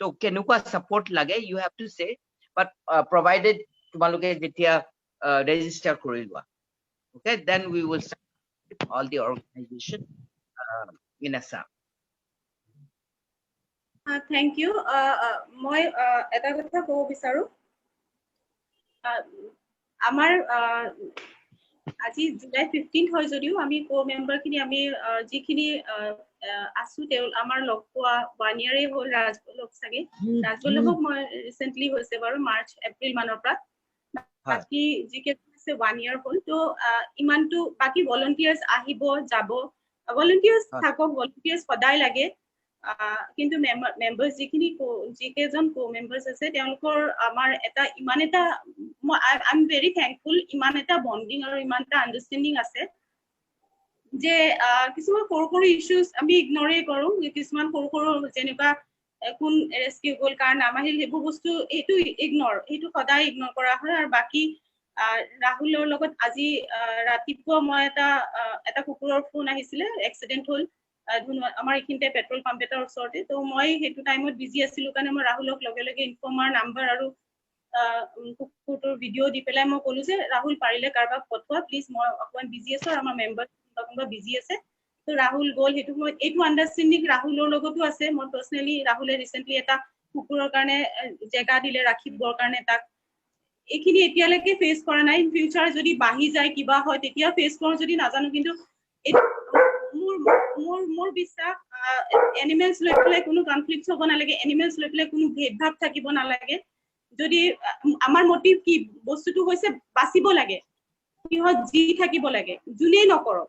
So kenuka support lage you have to say, but provided tumaloke jetia register korilwa. Okay, then we will support all the organization in Assam. Thank you. Moi eta kotha kobo bisaru. আমাৰ আজি জুলাই 15 হয় যদিও আমি কো মেম্বাৰ খিনি আমি যিখিনি আছো আমাৰ লগ পোৱা 1 ইয়াৰে হ'ল ৰাজবলক চাগে ৰাজবলক মই ৰিসেন্টলি হৈছে বাৰু মাৰ্চ এপ্ৰিল মানৰ পৰা বাকি যিকে আছে 1 ইয়াৰ হ'ল তো ইমানটো বাকি ভলান্টিয়াৰ্স আহিব যাব ভলান্টিয়াৰ্স থাকক ভলান্টিয়াৰ্স সদায় লাগে কিন্তু মেম্বাৰ্স যিকেজন কো মেম্বাৰ্স আছে তেওঁলোকৰ আমাৰ এটা ইমান এটা আই এম ভেৰি থ্যাঙ্কফুল ইমান এটা বন্ডিং আৰু ইমান এটা আন্ডাৰষ্টেণ্ডিং আছে যে কিছুমান সৰু ইস্যুস আমি ইগনৰে কৰো কিছুমান সৰু যেনেকুৱা কোন ৰেস্কিউ গল কাৰণ আমাহিল হেবু বস্তু এইটো এইটো সদায় ইগনৰ কৰা হয় আৰু বাকি ৰাহুলৰ লগত আজি ৰাতিপুৱা মই এটা কুকুৰৰ ফোন আহিছিলে এক্সিডেন্ট হ'ল আমাৰ ইখিনতে পেট্ৰল পাম্প এটাৰ ওচৰতে তো মই হেতু টাইমত বিজি আছিলো কাৰণে মই ৰাহুলক লগে ইনফৰ্মাৰ নাম্বাৰ আৰু কুকুৰটোৰ ভিডিঅ' দি পেলাই মই ক'লো যে ৰাহুল পাৰিলে কাৰোবাক পঠোৱা প্লিজ মই অকমান বিজি আছো আৰু আমাৰ মেম্বাৰ কোনোবা বিজি আছে তো ৰাহুল গ'ল সেইটো সময়ত এইটো আণ্ডাৰষ্টেণ্ডিং ৰাহুলৰ লগতো আছে মই পাৰ্চনেলি ৰাহুলে ৰিচেণ্টলি এটা কুকুৰৰ কাৰণে জেগা দিলে ৰাখিবৰ কাৰণে তাক এইখিনি এতিয়ালৈকে ফেচ কৰা নাই ফিউচাৰ যদি বাঢ়ি যায় কিবা হয় তেতিয়া ফেচ কৰোঁ যদি নাজানো কিন্তু মোৰ বিশ্বাস এনিমেলছ লৈ পেলাই কোনো কনফ্লিক্ট হ'ব নালাগে এনিমেলছ লৈ পেলাই কোনো ভেদভাৱ থাকিব নালাগে যদি আমাৰ মটিভ কি বস্তুটো হৈছে বাচিব লাগে সিহঁত যি থাকিব লাগে যোনেই নকৰক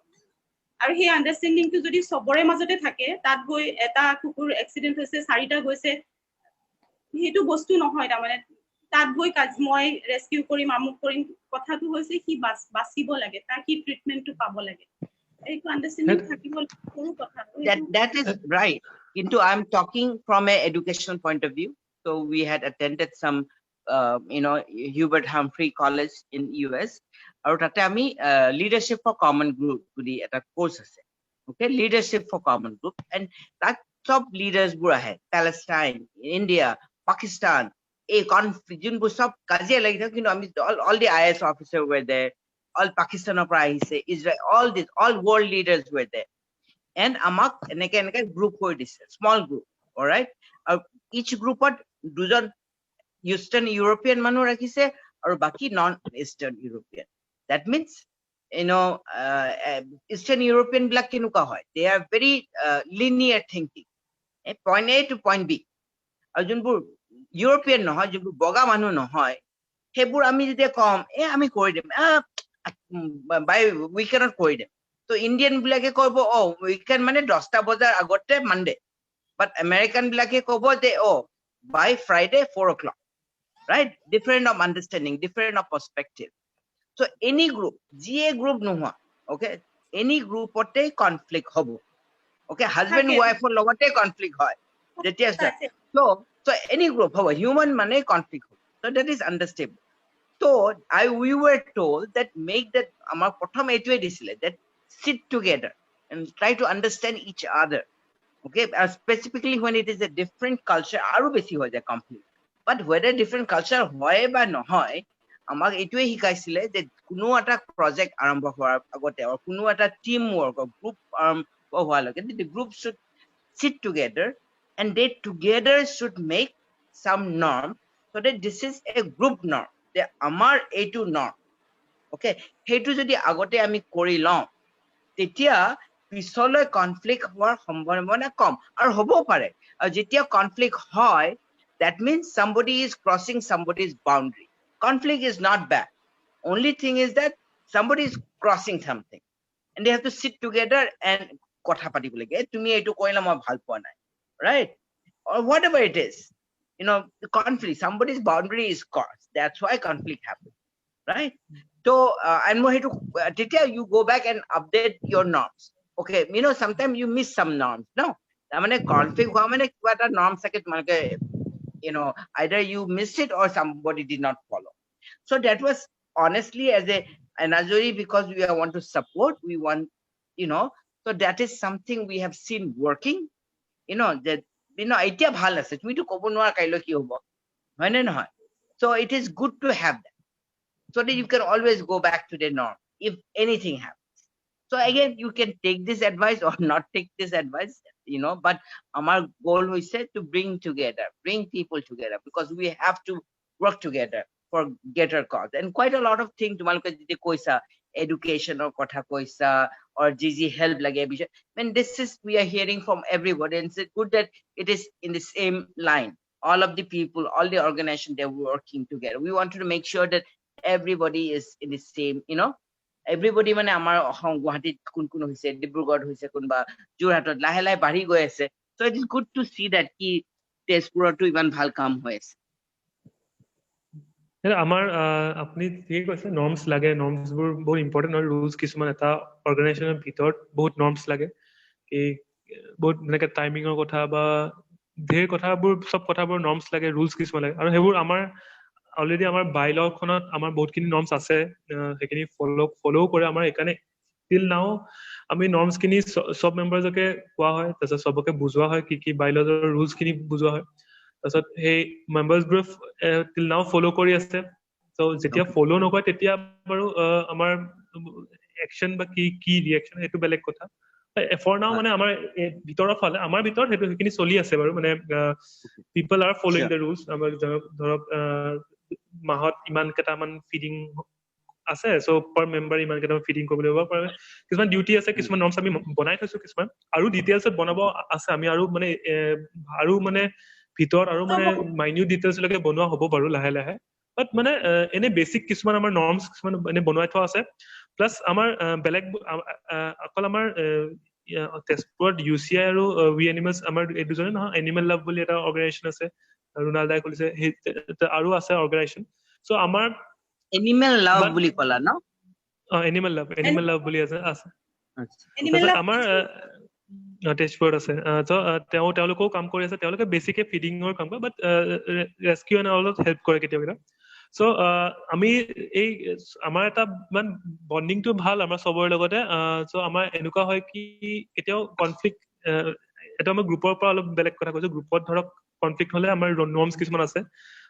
আৰু সেই আণ্ডাৰষ্টেণ্ডিংটো যদি চবৰে মাজতে থাকে তাত গৈ এটা কুকুৰ এক্সিডেণ্ট হৈছে 4টা গৈছে সেইটো বস্তু নহয় তাৰমানে তাত গৈ মই ৰেস্কিউ কৰিম আমুক কৰিম কথাটো হৈছে সি বাচিব লাগে তাৰ কি ট্ৰিটমেণ্টটো পাব লাগে এইটো আণ্ডাৰষ্টেণ্ডিং থাকিব সৰু কথা that is right into I'm talking from a educational point of view so we had attended some Hubert Humphrey College in US aru tate ami leadership for common group buli eta course ase okay leadership for common group and that top leaders bur ahe Palestine India Pakistan a conflict junbur sob kajia lagi thak kintu ami all the IAS officer were there all Pakistan opra ahise Israel all world leaders were there and amak eneke group hoi dise small group all right each group at dujon Eastern European manu rakhise aru baki non Eastern European that means Eastern European black kenuka hoy they are very linear thinking point A to point B aru junbur European nohoy junbur boga manu nohoy hebur ami jodi kom ami kori dem by we cannot kori dem so Indian blake kobo weekend mane 10টা বজাৰ আগতে Monday but American blake kobo de by Friday 4 o'clock right different of understanding different of perspective so any group GA group noha okay any group ote conflict hobo okay husband wife or logote conflict hoy jetia so any group hobo human mane conflict hobo so that is understandable so we were told that make that amar prothom etue disile that sit together and try to understand each other okay specifically when it is a different culture aru beshi hoy jay conflict but whether different culture hoy ba nohoy amak etue hikaisile je kuno eta project arambho hoar agote or kuno eta team work or group howa lage the group should sit together and they together should make some norm so that this is a group norm the amar etu norm okay hetu jodi agote ami kori lom তেতিয়া পিছলৈ কনফ্লিক্ট হোৱাৰ সম্ভাৱনা কম আৰু হ'ব পাৰে আৰু যেতিয়া কনফ্লিক্ট হয় that means somebody is crossing somebody's boundary conflict is not bad only thing is that somebody is crossing something and they have to sit together and কথা পাতিব লাগে তুমি এইটো কইলা মই ভাল পোৱা নাই right or whatever it is the conflict somebody's boundary is crossed that's why conflict happens right so and you go back and update your norms okay sometimes you miss some norms no tamane conflict howa mane kiba eta norms thake tumaloke either you missed it or somebody did not follow so that was honestly as a anajori because we want to support we want so that is something we have seen working that etia bhal ase tumi to kobo nwar kailo ki hobo hoy na noy so it is good to have that so that you can always go back to the norm if anything happens so again you can take this advice or not take this advice but our goal is to bring people together because we have to work together for greater cause and quite a lot of things tumalke jete koisa education or kotha koisa or gg help lage bishoy when this is we are hearing from everybody and it's good that it is in the same line all of the people all the organization they're working together we wanted to make sure that everybody is in the same everybody mane amar Guwahati kun hoise Dibrugarh hoise kunba Jorhatot lahe lahe bari goi ase so it is good to see that ki Tezpuror to iman bhal kaam hoy ase আমাৰ আপুনি ঠিক কৈছে নৰ্মছ লাগে নৰ্মছবোৰ বহুত ইম্পৰ্টেণ্ট হয় ৰুলছ কিছুমান এটা অৰ্গেনাইজেশ্যনৰ ভিতৰত বহুত নৰ্মছ লাগে কি বহুত এনেকৈ টাইমিঙৰ কথা বা ধেৰ কথাবোৰ চব কথাবোৰ নৰ্মছ লাগে ৰুলছ কিছুমান লাগে আৰু সেইবোৰ আমাৰ অলৰেডি আমাৰ বাইলখনত আমাৰ বহুতখিনি নৰ্মছ আছে সেইখিনি ফ'ল' কৰে আমাৰ সেইকাৰণে টিল নাও আমি নৰ্মছখিনি চব মেম্বাৰ্ছকে কোৱা হয় তাৰপিছত চবকে বুজোৱা হয় কি বাইলৰ ৰুলছখিনি বুজোৱা হয় তাৰপিছত সেই মেম্বাৰ্ছবোৰে টিল নাও ফ'ল' কৰি আছে চ' যেতিয়া ফ'ল' নকৰে তেতিয়া বাৰু আমাৰ একশ্যন বা কি ৰিয়েকশ্যন সেইটো বেলেগ কথা ফৰ নাও মানে আমাৰ ভিতৰৰ ফালে আমাৰ ভিতৰত সেইখিনি চলি আছে বাৰু মানে পিপল আৰ ফলোইং দ্য ৰুলছ আমাৰ ধৰক মাহত ইমান কেইটামান ফিডিং আছে চ' পাৰ মেম্বাৰ ইমান কেইটামান ফিডিং কৰিব লাগিব পাৰে কিছুমান ডিউটি আছে কিছুমান নৰ্মছ আমি বনাই থৈছো কিছুমান আৰু ডিটেইলছত বনাব আছে আমি আৰু মানে ভিতৰত আৰু মানে মাইনিউট ডিটেইলছলৈকে বনোৱা হ'ব বাৰু লাহে লাহে বাট মানে এনে বেছিক কিছুমান আমাৰ নৰ্মছ কিছুমান এনে বনাই থোৱা আছে প্লাছ আমাৰ বেলেগ অকল আমাৰ তেজপুৰত UCI আৰু উই এনিমেলছ আমাৰ এই দুজনে নহয় এনিমেল লাভ বুলি এটা অৰ্গেনাইজেশ্যন আছে ৰোনাল্ডাই খুলিছে সেই আৰু আছে অৰ্গেনাইজেশ্যন চ' আমাৰ এনিমেল লাভ বুলি ক'লা ন এনিমেল লাভ বুলি আছে এনিমেল লাভ আমাৰ তেজপুৰত আছে তেওঁলোকেও কাম কৰি আছে তেওঁলোকে বেছিকে ফিডিঙৰ কাম কৰে বাট ৰেস্কিউ এণ্ড অলপ হেল্প কৰে কেতিয়াবা চ' আমি এই আমাৰ এটা ইমান বণ্ডিংটো ভাল আমাৰ চবৰে লগতে চ' আমাৰ এনেকুৱা হয় কি কেতিয়াও কনফ্লিক্ট এটা আমাৰ গ্ৰুপৰ পৰা অলপ বেলেগ কথা কৈছো গ্ৰুপত ধৰক কনফ্লিক্ট হলে আমাৰ নৰ্মছ কিছুমান আছে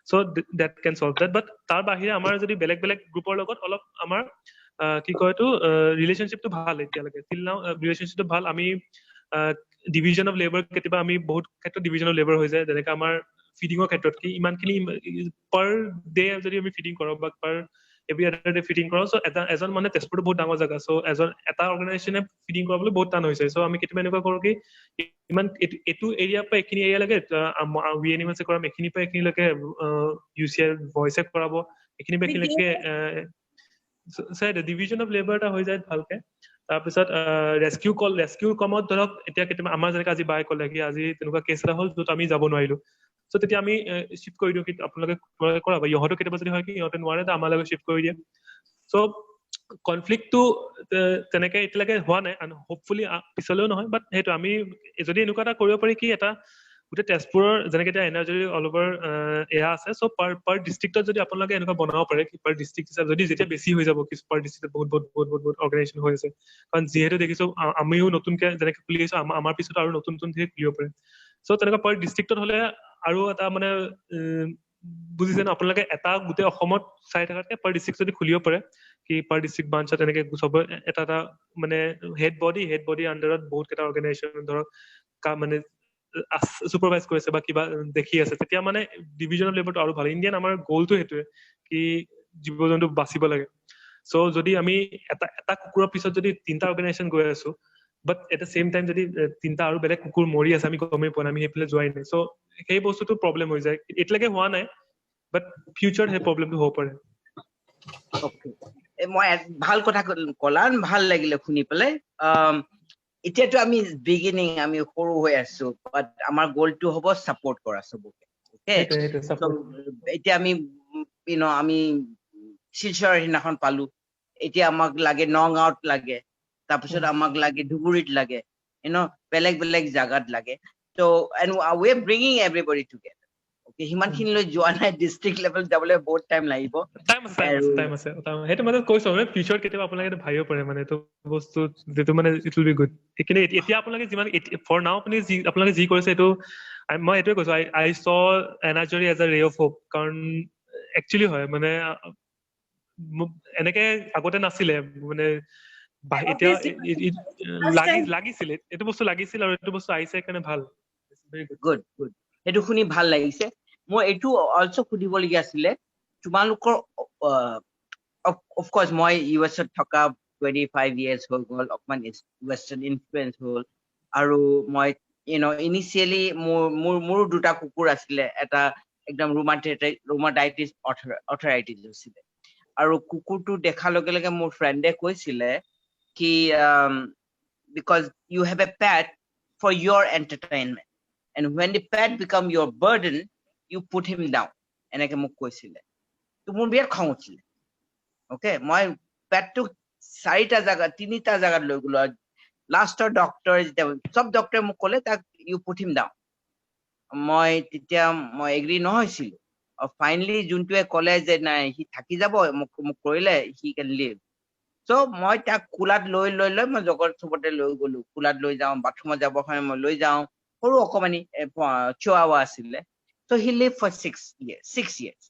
চ' দেট কেন চলভ দেট বাট তাৰ বাহিৰে আমাৰ যদি বেলেগ বেলেগ গ্ৰুপৰ লগত অলপ আমাৰ কি কয় এইটো ৰিলেশ্যনশ্বিপটো ভাল এতিয়ালৈকে টিল নাও ৰিলেশ্যনশ্বিপটো ভাল আমি ডিভিজন অফ লেবাৰ কেতিয়াবা আমি বহুত ক্ষেত্ৰত ডিভিজন অফ লেবাৰ হৈ যায় যেনেকে আমাৰ ফিডিঙৰ ক্ষেত্ৰত কি ইমানখিনি পাৰ ডে যদি আমি ফিডিং কৰোঁ বা পাৰ এভৰি আদাৰ ডে ফিডিং কৰোঁ চ' এজন মানে তেজপুৰটো বহুত ডাঙৰ জেগা চ' এটা অৰ্গেনাইজেশ্যনে ফিডিং কৰাবলৈ বহুত টান হৈছে চ' আমি কেতিয়াবা এনেকুৱা কৰোঁ কি ইমান এইটো এৰিয়াৰ পৰা এইখিনি এৰিয়ালৈকে উই এনিমেলছে কৰাম এইখিনিৰ পৰা এইখিনিলৈকে UCI ভইচে কৰাব এইখিনিৰ পৰা এইখিনিলৈকে ডিভিজন অফ লেবাৰ এটা হৈ যায় ভালকে তাৰপিছত ৰেস্কিউ কমত ধৰক এতিয়া কেতিয়াবা আমাৰ যেনেকে আজি বাই ক'লে কি আজি তেনেকুৱা কেছ এটা হ'ল য'ত আমি যাব নোৱাৰিলো চ' তেতিয়া আমি শ্বিফ্ট কৰি দিওঁ কি আপোনালোকে কৰা বা ইহঁতো কেতিয়াবা যদি হয় কি ইহঁতে নোৱাৰে আমাৰ লগত শ্বিফ্ট কৰি দিয়ে চ' কনফ্লিক্টটো তেনেকে এতিয়ালৈকে হোৱা নাই হোপফুলি পিছলেও নহয় বাট সেইটো আমি যদি এনেকুৱা এটা কৰিব পাৰি কি এটা গোটেই তেজপুৰৰ যেনেকে এতিয়া এনাৰ্জি অল অভাৰ এয়া আছে চ' পাৰ ডিষ্ট্ৰিক্টত যদি আপোনালোকে এনেকুৱা বনাব পাৰে কি পাৰ ডিষ্ট্ৰিক্ট হিচাপে যদি যেতিয়া বেছি হৈ যাব কি পাৰ ডিষ্ট্ৰিক্টত বহুত অৰ্গেনাইজেশ্যন হৈ আছে কাৰণ যিহেতু দেখিছো আমিও নতুনকে যেনেকে খুলি আহিছো আমাৰ পিছত আৰু নতুন ধেৰ খুলিব পাৰে চ' তেনেকুৱা পাৰ ডিষ্ট্ৰিক্টত হলে আৰু এটা মানে বুজিছে ন আপোনালোকে এটা গোটেই অসমত চাই থকাতকে পাৰ ডিষ্ট্ৰিক্ট যদি খুলিব পাৰে কি পাৰ ডিষ্ট্ৰিক্ট ব্ৰাঞ্চত এনেকে চবৰে এটা মানে হেড বডি আণ্ডাৰত বহুত কেইটা অৰ্গেনাইজেশ্যন ধৰক মানে চুপাৰভাইজ কৰিছে বা কিবা দেখি আছে তেতিয়া মানে ডিভিজন অফ লেবাৰটো আৰু ভাল ইণ্ডিয়ান আমাৰ গ'লটো সেইটোৱে কি জীৱ জন্তু বাচিব লাগে চ' যদি আমি এটা কুকুৰৰ পিছত যদি 3টা অৰ্গেনাইজেশ্যন গৈ আছো but at the same time যদি 3টা আৰু বেলেগ কুকুৰ মৰি আছে আমি গমেই পোৱা নাই আমি সেইফালে যোৱাই নাই চ' সেই বস্তুটো প্ৰব্লেম হৈ যায় এতিয়ালৈকে হোৱা নাই বাট ফিউচাৰত সেই প্ৰব্লেমটো হ'ব পাৰে মই ভাল কথা ক'লা ভাল লাগিলে শুনি পেলাই এতিয়াতো আমি বিগিনিং আমি সৰু হৈ আছো বাট আমাৰ গ'লটো হ'ব ছাপোৰ্ট কৰা চবকে এতিয়া আমি আমি শিলচৰ সিদিনাখন পালো এতিয়া আমাক লাগে নগাঁৱত লাগে তাৰপিছত আমাক লাগে ধুবুৰীত লাগে বেলেগ বেলেগ জাগাত লাগে ত' and we are bringing everybody together সিমানখিনিলৈ যোৱা নাই ডিষ্ট্ৰিক্ট লেভেল যাবলৈ বহুত টাইম লাগিব টাইম আছে সেইটো মানে কৈছো মানে ফিউচাৰত কেতিয়াবা আপোনালোকে ভাবিব পাৰে মানে এইটো বস্তু যিটো মানে ইট উইল বি গুড সেইখিনি এতিয়া আপোনালোকে যিমান ফৰ নাও আপুনি আপোনালোকে যি কৰিছে এইটো মই এইটোৱে কৈছো আই চ এনাৰ্জি এজ এ ৰে অফ হোপ কাৰণ একচুৱেলি হয় মানে এনেকে আগতে নাছিলে মানে এতিয়া লাগিছিলে এইটো বস্তু লাগিছিল আৰু এইটো বস্তু আহিছে কাৰণে ভাল গুড সেইটো শুনি ভাল লাগিছে মই এইটো অলছ সুধিবলগীয়া আছিলে তোমালোকৰ অফক'ৰ্চ মই ইউএছত থকা 25 years হৈ গ'ল অকমান ৱেষ্টাৰ্ণ ইনফ্লুৱেঞ্চ হ'ল আৰু মই ইনিচিয়েলি মোৰ 2টা কুকুৰ আছিলে এটা একদম ৰুমাটাইটিছ অৰ্থৰাইটিছ হৈছিলে আৰু কুকুৰটো দেখাৰ লগে লগে মোৰ ফ্ৰেণ্ডে কৈছিলে কি because you have a pet for your entertainment and when the pet become your burden you put him down এনেকে মোক কৈছিলে তো মোৰ বিৰাট খং উঠিলে ওকে মই পেটটো 3টা জাগাত লৈ গলো লাষ্টৰ ডক্টৰ চব ডক্টৰে মোক ক'লে তাক ইউ পুট হিম ডাউন মই এগ্ৰি নহৈছিলো ফাইনেলি যোনটোৱে ক'লে যে নাই সি থাকি যাব মোক কৰিলে হি কেন লিভ চ' মই তাক কোলাত লৈ মই জগত চবতে লৈ গলো কোলাত লৈ যাওঁ বাথৰুমত যাব হয় মই লৈ যাওঁ সৰু অকমানি চিৱাৱা আছিলে চ' he live for 6 years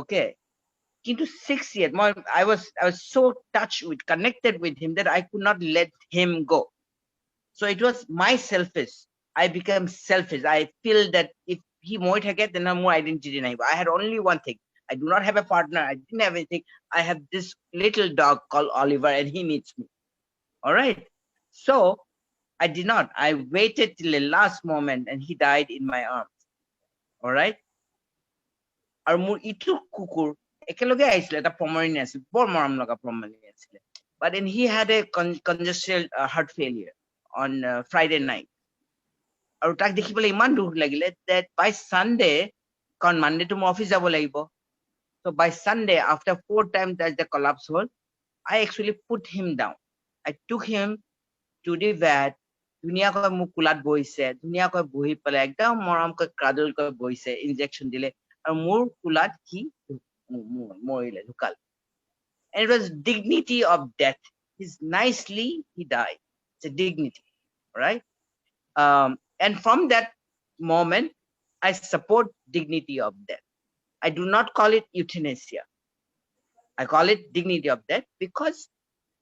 okay Into 6 years, I was so touched with, connected with him that I could not let him go. So it was my selfish. I became selfish. I feel that if he might get, then I'm more identity. I had only one thing. I do not have a partner. I didn't have anything. I have this little dog called Oliver, and he needs me. All right. So I did not. I waited till the last moment, and he died in my arms. All right. আৰু মোৰ ইটো কুকুৰ একেলগে আহিছিলে এটা পমেৰিনিয়ান আছিল বৰ মৰম লগা পমেৰিনিয়ান আছিলে but then he had a congested heart failure on Friday night আৰু তাক দেখিবলৈ ইমান দুখ লাগিলে that by Sunday কাৰণ Monday to মই অফিচ যাব লাগিব so by Sunday after 4 times that the collapse হ'ল I actually put him down. I took him to the vet. ধুনীয়াকৈ মোক কোলাত বহিছে ধুনীয়াকৈ বহি পেলাই একদম মৰমকৈ ক্ৰাডল কৰি বহিছে ইনজেকচন দিলে আৰু মোৰ কোলাত কি মৰিলে ঢুকাল and it was dignity of death he died. It's a dignity, right? And from that moment I support dignity of death. I do not call it euthanasia. I call it dignity of death because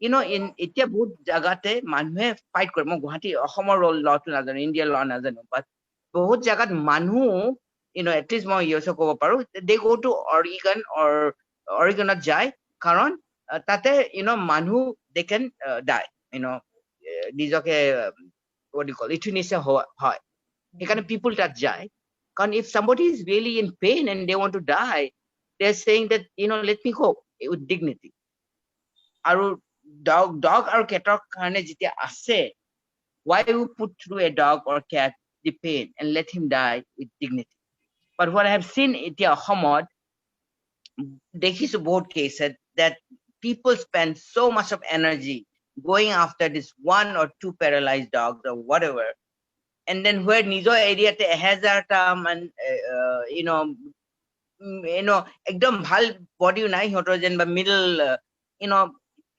you know in etia bahut jagate manhe fight kore mo guwahati ahomor law to nazano India law nazano but bahut jagat manhu you know at least mo yoso kobo paru they go to Oregon jai karon tate you know manhu they can die you know nijoke what do you call euthanasia hoy ekane people that jai karon if somebody is really in pain and they want to die they're saying that you know let me go with dignity. Aru dog or cat karone jetia ase why you put through a dog or cat the pain and let him die with dignity. But what I have seen etia homod dekhisu bahut cases that people spend so much of energy going after this 1 or 2 paralyzed dogs or whatever and then where nijo area te 1000 ta man you know ekdom bhal body nai hotor jen ba middle you know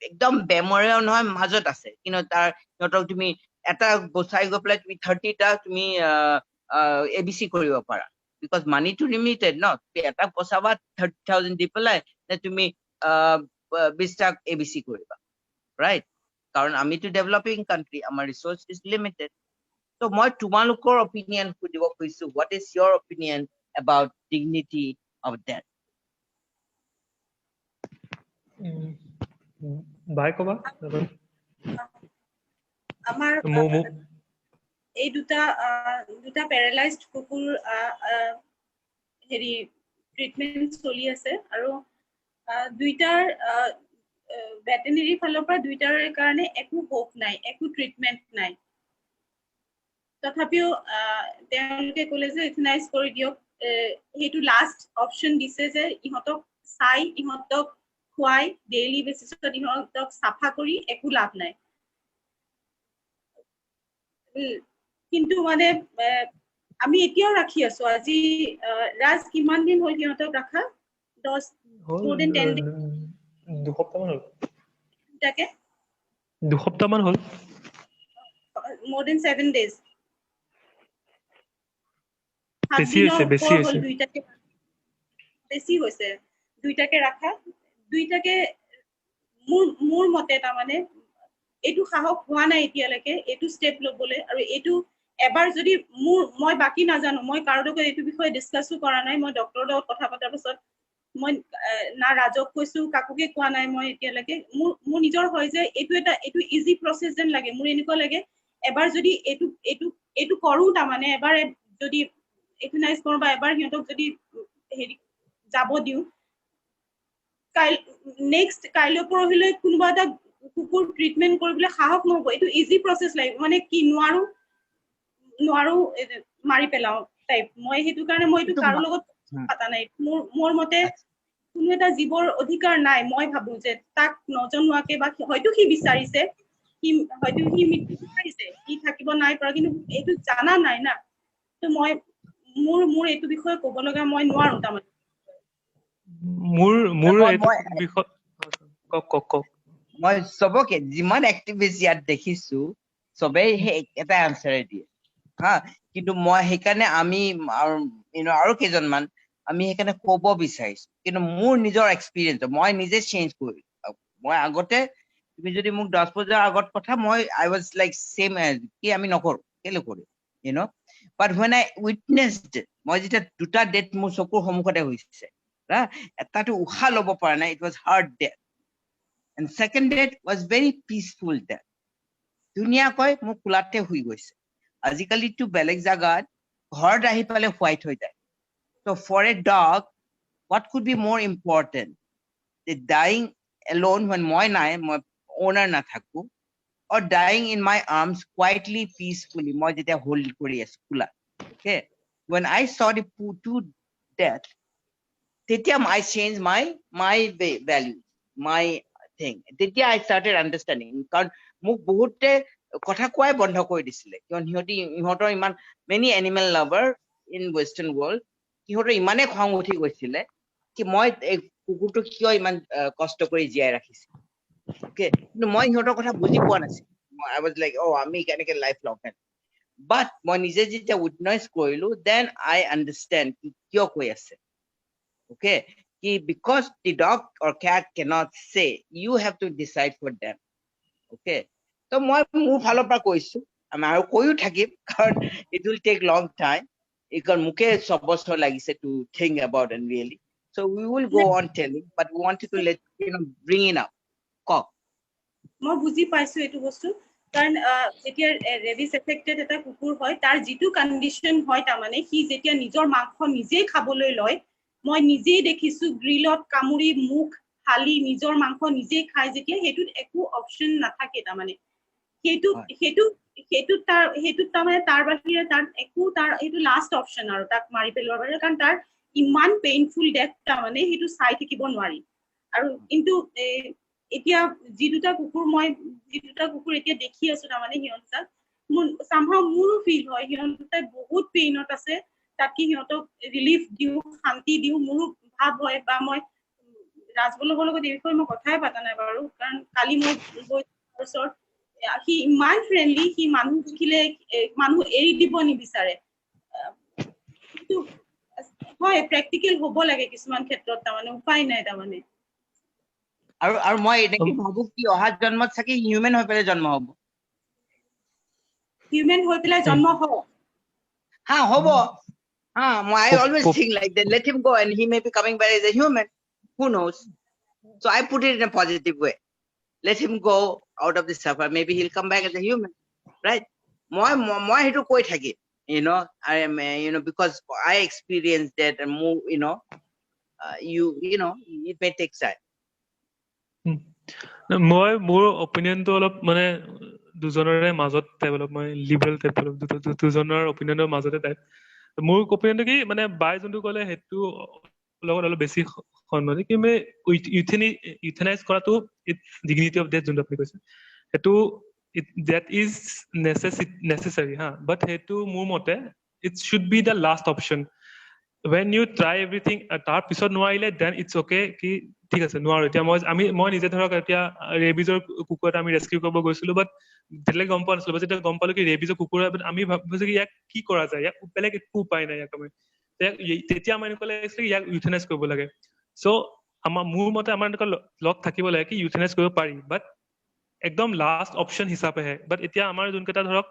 ekdom bemoreo noy majot ase you know tar hotor tumi eta bosai go play tumi 30 ta tumi abc koribo para because money to limited no eta posaba 30,000 dipolai na tumi 20 ta abc koriba right karon ami to developing country our resource is limited. So moi tumalukor opinion kudibo koisu what is your opinion about dignity of death? Bye koba amar এই দুটা প্যারালাইজড কুকুৰ হেৰি ট্ৰিটমেন্ট চলি আছে আৰু দুইটাৰ ভেটেনেৰি ফালৰ পৰা দুইটাৰ কাৰণে একো হোপ নাই একো ট্ৰিটমেন্ট নাই তথাপিও তেওঁলোকে ক'লে যে ইথনাইজ কৰি দিয়ক হেতু লাষ্ট অপচন দিছে যে ইহঁতক চাই ইহঁতক খুৱাই ডেইলি বেচিছত ইহঁতক সাফা কৰি একো লাভ নাই কিন্তু মানে আমি এতিয়াও ৰাখি আছো আজি ৰাজ কিমান দিন হ'ল ইহঁতক ৰাখা 10 more than 10 days 2 সপ্তাহ মান হ'ল তাকে 2 সপ্তাহ মান হ'ল more than 7 days বেছি হৈছে বেছি হৈছে দুইটাকে ৰাখা দুইটাকে মোৰ মতে তা মানে এটু সাহস হোৱা নাই এতিয়ালৈকে এটু স্টেপ লবলে আৰু এটু এবাৰ যদি মই বাকি নাজানো মই কাৰোকে এটু বিষয়ে ডিসকাসও কৰা নাই মই ডক্টৰৰ লগত কথা পতাৰ পিছত মই না ৰাজক কৈছো কাকুকে কোৱা নাই মই এতিয়ালৈকে মোৰ নিজৰ হয় যে এটু ইজি প্ৰসেস যেন লাগে মোৰ এনেকুৱা লাগে এবাৰ যদি এটু কৰো তা মানে এবাৰ যদি ইথনাইজ কৰো বা এবাৰ হিহঁতক যদি হেৰি যাব দিও নেক্সট কাইলৈ পৰহিলৈ কোনোবা এটা কুকুৰ ট্ৰিটমেন্ট কৰিবলৈ সাহস নহব এটু ইজি প্ৰসেস লাগিব মানে কি নোৱাৰো মাৰি পেলাও টাইপ মই হেতু কাৰণে মই এটু কাৰো লগত পাতা নাই মোৰ মতে কোনো এটা জীৱৰ অধিকাৰ নাই মই ভাবো যে তাক নজনোৱাকে বা হয়তো কি বিচাৰিছে হয়তো কি মৃত্যু বিচাৰিছে কি থাকিব নাই পৰা কিন্তু এটু জানা নাই না তো মই মোৰ এটু বিষয়ে ক'ব লগা মই নোৱাৰো তাৰমানে মোৰ এটু বিষয় কক মই সবকে যিমান এক্টিভিষ্ট ইয়াত দেখিছো সবে এটা আনসাৰ দিয়ে হা কিন্তু মই সেইকাৰণে আমি আৰু কেইজনমান আমি সেইকাৰণে ক'ব বিচাৰিছো কিন্তু মোৰ নিজৰ এক্সপিৰিয়েঞ্চ মই নিজে চেঞ্জ কৰিলো মই আগতে তুমি যদি মোক 10 বছৰ আগত কথা মই আই ৱাজ লাইক সেম কি আমি নকৰো কেলে কৰো you know but when I witnessed মই যেতিয়া দুটা ডেথ মোৰ চকুৰ সন্মুখতে হৈছে এটাটো উশাহ ল'ব পৰা নাই it was hard death and second death was very peaceful death ধুনীয়াকৈ মোৰ কুলাতে হৈ গৈছে আজিকালিটো বেলেগ জাগাত ঘৰত আহি পালে হোৱাইট হৈ যায় so for a dog what could be more important the dying alone when মই নাই মই owner নাথাকো or dying in my arms quietly peacefully মই যেতিয়া হোল্ড কৰি আছো কুলা okay when I saw the two death তেতিয়া I changed my value my thing তেতিয়া I started understanding কাৰণ মোক বহুতে কথা কোৱাই বন্ধ কৰি দিছিলে কাৰণ ইহঁতৰ ইমান many animal lover in western world ইহঁতৰ ইমানে খং উঠি গৈছিলে কি মই এই কুকুৰটো কিয় ইমান কষ্ট কৰি জীয়াই ৰাখিছে okay কিন্তু মই ইহঁতৰ কথা বুজি পোৱা নাছিলো I was like oh আমি কেনেকে লাইফ লং but মই নিজে যেতিয়া উইটনেছ কৰিলো then I understand কি কিয় কৈ আছে okay because the dog or cat cannot say you have to decide for them okay so মই মোৰ ফালৰ পৰা কৈছো আমি আৰু কৈও থাকিম কাৰণ it will take long time because মুকে সব বছৰ লাগিছে to think about and really so we will go on telling but we wanted to let bring it up কক মই বুজি পাইছো এইটো বস্তু কাৰণ যেতিয়া ৰেবিছ এফেক্টেড এটা কুকুৰ হয় তাৰ যিটো কণ্ডিশ্যন হয় তাৰমানে সি যেতিয়া নিজৰ মাংস নিজেই খাবলৈ লয় মই নিজেই দেখিছো গ্ৰিলত কামুৰি মুখ হালি নিজৰ মাংস নিজেই খাই যেতিয়া হেতুত একো অপচন নাথাকে তাৰমানে হেতুত তাৰমানে তাৰ বাহিৰে তাৰ একো তাৰ এইটো লাষ্ট অপচন আৰু তাক মাৰি পেলোৱাৰ বাহিৰে কাৰণ তাৰ ইমান পেইনফুল ডেথ তাৰমানে হেতু চাই থাকিব নোৱাৰি আৰু কিন্তু এতিয়া যি দুটা কুকুৰ এতিয়া দেখি আছো তাৰমানে সিহঁতক somehow মোৰো ফিল হয় সিহঁতে বহুত পেইনত আছে তাকে সিহঁতক ৰিলিফ দিও শান্তি দিও মোৰো ভাৱ হয় বা মই ৰাজবল্লভৰ লগত এই বিষয়ে মই কথাই পাতা নাই বাৰু কাৰণ কালি মই ওচৰত সি ইমান ফ্ৰেণ্ডলি সি মানুহ দেখিলে মানুহ এৰি দিব নিবিচাৰে কিন্তু হয় প্ৰেক্টিকেল হ'ব লাগে কিছুমান ক্ষেত্ৰত তাৰমানে উপায় নাই তাৰমানে আৰু মই এনেকে ভাবো কি অহা জন্মত চাগে হিউম্যান হৈ পেলাই জন্ম হ'ব হিউম্যান হৈ পেলাই জন্ম হ'ব হ'ব I always think like that let him go and he may be coming back as a human who knows so I put it in a positive way let him go out of this suffer maybe he'll come back as a human right মই হেতু কৈ থাকি I am because I experienced that and more it may take time মই মোৰ অপিনিয়নটো অলপ মানে দুজনৰে মাজত টাইপ অলপ মই লিবাৰেল টাইপ অলপ দুজনৰ অপিনিয়নৰ মাজতে টাইপ মোৰ অপিনিয়নটো কি মানে বাই যোনটো ক'লে সেইটো লগত অলপ বেছি সন্মতি কি মানে ইউথেনাইজ কৰাটো ডিগনিটি অফ ডেথ যোনটো আপুনি কৈছে সেইটো that is necessary but সেইটো মোৰ মতে it should be the last option when you try everything তাৰ পিছত নোৱাৰিলে then it's okay কি ঠিক আছে নোৱাৰো এতিয়া মই নিজে ধৰক এতিয়া ৰেবিজৰ কুকুৰ এটা আমি ৰেস্কিউ কৰিব গৈছিলো বাট বেলেগ গম পোৱা নাছিলো যেতিয়া গম পালো কি ৰেবিজৰ কুকুৰ আমি ভাবিছো কি ইয়াক কি কৰা যায় ইয়াক বেলেগ একো উপায় নাই ইয়াক আমি তেতিয়া আমাৰ এনেকুৱা লাগিছে ইয়াক ইউথেনাইজ কৰিব লাগে চ' মোৰ মতে আমাৰ এনেকুৱা লগ থাকিব লাগে কি ইউথেনাইজ কৰিব পাৰি বাট একদম লাষ্ট অপশ্যন হিচাপেহে বাট এতিয়া আমাৰ যোনকেইটা ধৰক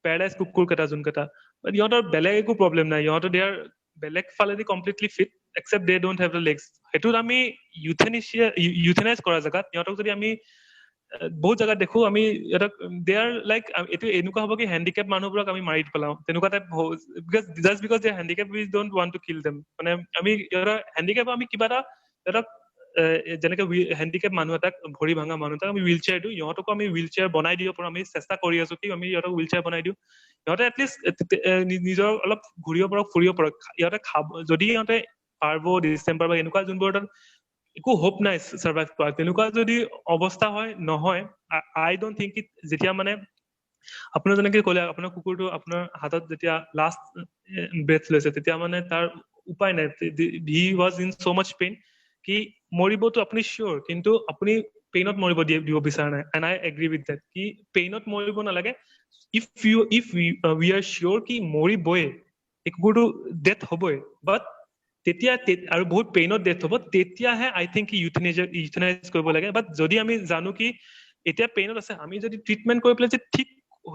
পেৰালাইজ কুকুৰ কেইটা যোনকেইটা ইহঁতৰ বেলেগ একো প্ৰব্লেম নাই ইহঁতৰ দেয়াৰ বেলেগ ফালেদি completely fit except they don't have the legs সেইটোত আমি ইউথেনাইজ কৰা জেগাত ইহঁতক যদি আমি বহুত জেগাত দেখো আমি ইহঁতক দে আৰ লাইক এইটো এনেকুৱা হ'ব কি হেণ্ডিকেপ মানুহবোৰক আমি মাৰি পেলাওঁ তেনেকুৱা type just because they handicap we don't want to kill them মানে আমি ইহঁতৰ হেণ্ডিকেপ আমি কিবা এটা ইহঁতক যেনেকে হেণ্ডিকেপ মানুহ এটাক ভৰি ভাঙা মানুহ এটাক আমি হুইল চেয়াৰ দিওঁ ইহঁতকো আমি হুইল চেয়াৰ বনাই দিব পাৰোঁ আমি চেষ্টা কৰি আছো কি আমি ইহঁতক হুইল চেয়াৰ বনাই দিওঁ ইহঁতে এটলিষ্ট নিজৰ অলপ ঘূৰিব পাৰক ফুৰিব পাৰক ইহঁতে খাব যদি ইহঁতে পাৰিব ডিচেম্বৰ বা এনেকুৱা যোনবোৰ একো হোপ নাই চাৰ্ভাইভ কৰা তেনেকুৱা যদি অৱস্থা হয় নহয় আই ডোন্ট থিংক ইট যেতিয়া মানে আপোনাৰ যেনেকে ক'লে আপোনাৰ কুকুৰটো আপোনাৰ হাতত যেতিয়া লাষ্ট ব্ৰেথ লৈছে তেতিয়া মানে তাৰ উপায় নাই he was in so' much pain কি মৰিবতো আপুনি চিয়'ৰ কিন্তু আপুনি পেইনত মৰিব দিব বিচৰা নাই and I agree with that কি পেইনত মৰিব নালাগে ইফ উই আৰ চিয়'ৰ কি মৰিবই এই কুকুৰটো ডেথ হ'বই বাট তেতিয়া আৰু বহুত পেইনত ডেথ হ'ব, তেতিয়াহে আই থিংক ইউথেনাইজ কৰিব লাগে। বাট যদি আমি জানো কি এতিয়া পেইনত আছে, আমি যদি ট্ৰিটমেণ্ট কৰি পেলাই যে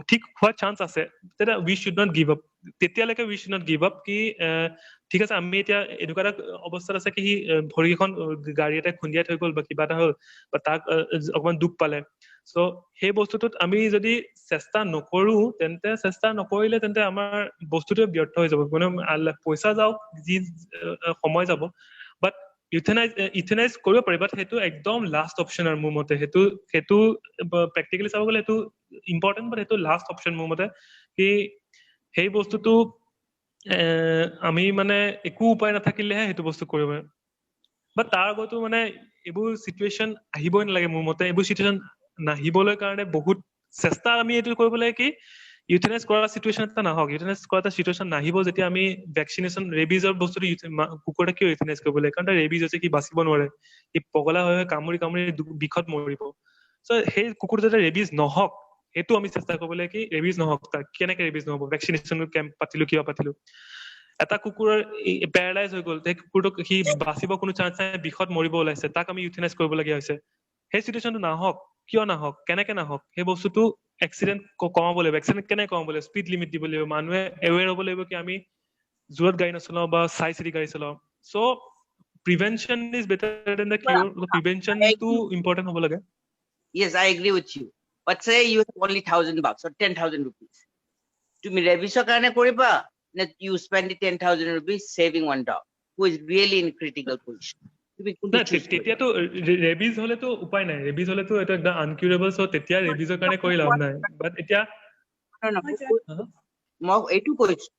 ঠিক হোৱাৰ চান্স আছে, তেতিয়া উই শুড নট গিভ আপ। তেতিয়ালৈকে উই শুড নট গিভ আপ কি ঠিক আছে আমি এতিয়া এনেকুৱা এটা অৱস্থাত আছে কি সি ভৰিখন গাড়ী এটা খুন্দিয়াই থৈ গ'ল বা কিবা এটা হ'ল বা তাক অকমান দুখ পালে। চ' সেই বস্তুটোত আমি যদি চেষ্টা নকৰো, চেষ্টা নকৰিলে তেন্তে আমাৰ বস্তুটোৱে ব্যৰ্থ হৈ যাব। মানে পইচা যাওক, যি সময় যাব, বাট ইউথেনাইজ কৰিব পাৰি, বাট সেইটো একদম লাষ্ট অপশ্যন আৰু মোৰ মতে। সেইটো প্ৰেক্টিকেলি চাব গ'লে সেইটো ইম্পৰ্টেণ্ট, বাট সেইটো লাষ্ট অপশ্যন মোৰ মতে। কি সেই বস্তুটো আমি মানে একো উপায় নাথাকিলেহে সেইটো বস্তু কৰিব পাৰে। বাট তাৰ আগতো মানে এইবোৰ চিটুৱেশ্যন আহিবই নালাগে মোৰ মতে। এইবোৰ চিটুৱেশ্যন নাহিবলৈ কাৰণে বহুত চেষ্টা আমি এইটো কৰিব লাগে কি ইউথেনাইজ কৰা চিটুৱেশ্যন এটা নাহক। ইউথেনাইজ কৰা এটা চিটুৱেশ্যন নাহিব যেতিয়া আমি ভেকচিনেশ্যন, ৰেবিজৰ বস্তুটো কুকুৰ এটা কিয় ইউথেনাইজ কৰিব লাগে? কাৰণ ৰেবিজ হৈছে কি বাচিব নোৱাৰে, সি পগলা হৈ কামুৰি বিষত মৰিব। চ' সেই কুকুৰ যাতে ৰেবিজ নহওক সেইটো আমি চেষ্টা কৰিব লাগে কি ৰেবিজ নহওক। তাক কেনেকে ৰেবিজ নহব? ভেকচিনেশ্যন কেম্প পাতিলো, কিয় পাতিলো। এটা কুকুৰৰ পেৰালাইজ হৈ গ'ল, সেই কুকুৰটোক সি বাচিব কোনো চান্স নাই, বিষত মৰিব ওলাইছে, তাক আমি ইউথেনাইজ কৰিবলগীয়া হৈছে। সেই চিটুৱেশ্যনটো নাহক, কিয় নাহক, কেনেকে নাহক, সেই বস্তুটো এক্সিডেণ্ট কমাব লাগিব। এক্সিডেণ্ট কেনেকে কমাব লাগিব? স্পীড লিমিট দিব লাগিব। মানুহে এৱেৰ হ'ব লাগিব কি আমি জোৰত গাড়ী নচলাও বা চাই চিতি গাড়ী চলাও। So' prevention is better than the cure. প্ৰিভেনশ্যনটো ইম্পৰ্টেণ্ট হ'ব লাগে। Yes, I agree with you. But say you have only $1,000 or 10,000 rupees. তুমি ৰেবিছৰ কাৰণে কৰিবা নে you spend the 10,000 rupees saving one dog who is really in critical position? তুমি কোনটো চুজ কৰিবা? তেতিয়াতো ৰেবিজ হলেতো উপায় নাই। ৰেবিজ হলেতো এটা একদম আনকিউৰেবল। চ' তেতিয়া ৰেবিজৰ কাৰণে কৰি লাভ নাই। বাট এতিয়া মই এইটো কৈছো,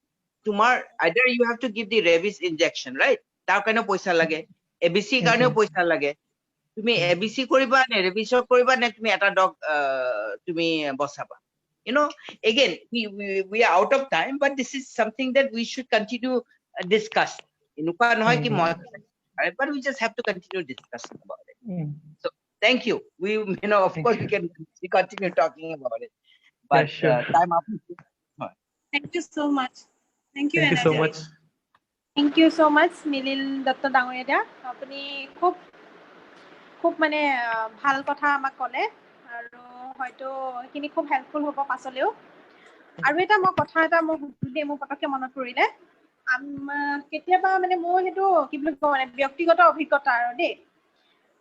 তোমাৰ either you have to give the rabies injection, right? তাৰ কাৰণেও পইচা লাগে, এবিচি কাৰণেও পইচা লাগে। তুমি এবিচি কৰিবা নে ৰেবিছৰ কৰিবা নে তুমি এটা ডগ তুমি বচাবা? You know, again, we are out of time, but this is something that we should continue discuss. Inuka nohoy ki moi, but we just have to continue discussing about it. So thank you. We, you know, of course we can continue talking about it, but yeah, sure. Time up. Thank you so much. Thank you, Thank you so Anajay. much. Thank you so' much Milil Dutta ডাঙৰীয়া। আপুনি খুব মানে ভাল কথা আমাক ক'লে আৰু হয়তো সেইখিনি খুব হেল্পফুল হ'ব পাছলৈও। আৰু এটা কথা মোৰ পটককৈ মনত পৰিলে, কেতিয়াবা মানে মোৰ সেইটো কি বুলি কওঁ মানে ব্যক্তিগত অভিজ্ঞতা আৰু দেই।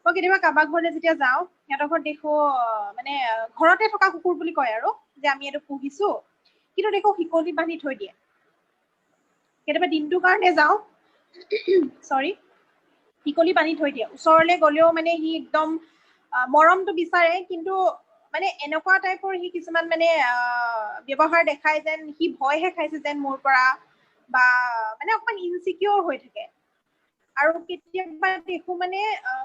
মই কেতিয়াবা কাৰোবাৰ ঘৰলৈ যেতিয়া যাওঁ, সিহঁতৰ ঘৰত দেখো মানে ঘৰতে থকা কুকুৰ বুলি কয় আৰু যে আমি এইটো পুহিছো, কিন্তু দেখো শিকলি বান্ধি থৈ দিয়ে। কেতিয়াবা দিনটোৰ কাৰণে যাওঁ, শিকলি বান্ধি থৈ দিয়ে। ওচৰলৈ গ'লেও মানে সি একদম মৰমটো বিচাৰে, কিন্তু মানে এনেকুৱা টাইপৰ সি কিছুমান মানে ব্যৱহাৰ দেখায় যেন সি ভয়হে খাইছে যেন মোৰ পৰা, বা মানে অকমান ইনচিকিউৰ হৈ থাকে। আৰু কেতিয়াবা দেখো মানে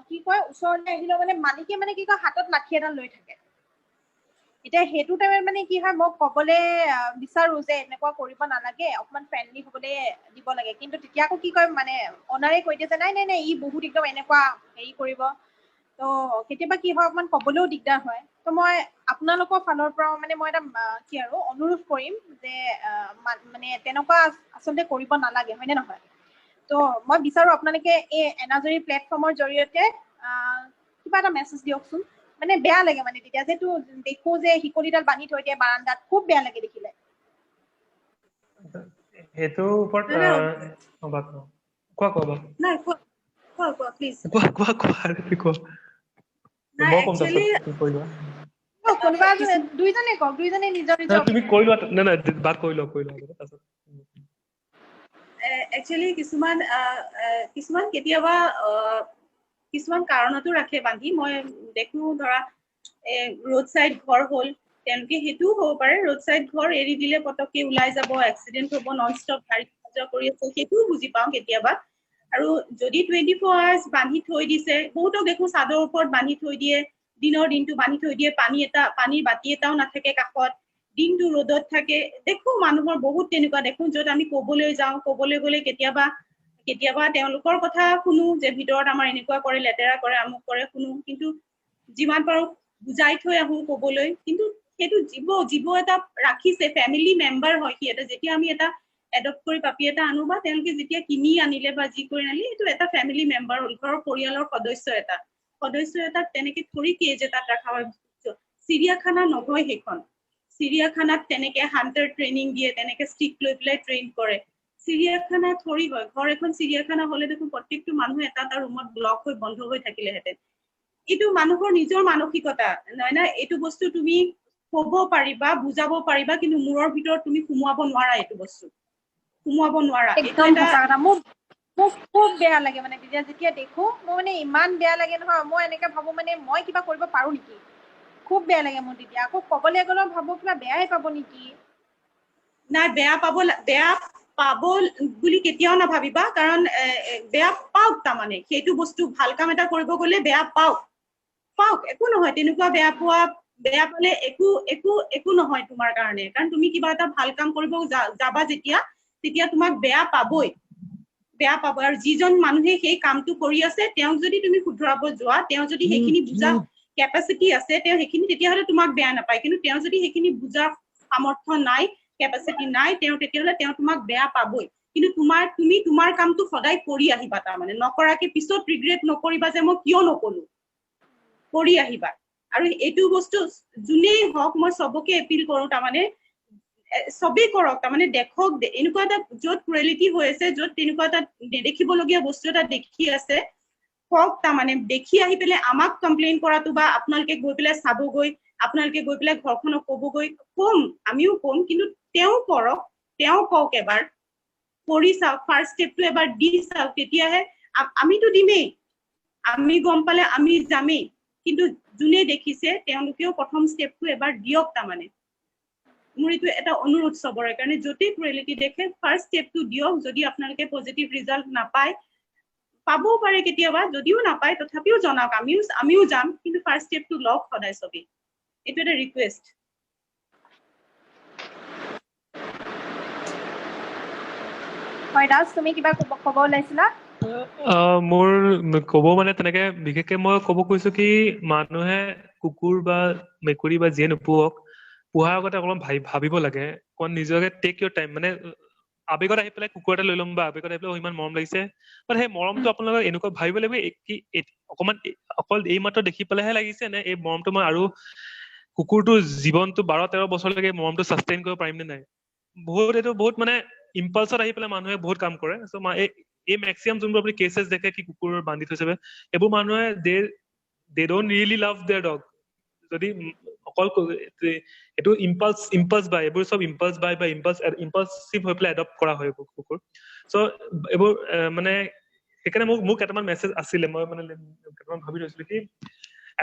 কি কয় ওচৰলৈ আহিলেও মানে মালিকে মানে কি কয় হাতত লাঠি এডাল লৈ থাকে। এতিয়া সেইটো টাইমত মানে কি হয়, মই ক'বলৈ বিচাৰো যে এনেকুৱা কৰিব নালাগে, অকমান ফ্ৰেণ্ডলি হ'বলৈ দিব লাগে। কিন্তু তেতিয়া আকৌ কি কয় মানে অনাৰে কৈ দিয়ে যে নাই নাই নাই ই বহুত একদম এনেকুৱা হেৰি কৰিব। তো কেতিয়াবা কি হয় অকমান ক'বলৈও দিগদাৰ হয়। তো মই আপোনালোকৰ ফালৰ পৰাও মানে মই এটা কি আৰু অনুৰোধ কৰিম যে মানে তেনেকুৱা আচলতে কৰিব নালাগে, হয়নে নহয়? তো মই বিচাৰো আপোনালোকে এই এনাজৰী প্লেটফৰ্মৰ জৰিয়তে কিবা এটা মেছেজ দিয়কচোন। মানে বেয়া লাগে মানে তেতিয়া যেটো দেখো যে শিকলিডাল বান্ধি থৈ দিয়ে বাৰান্দাত, খুব বেয়া লাগে দেখিলে। সেইটো ওপৰত কোৱা নাই কোৱা প্লিজ। কোৱা নাই মই কম একচুৱেলি কোনোবা দুইজনে কওক, দুইজনে নিজৰ নিজৰ তুমি কৈ লোৱা। নাই বাদ কৈ লোৱা তাৰপিছত। একচুৱেলি কিছুমান কেতিয়াবা কিছুমান কাৰণতো ৰাখে বান্ধি। মই দেখো ধৰা ৰোড চাইড ঘৰ হ'ল, তেওঁলোকে সেইটোও হ'ব পাৰে ৰোড চাইড ঘৰ এৰি দিলে পটককে ওলাই যাব, এক্সিডেণ্ট হ'ব, নন ষ্টপ গাড়ী অহা কৰি আছে, সেইটোও বুজি পাওঁ কেতিয়াবা। আৰু যদি 24 hours বান্ধি থৈ দিছে, বহুতক দেখো চাদৰ ওপৰত বান্ধি থৈ দিয়ে, দিনৰ দিনটো বান্ধি থৈ দিয়ে, পানীৰ বাতি এটাও নাথাকে কাষত, দিনটো ৰ'দত থাকে। দেখো মানুহৰ বহুত তেনেকুৱা দেখো, য'ত আমি ক'বলৈ যাওঁ, ক'বলৈ গ'লে কেতিয়াবা তেওঁলোকৰ কথা শুনো যে ভিতৰত আমাৰ এনেকুৱা কৰে, লেতেৰা কৰে, আমুক কৰে, শুনো। কিন্তু যিমান পাৰো বুজাই থৈ আহো ক'বলৈ। কিন্তু সেইটো জীৱ এটা ৰাখিছে, ফেমিলি মেম্বাৰ হয় সি এটা। যেতিয়া আমি এটা এডপ্ট কৰি পাপি এটা আনো বা তেওঁলোকে যেতিয়া কিনি আনিলে বা যি কৰি আনিলে এইটো এটা ফেমিলি মেম্বাৰ হ'ল, ঘৰৰ পৰিয়ালৰ সদস্য এটা তেনেকে থৰি কেজ এটাত ৰখা হয়। চিৰিয়াখানা নহয় সেইখন। চিৰিয়াখানাত তেনেকে হান্টাৰ ট্ৰেইনিং দিয়ে, তেনেকে ষ্টিক লৈ পেলাই ট্ৰেইন কৰে। চিৰিয়াখানা থৰি হয়, ঘৰ এখন চিৰিয়াখানা হলে দেখোন প্ৰত্যেকটো মানুহ এটা ৰুমত ব্লক হৈ বন্ধ হৈ থাকিলেহেঁতেন। এইটো মানুহৰ নিজৰ মানসিকতা নহয় না, এইটো বস্তু তুমি ক'ব পাৰিবা, বুজাব পাৰিবা, কিন্তু মূৰৰ ভিতৰত তুমি সোমোৱাব নোৱাৰা, এইটো বস্তু সোমোৱাব নোৱাৰা। একদম সঁচা কথা। মোক খুব বেয়া লাগে মানে যেতিয়া দেখো, মোৰ মানে ইমান বেয়া লাগে নহয়, মই এনেকে ভাবো মানে মই কিবা কৰিব পাৰো নেকি, খুব বেয়া লাগে মোৰ তেতিয়া। আকৌ ক'বলৈ গ'লেও ভাবো কিবা বেয়াই পাব নেকি। নাই, বেয়া পাব বুলি কেতিয়াও নাভাবিবা, কাৰণ বেয়া পাওক, তাৰমানে সেইটো বস্তু ভাল কাম এটা কৰিব গলে বেয়া পাওক, একো নহয়। তেনেকুৱা বেয়া পালে একো নহয় তোমাৰ কাৰণে, কাৰণ তুমি কিবা এটা ভাল কাম কৰিব যাবা তেতিয়া তোমাক বেয়া পাবই। আৰু যিজন মানুহে সেই কামটো কৰি আছে তেওঁক যদি তুমি শুধৰাব যোৱা, তেওঁ যদি সেইখিনি বুজা কেপাচিটি আছে, তেওঁ সেইখিনি তেতিয়াহলে তোমাক বেয়া নাপায়। কিন্তু তেওঁ যদি সেইখিনি বুজাৰ সামৰ্থ্য নাই, কেপাচিটি নাই, তেতিয়াহলে তেওঁ তোমাক বেয়া পাবই। কিন্তু তুমি তোমাৰ কামটো সদায় কৰি আহিবা, তাৰমানে নকৰাকে পিছত ৰিগ্ৰেট নকৰিবা যে মই কিয় নকলো, কৰি আহিবা। আৰু এইটো বস্তু যোনেই হওক, মই চবকে এপিল কৰো, তাৰমানে চবেই কৰক, তাৰমানে দেখক, এনেকুৱা এটা য'ত ক্ৰুৱেলিটি হৈ আছে, য'ত তেনেকুৱা এটা নেদেখিবলগীয়া বস্তু এটা দেখি আছে, হওক, তাৰমানে দেখি আহি পেলাই আমাক কমপ্লেইন কৰাটো বা আপোনালোকে গৈ পেলাই চাবগৈ, আপোনালোকে গৈ পেলাই ঘৰখনক কবগৈ, আমিও কম, কিন্তু তেওঁ কৰক, তেওঁ কওক, এবাৰ কৰি চাওক, ফাৰ্ষ্ট ষ্টেপটো এবাৰ দি চাওক, তেতিয়াহে আমিতো দিমেই, আমি গম পালে আমি যামেই, কিন্তু যোনে দেখিছে তেওঁলোকেও প্ৰথম ষ্টেপটো এবাৰ দিয়ক। তাৰমানে মোৰ এইটো এটা অনুৰোধ চবৰে কাৰণে, য'তেই ক্ৰুৱেলিটি দেখে ফাৰ্ষ্ট ষ্টেপটো দিয়ক। যদি আপোনালোকে পজিটিভ ৰিজাল্ট নাপায়, পাবও পাৰে কেতিয়াবা, যদিও নাপায় তথাপিও জনাওক, আমিও যাম, কিন্তু ফাৰ্ষ্ট ষ্টেপটো লওক সদায় চবেই। এইটো এটা ৰিকুৱেষ্ট। হয় ৰাজ, তুমি কিবা ক'ব ওলাইছিলা? মোৰ ক'ব মানে তেনেকে বিশেষকে মই ক'ব কৈছো কি, মানুহে কুকুৰ বা মেকুৰী বা যিয়ে নোপোহক, পোহাৰ আগতে অকণমান ভাবিব লাগে, অকণ নিজকে টেক ইউৰ টাইম। মানে আবেগত আহি পেলাই কুকুৰ এটা লৈ ল'ম বা আবেগত আহি পেলাই ইমান মৰম লাগিছে, বাট সেই মৰমটো আপোনালোকে এনেকুৱা ভাবিব লাগিব কি অকল এই মাত্ৰ দেখি পেলাইহে লাগিছে, নে এই মৰমটো মই আৰু কুকুৰটো জীৱনটো 12-13 বছৰলৈকে মৰমটো ছাষ্টেইন কৰিব পাৰিম নে নাই। এইটো বহুত মানে ইম্পালছত আহি পেলাই মানুহে বহুত কাম কৰে। চ' এই মেক্সিমাম যোনবোৰ আপুনি কেছেছ দেখে কি কুকুৰ বান্ধি থৈছে, এইবোৰ মানুহে they don't really love their dog. যদি অকল এইটো ইম্পালছ বাই, এইবোৰ চব ইম্পালছ বাই বা ইম্পালছিভ হৈ পেলাই এডপ্ট কৰা হয় কুকুৰ। চ' এইবোৰ মানে সেইকাৰণে মোক কেইটামান মেছেজ আছিলে, মই মানে কেইটামান ভাবি থৈছিলো কি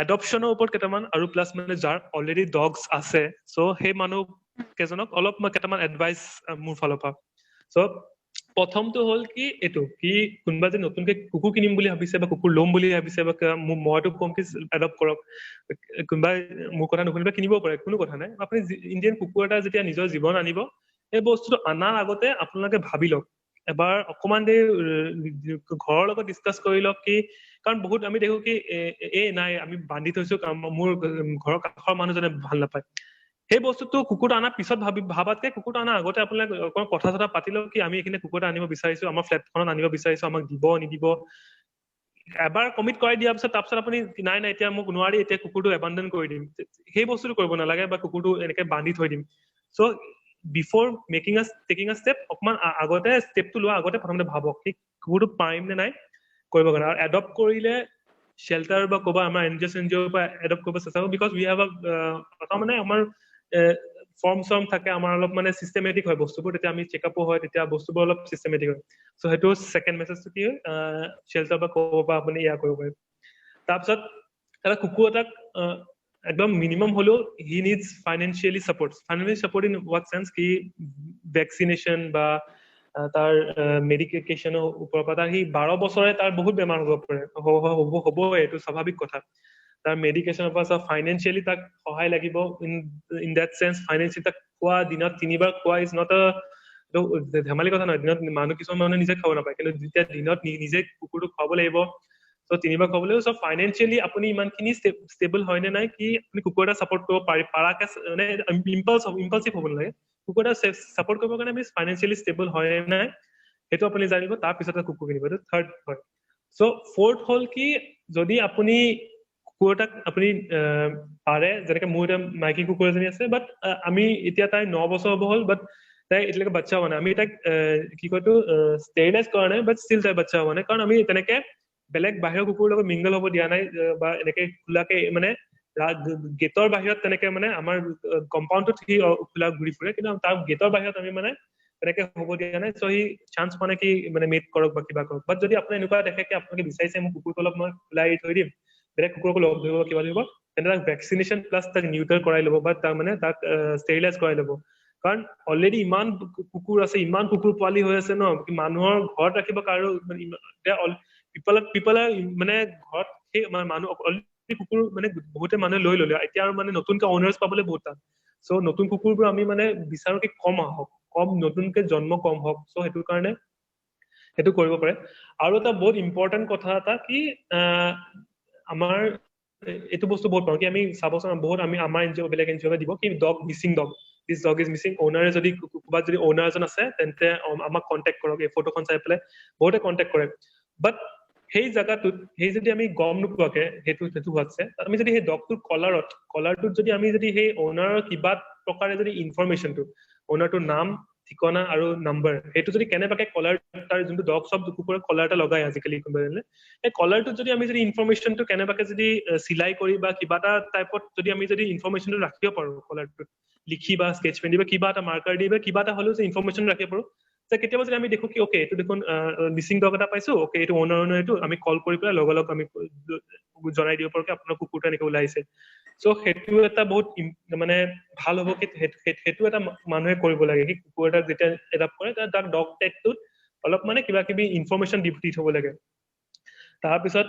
এডপশ্যনৰ ওপৰত কেইটামান, আৰু প্লাছ মানে যাৰ অলৰেডি ডগছ আছে, চ' সেই মানুহ কেইজনক অলপ মই কেইটামান এডভাইচ মোৰ ফালৰ পৰা। চ' প্ৰথমটো হ'ল কি, এইটো কি কোনোবা যে নতুনকে কুকুৰ কিনিম বুলি ভাবিছে বা কুকুৰ ল'ম বুলি ভাবিছে, বা মইতো কম কি এডপ্ট কৰক, কোনোবাই মোৰ কথা নুশুনিবা কিনিব পাৰে, কোনো কথা নাই। আপুনি ইণ্ডিয়ান কুকুৰ এটা যেতিয়া নিজৰ জীৱন আনিব, এই বস্তুটো অনাৰ আগতে আপোনালোকে ভাবি লওক এবাৰ, অকমান দেৰি ঘৰৰ লগত ডিছকাছ কৰি লওক কি, কাৰণ বহুত আমি দেখো কি নাই আমি বান্ধি থৈছো, মোৰ ঘৰৰ কাষৰ মানুহজনে ভাল নাপায়। সেই বস্তুটো কুকুৰটো অনাৰ পিছত ভাবাতকে কুকুৰটো অনাৰ আগতে আপোনালোকে অকণমান কথা চথা পাতি লওক কি আমি এইখিনি কুকুৰ এটা আনিব বিচাৰিছো, আমাৰ ফ্লেটখনত আনিব বিচাৰিছো, আমাক দিব নিদিব। এবাৰ কমিট কৰাই দিয়াৰ পিছত তাৰপিছত আপুনি নাই এতিয়া মোক নোৱাৰি, এতিয়া কুকুৰটো এবাণ্ডন কৰি দিম, সেই বস্তুটো কৰিব নালাগে, বা কুকুৰটো এনেকে বান্ধি থৈ দিম। চ' বিফৰ টেকিং আ ষ্টেপ, অকমান আগতে ষ্টেপটো লোৱা আগতে প্ৰথমতে ভাবক কি কুকুৰটো পাৰিম নে নাই কৰিব কাৰণে। আৰু এডপ্ট কৰিলে শ্বেল্টাৰ বা ক'বা আমাৰ NGO পৰা এডপ্ট কৰিব চেষ্টা কৰোঁ, বিকজ উই হেভ মানে আমাৰ ফৰ্ম চৰ্ম থাকে, আমাৰ অলপ মানে চিষ্টেমেটিক হয় বস্তুবোৰ, তেতিয়া আমি চেকআপো হয়, তেতিয়া বস্তুবোৰ অলপ চিষ্টেমেটিক হয়। চ' সেইটো ছেকেণ্ড মেছেজটো কি হয়, শ্বেল্টাৰ বা ক'ব পৰা আপুনি এয়া কৰিব পাৰিম। তাৰপিছত এটা কুকুৰ এটাক একদম মিনিমাম হলেও he needs financially support in what sense কি ভেকচিনেশ্যন বা তাৰ মেডিকেশ্যনৰ ওপৰৰ পৰা, তাৰ সি 12 বছৰে তাৰ বহুত বেমাৰ হ'ব পাৰে, হ'বই, এইটো স্বাভাৱিক কথা। তাৰ মেডিকেশ্যনৰ পৰা চব ফাইনেন্সিয়েলি তাক সহায় লাগিব, ইন দেট চেন্স ফাইনেন্সিয়েলি তাক খোৱা, দিনত 3 বাৰ খোৱা ইজ নট ধেমালি কথা নহয়। দিনত কিছুমান মানুহে নিজে খাব নাপায়, কিন্তু যেতিয়া দিনত নিজে কুকুৰটো খুৱাব লাগিব, চ' 3 বাৰ খুৱাব লাগিব। চ' ফাইনেন্সিয়েলি আপুনি ইমানখিনি ষ্টেবল হয় নে নাই কি আপুনি কুকুৰ এটা ছাপৰ্ট কৰিব পাৰাকে, মানে ইম্পালছিভ হ'ব নালাগে, কুকুৰ এটা ছাপোৰ্ট কৰিবৰ কাৰণে আমি ফাইনেন্সিয়েলি ষ্টেবল হয় নাই সেইটো আপুনি জানিব, তাৰপিছতে কুকুৰ কিনিব। এইটো থাৰ্ড হয়। চ' ফৰ্থ হ'ল কি, যদি আপুনি কুকুৰ এটাক আপুনি পাৰে, যেনেকে মোৰ এতিয়া মাইকী কুকুৰ এজনী আছে, বাট আমি এতিয়া তাই 9 বছৰ হ'ব হ'ল, বাট তাই এতিয়ালৈকে বাচ্চা হোৱা নাই। আমি তাইক কি কয়তো ষ্টেৰিলাইজ কৰা নাই, বাট ষ্টিল তাই বাচ্চা হোৱা নাই, কাৰণ আমি তেনেকে বেলেগ বাহিৰৰ কুকুৰৰ লগত মিংগল হ'ব দিয়া নাই, বা এনেকে খোলাকে মানে গেটৰ বাহিৰত তেনেকে মানে আমাৰ কম্পাউণ্ডটোত সি খোলা ঘূৰি ফুৰে, কিন্তু তাৰ গেটৰ বাহিৰত আমি মানে তেনেকে হ'ব দিয়া নাই। চ' সি চান্স মানে কি মানে মেট কৰক বা কিবা কৰক। বাট যদি আপোনাৰ এনেকুৱা দেখে কি আপোনালোকে বিচাৰিছে মোৰ কুকুৰটো অলপ মই খোলাই থৈ দিম, বেলেগ কুকুৰকো লগ ধৰিব কিবা ধৰিব, তেন্তে তাক ভেকচিনেশ্যন প্লাছ তাক নিউট্ৰেল কৰাই ল'ব, বা তাৰ মানে তাক ষ্টেৰিলাইজ কৰাই ল'ব। কাৰণ অলৰেডি ইমান কুকুৰ আছে, ইমান কুকুৰ পোৱালি হৈ আছে ন, মানুহৰ ঘৰত ৰাখিব কাৰো পিপল মানে ঘৰত সেই মানুহ অলৰেডি কুকুৰ মানে বহুতে মানুহে লৈ ললে, এতিয়া আৰু মানে নতুনকে অনাৰ্ছ পাবলৈ বহুত টান। চ' নতুন কুকুৰবোৰ আমি মানে বিচাৰো কি কম আহক, কম নতুনকে জন্ম কম হওক। চ' সেইটো কাৰণে সেইটো কৰিব পাৰে। আৰু এটা বহুত ইম্পৰ্টেণ্ট কথা এটা কি, আমাৰ এইটো বস্তু বহুত পাওঁ কি, আমি চাবচোন বহুত আমি আমাৰ এনজিঅ' বেলেগ এনজিঅ'কে দিব কি dog missing dog, this dog is missing. অ'নাৰে যদি ক'ৰবাত যদি অ'নাৰ এজন আছে তেন্তে আমাক কণ্টেক্ট কৰক, এই ফটোখন চাই পেলাই বহুতে কণ্টেক্ট কৰে। বাট সেই জাগাটোত সেই যদি আমি গম নোপোৱাকে সেইটো হোৱাতছে আমি যদি সেই ডগটোৰ কলাৰটোত যদি আমি যদি সেই অ'নাৰৰ কিবা প্ৰকাৰে যদি ইনফৰমেশ্যনটো, অ'নাৰটোৰ নাম, ঠিকনা আৰু নাম্বাৰ, সেইটো যদি কেনেবাকে কলাৰ, তাৰ যোনটো ডগ চব কুকুৰৰ কলাৰ এটা লগাই আজিকালি কোনোবাই, এই কলাৰটোত যদি আমি যদি ইনফৰমেশ্যনটো কেনেবাকে যদি চিলাই কৰি বা কিবা এটা টাইপত যদি আমি যদি ইনফৰমেশ্যনটো ৰাখিব পাৰো, কলাৰটোত লিখি বা স্কেচ পেন দি বা কিবা এটা মাৰ্কাৰ দি বা কিবা এটা হ'লেও যে ইনফৰমেশ্যন ৰাখিব পাৰো, যে কেতিয়াবা যদি আমি দেখো কি অ'কে এইটো দেখোন মিচিং ডগ এটা পাইছো, অ'কে এইটো অ'নাৰ এইটো, আমি কল কৰি পেলাই লগ আমি জনাই দিব পাৰো কি আপোনাৰ কুকুৰটো এনেকে ওলাইছে। চ' সেইটো এটা বহুত মানে ভাল হ'ব কি সেইটো এটা মানুহে কৰিব লাগে কি কুকুৰ এটা যেতিয়া এডাপ্ট কৰে তাক ডগ টেগটোত অলপ মানে কিবা কিবি ইনফৰমেশ্যন দি থব লাগে। তাৰপিছত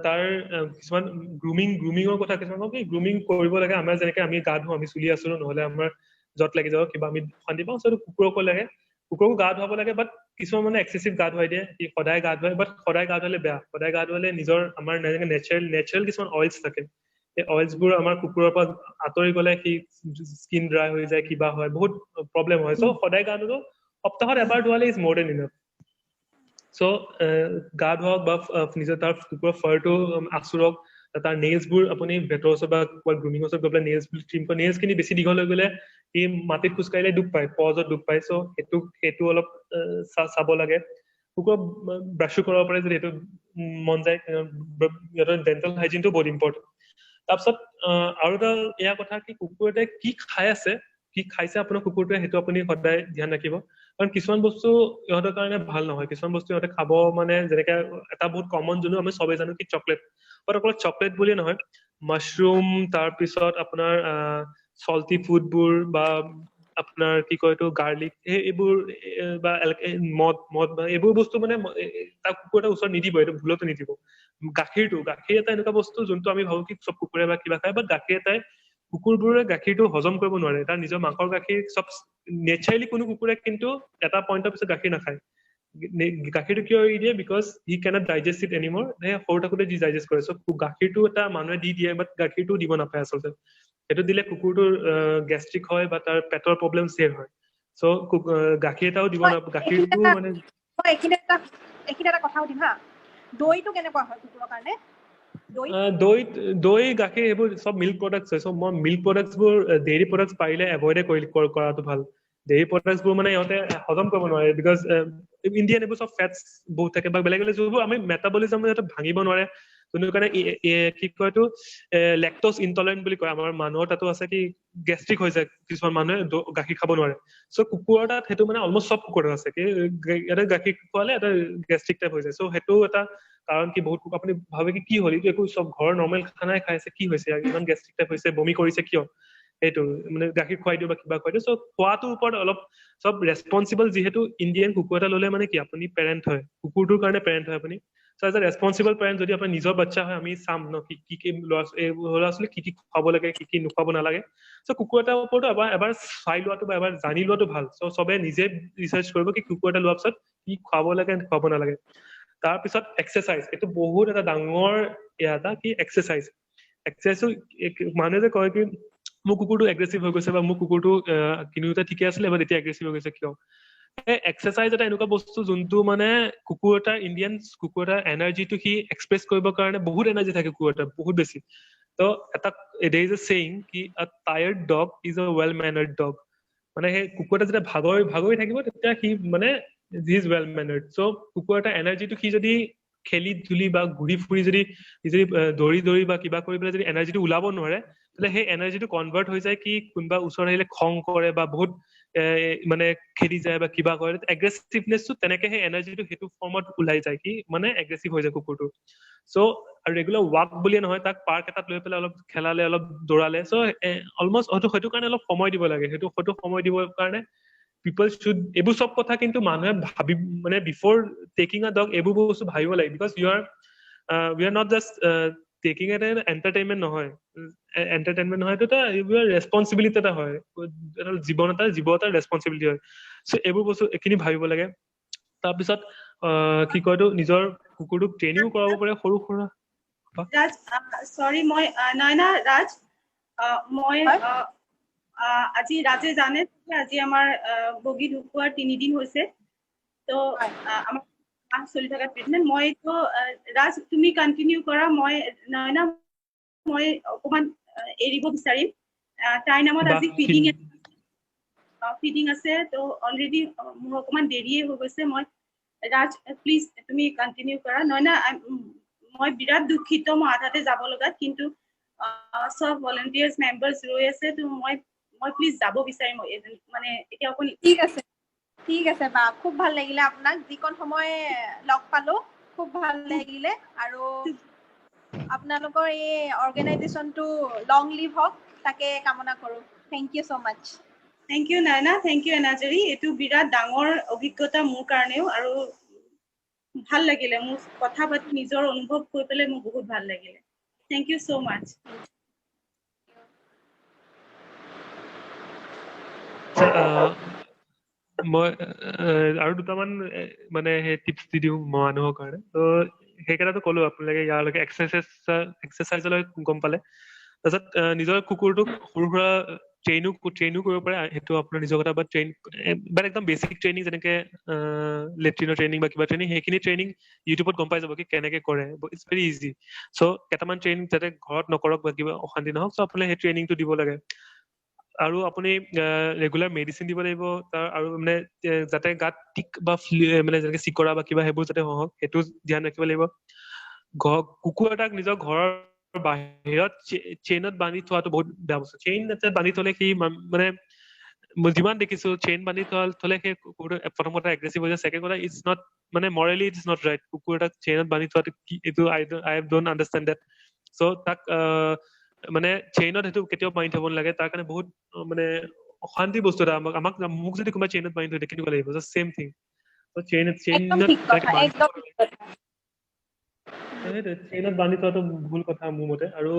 তাৰ কিছুমান গ্ৰুমিঙৰ কথা কিছুমান কি গ্ৰুমিং কৰিব লাগে। আমাৰ যেনেকে আমি গা ধুওঁ, আমি চুলি আছো নহলে আমাৰ যত লাগি যাব কিবা আমি শান্তি পাওঁ, সেইটো কুকুৰকো লাগে, কুকুৰকো গা ধুৱাব লাগে। বাট কিছুমান মানে এক্সেচিভ গা ধুৱাই দিয়ে, কি সদায় গা ধুৱাই, বাট সদায় গা ধুৱালে বেয়া। সদায় গা ধুৱালে নিজৰ আমাৰ নেচাৰেল কিছুমান অইলছ থাকে, সেই অইলছবোৰ আমাৰ কুকুৰৰ পৰা আঁতৰি গলে সি স্কিন ড্ৰাই হৈ যায়, কিবা হয়, বহুত প্ৰব্লেম হয়। চ' সদায় গা ধুব, সপ্তাহত এবাৰ ধুৱালে ইজ মোৰ দেন ইনাফ। চ' গা ধুৱাওক বা নিজৰ তাৰ কুকুৰৰ ফাৰটো আঁচুৰক, তাৰ নেইলছবোৰ আপুনি ভেটৰ ওচৰত বা গ্ৰুমিং ওচৰত গৈ পেলাই নেইলছবোৰ ট্ৰিম কৰি, নেইলছ খিনি বেছি দীঘল হৈ গলে সি মাটিত খোজকাঢ়িলে দুখ পায়, পজত দুখ পায়। চ' সেইটো অলপ চাব লাগে। কুকুৰক ব্ৰাছো কৰিব পাৰে যদি সেইটো মন যায়, সিহঁতৰ ডেণ্টেল হাইজিনটো বহুত ইম্পৰ্টেণ্ট। তাৰপিছত আৰু এটা এয়া কথা কি কুকুৰটোৱে কি খাই আছে, কি খাইছে আপোনাৰ কুকুৰটোৱে, সেইটো আপুনি সদায় ধ্যান ৰাখিব। কাৰণ কিছুমান বস্তু ইহঁতৰ কাৰণে ভাল নহয়, কিছুমান বস্তু ইহঁতে খাব মানে যেনেকে এটা বহুত কমন যোনটো আমি চবেই জানো কি চকলেট, বাট অকল চকলেট বুলিয়ে নহয়, মাছৰুম, তাৰপিছত আপোনাৰ চল্টি ফুডবোৰ বা আপোনাৰ কি কয় এইটো গাৰ্লিক, এইবোৰ বা মদ বা এইবোৰ বস্তু মানে তাৰ কুকুৰ এটা ওচৰত নিদিব, এইটো ভুলতো নিদিব। গাখীৰ এটা এনেকুৱা বস্তু যোনটো আমি ভাবো কি চব কুকুৰে বা কিবা খায়, বাট গাখীৰ এটাই কুকুৰবোৰে গাখীৰটো হজম কৰিব নোৱাৰে। তাৰ নিজৰ মাকৰ গাখীৰ চব নেচাৰেলি কোনো কুকুৰে কিন্তু এটা পইণ্টৰ পিছত গাখীৰ নাখায়। গাখীৰটো কিয় এৰি দিয়ে, because he can't digest it anymore, সৰু থাকোতে যি ডাইজেষ্ট কৰে। চ' গাখীৰটো এটা মানুহে দি দিয়ে, বাট গাখীৰটো দিব নাপায় আচলতে। সেইটো দিলে কুকুৰটোৰ গেষ্ট্ৰিক হয় বা তাৰ পেটৰ প্ৰব্লেম ছেভ হয়। চ' গাখীৰ এটাও দিব নাপায়, গাখীৰটো মানে এইখিনি এটা কথা সুধিম হা, দৈটো কেনেকুৱা হয় কুকুৰৰ কাৰণে? দৈ গাখীৰ এইবোৰ চব মিল্ক প্ৰডাক্টছ হয়। চ' মই মিল্ক প্ৰডাক্টছবোৰ ডেইৰী প্ৰডাক্টছ পাৰিলে এভইডে কৰাটো ভাল। ডেইৰী প্ৰডাক্টছবোৰ মানে ইহঁতে হজম কৰিব নোৱাৰে, বিকজ ইণ্ডিয়ান এইবোৰ চব ফেটছ বহুত থাকে, বা বেলেগ বেলেগ যোনবোৰ আমি মেটাবলিজম সিহঁতে ভাঙিব নোৱাৰে, যোনটো কাৰণে কি কয় এইটো লেক্ট'জ ইনটলাৰেণ্ট বুলি কয়। আমাৰ মানুহৰ তাতো আছে কি গেষ্ট্ৰিক হৈ যায়, কিছুমান মানুহে গাখীৰ খাব নোৱাৰে। চ' কুকুৰৰ তাত সেইটো মানে অলমষ্ট চব কুকুৰৰ আছে কি এটা গাখীৰ খোৱালে এটা গেষ্ট্ৰিক টাইপ হৈ যায়। চ' সেইটো এটা কাৰণ কি বহুত আপুনি ভাবে কি হ'ল, এইটো একো চব ঘৰৰ নৰ্মেল খানাই খাইছে, কি হৈছে ইমান গেষ্ট্ৰিক টাইপ হৈছে, বমি কৰিছে কিয়, সেইটো মানে গাখীৰ খুৱাই দিওঁ বা কিবা খুৱাই দিওঁ। চ' খোৱাটোৰ ওপৰত অলপ চব ৰেচপনচিবল, যিহেতু ইণ্ডিয়ান কুকুৰ এটা ললে মানে কি আপুনি পেৰেণ্ট হয়, কুকুৰটোৰ কাৰণে পেৰেণ্ট হয় আপুনি। চ' এজ এ ৰেচপনচিবল পেৰেণ্ট, যদি আপোনাৰ নিজৰ বাচ্চা হয়, আমি চাম ন কি ল'ৰা ছোৱালী কি খুৱাব লাগে, কি খুৱাব নালাগে। চ' কুকুৰ এটাৰ ওপৰতো এবাৰ চাই লোৱাটো বা এবাৰ জানি লোৱাটো ভাল। চ' চবে নিজে ৰিচাৰ্চ কৰিব কি কুকুৰ এটা লোৱাৰ পিছত কি খুৱাব লাগে, খুৱাব নালাগে। তাৰপিছত এক্সাৰচাইজ, এইটো বহুত এটা ডাঙৰ এটা কি এক্সাৰচাইজো মানুহে যে কয় কি মোৰ কুকুৰটো এগ্ৰেছিভ হৈ গৈছে বা মোৰ কুকুৰটো কিনোতে ঠিকে আছিলে বা এতিয়া এগ্ৰেছিভ হৈ গৈছে কিয়? এক্সাৰচাইজ এটা এনেকুৱা বস্তু যোনটো মানে কুকুৰ এটাৰ ইণ্ডিয়ান কুকুৰ এটাৰ এনাৰ্জিটো সি এক্সপ্ৰেছ কৰিবৰ কাৰণে বহুত এনাৰ্জি থাকে কুকুৰ এটাৰ, বহুত বেছি। তো এটা there is a saying কি a tired dog is a well mannered dog, মানে সেই কুকুৰ এটা যেতিয়া ভাগৰি থাকিব তেতিয়া সি মানে he is well mannered. so কুকুৰ এটা এনাৰ্জিটো সি যদি খেলি ধুলি বা ঘূৰি ফুৰি যদি দৌৰি বা কিবা কৰি পেলাই যদি এনাৰ্জিটো ওলাব নোৱাৰে, তাহলে সেই এনাৰ্জিটো কনভাৰ্ট হৈ যায় কি কোনোবা ওচৰত আহিলে খং কৰে বা বহুত মানে খেলি যায় বা কিবা কৰে, এগ্ৰেছিভনেছটো তেনেকে সেই এনাৰ্জিটো সেইটো ফৰ্মত ওলাই যায় কি মানে এগ্ৰেছিভ হৈ যায় কুকুৰটো। চ' আৰু ৰেগুলাৰ ৱাক বুলিয়ে নহয়, তাক পাৰ্ক এটাত লৈ পেলাই অলপ খেলালে অলপ দৌৰালে, চ' অলমষ্ট সেইটো কাৰণে অলপ সময় দিব লাগে। সেইটো সময় দিবৰ কাৰণে পিপল শুড, এইবোৰ চব কথা কিন্তু মানুহে ভাবি মানে বিফৰ টেকিং আ ডগ এইবোৰ বস্তু ভাবিব লাগে, because we are not just taking এটা এণ্টাৰটেইনমেণ্ট নহয়, এণ্টাৰটেইনমেণ্ট নহয়, এইটো এটা ৰেছপনচিবিলিটি এটা হয়, জীৱ এটাৰ ৰেছপনচিবিলিটি হয়। চ' এইবোৰ বস্তু এইখিনি ভাবিব লাগে। তাৰপিছত কি কয়, নিজৰ কুকুৰটোক ট্ৰেইনিং কৰাব পাৰে সৰু সুৰা। ৰাজ, সৰি মই নয়না ৰাজ, মই আজি ৰাজে জানে আজি আমাৰ বগী ঢুকুৱাৰ 3 দিন হৈছে, তো আমাৰ চলি থকা ট্ৰিটমেণ্ট। মইতো ৰাজ তুমি কণ্টিনিউ কৰা, মই নয়না মই অকমান এৰিব বিচাৰিম। তাইৰ নামত আজি ফিডিং আছে, তো অলৰেডি মোৰ অকমান দেৰিয়ে হৈ গৈছে। মই ৰাজ প্লিজ তুমি কণ্টিনিউ কৰা। নয়না মই বিৰাট দুখিত, মই আধাতে যাব লগাত, কিন্তু সব ভলেণ্টিয়াৰ্ছ মেম্বাৰ্ছ ৰৈ আছে, তো মই প্লিজ যাব বিচাৰিম মানে এতিয়া অকণ। ঠিক আছে বা, খুব ভাল লাগিলে আপোনাক যিকণ সময় লগ পালো, খুব ভাল লাগিলে। আৰু আপোনালোকৰ এই অৰ্গেনাইজেশ্যনটো লং লিভ হওক তাকে কামনা কৰোঁ। Thank you so' much. Thank you Naina, thank you Enajori. এইটো বিৰাট ডাঙৰ অভিজ্ঞতা মোৰ কাৰণেও, আৰু ভাল লাগিলে মোৰ কথা পাতি, নিজৰ অনুভৱ কৈ পেলাই মোৰ বহুত ভাল লাগিলে। থেংক ইউ ছ' মাছ। মই আৰু দুটামান মানে সেই টিপছ দি দিওঁ মানুহৰ কাৰণে। তো সেইকেইটাতো ক'লো, আপোনালোকে ইয়ালৈকে এক্সাৰচাইজলৈ গম পালে। তাৰপিছত নিজৰ কুকুৰটোক সৰু সুৰা ট্ৰেইনো কৰিব পাৰে, সেইটো আপোনাৰ নিজৰ কথা। বা একদম বেচিক ট্ৰেইনিং, যেনেকে লেট্ৰিনৰ ট্ৰেইনিং বা কিবা ট্ৰেইনিং, সেইখিনি ট্ৰেইনিং ইউটিউবত গম পাই যাব কি কেনেকে কৰে। It's very easy. চ' কেইটামান ট্ৰেইনিং যাতে ঘৰত নকৰক বা কিবা অশান্তি নহওক, চ' আপোনালোকে সেই ট্ৰেইনিংটো দিব লাগে। আৰু আপুনি ৰেগুলাৰ মেডিচিন দিব লাগিব তাৰ, আৰু মানে যাতে গাত টিক বা মানে যেনেকে চিকৰা বা কিবা সেইবোৰ যাতে নহওক, সেইটো ধ্যান ৰাখিব লাগিব। কুকুৰ এটাক নিজৰ ঘৰৰ বাহিৰত চেইনত বান্ধি থোৱাটো বহুত বেয়া বস্তু। চেইন বান্ধি থলে সি মানে যিমান দেখিছো চেইন বান্ধি থলে সেই কুকুৰটো প্ৰথম কথা এগ্ৰেছিভ হৈ যায়, ছেকেণ্ড কথা ইটছ নট মানে মৰেলি ইটছ নট ৰাইট। কুকুৰ এটাক চেইনত বান্ধি থোৱাটো এইটো আই ডোন্ট আণ্ডাৰষ্টেণ্ড দেট। চ' তাক মানে চেইনত সেইটো কেতিয়াও বান্ধি থব নালাগে, তাৰ কাৰণে বহুত মানে অশান্তি বস্তু এটা। মোক যদি কোনোবা চেইনত বান্ধি থৈ দিয়ে কেনেকুৱা লাগিব, চেম থিং। চেইনত বান্ধি থোৱাটো ভুল কথা মোৰ মতে। আৰু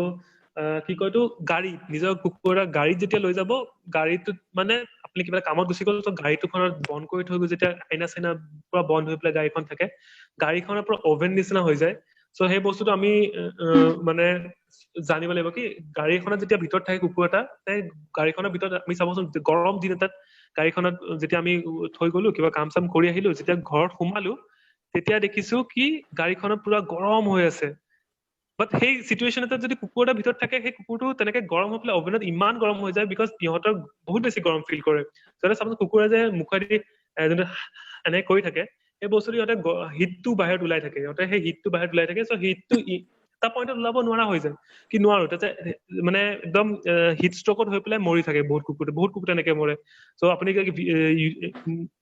কি কয়তো গাড়ীত, নিজৰ কুকুৰ গাড়ীত যেতিয়া লৈ যাব, গাড়ীটোত মানে আপুনি কিবা কামত গুচি গ'ল, তো গাড়ীটোখনত বন্ধ কৰি থৈ গ'ল, যেতিয়া আইনা চাইনা পুৰা বন্ধ হৈ পেলাই গাড়ীখন থাকে, গাড়ীখনৰ পৰা অভেন নিচিনা হৈ যায়। চ' সেই বস্তুটো আমি মানে জানিব লাগিব কি গাড়ীখনত যেতিয়া ভিতৰত থাকে কুকুৰ এটা, গাড়ীখনৰ ভিতৰত আমি চাবচোন গৰম দিন এটাত গাড়ীখনত যেতিয়া আমি থৈ গলো, কিবা কাম চাম কৰি আহিলো, যেতিয়া ঘৰত সোমালো তেতিয়া দেখিছো কি গাড়ীখনত পুৰা গৰম হৈ আছে। বাট সেই চিটুৱেশ্যন এটাত যদি কুকুৰ এটা ভিতৰত থাকে, সেই কুকুৰটো তেনেকে গৰম হৈ পেলাই অভেনত ইমান গৰম হৈ যায়, বিকজ সিহঁতৰ বহুত বেছি গৰম ফিল কৰে। যাতে চাবচোন কুকুৰে যে মুখেদি যোনটো এনেকে কৰি থাকে, সেই বস্তুটো সিহঁতে হিটটো বাহিৰত ওলাই থাকে, সিহঁতে সেই হিটটো বাহিৰত ওলাই থাকে। চ' হিটটো এটা পইণ্টত ওলাব নোৱাৰা হৈ যায়, কি নোৱাৰো তাতে মানে একদম হিট ষ্ট্ৰকত হৈ পেলাই মৰি থাকে বহুত কুকুৰ তেনেকে মৰে। চ' আপুনি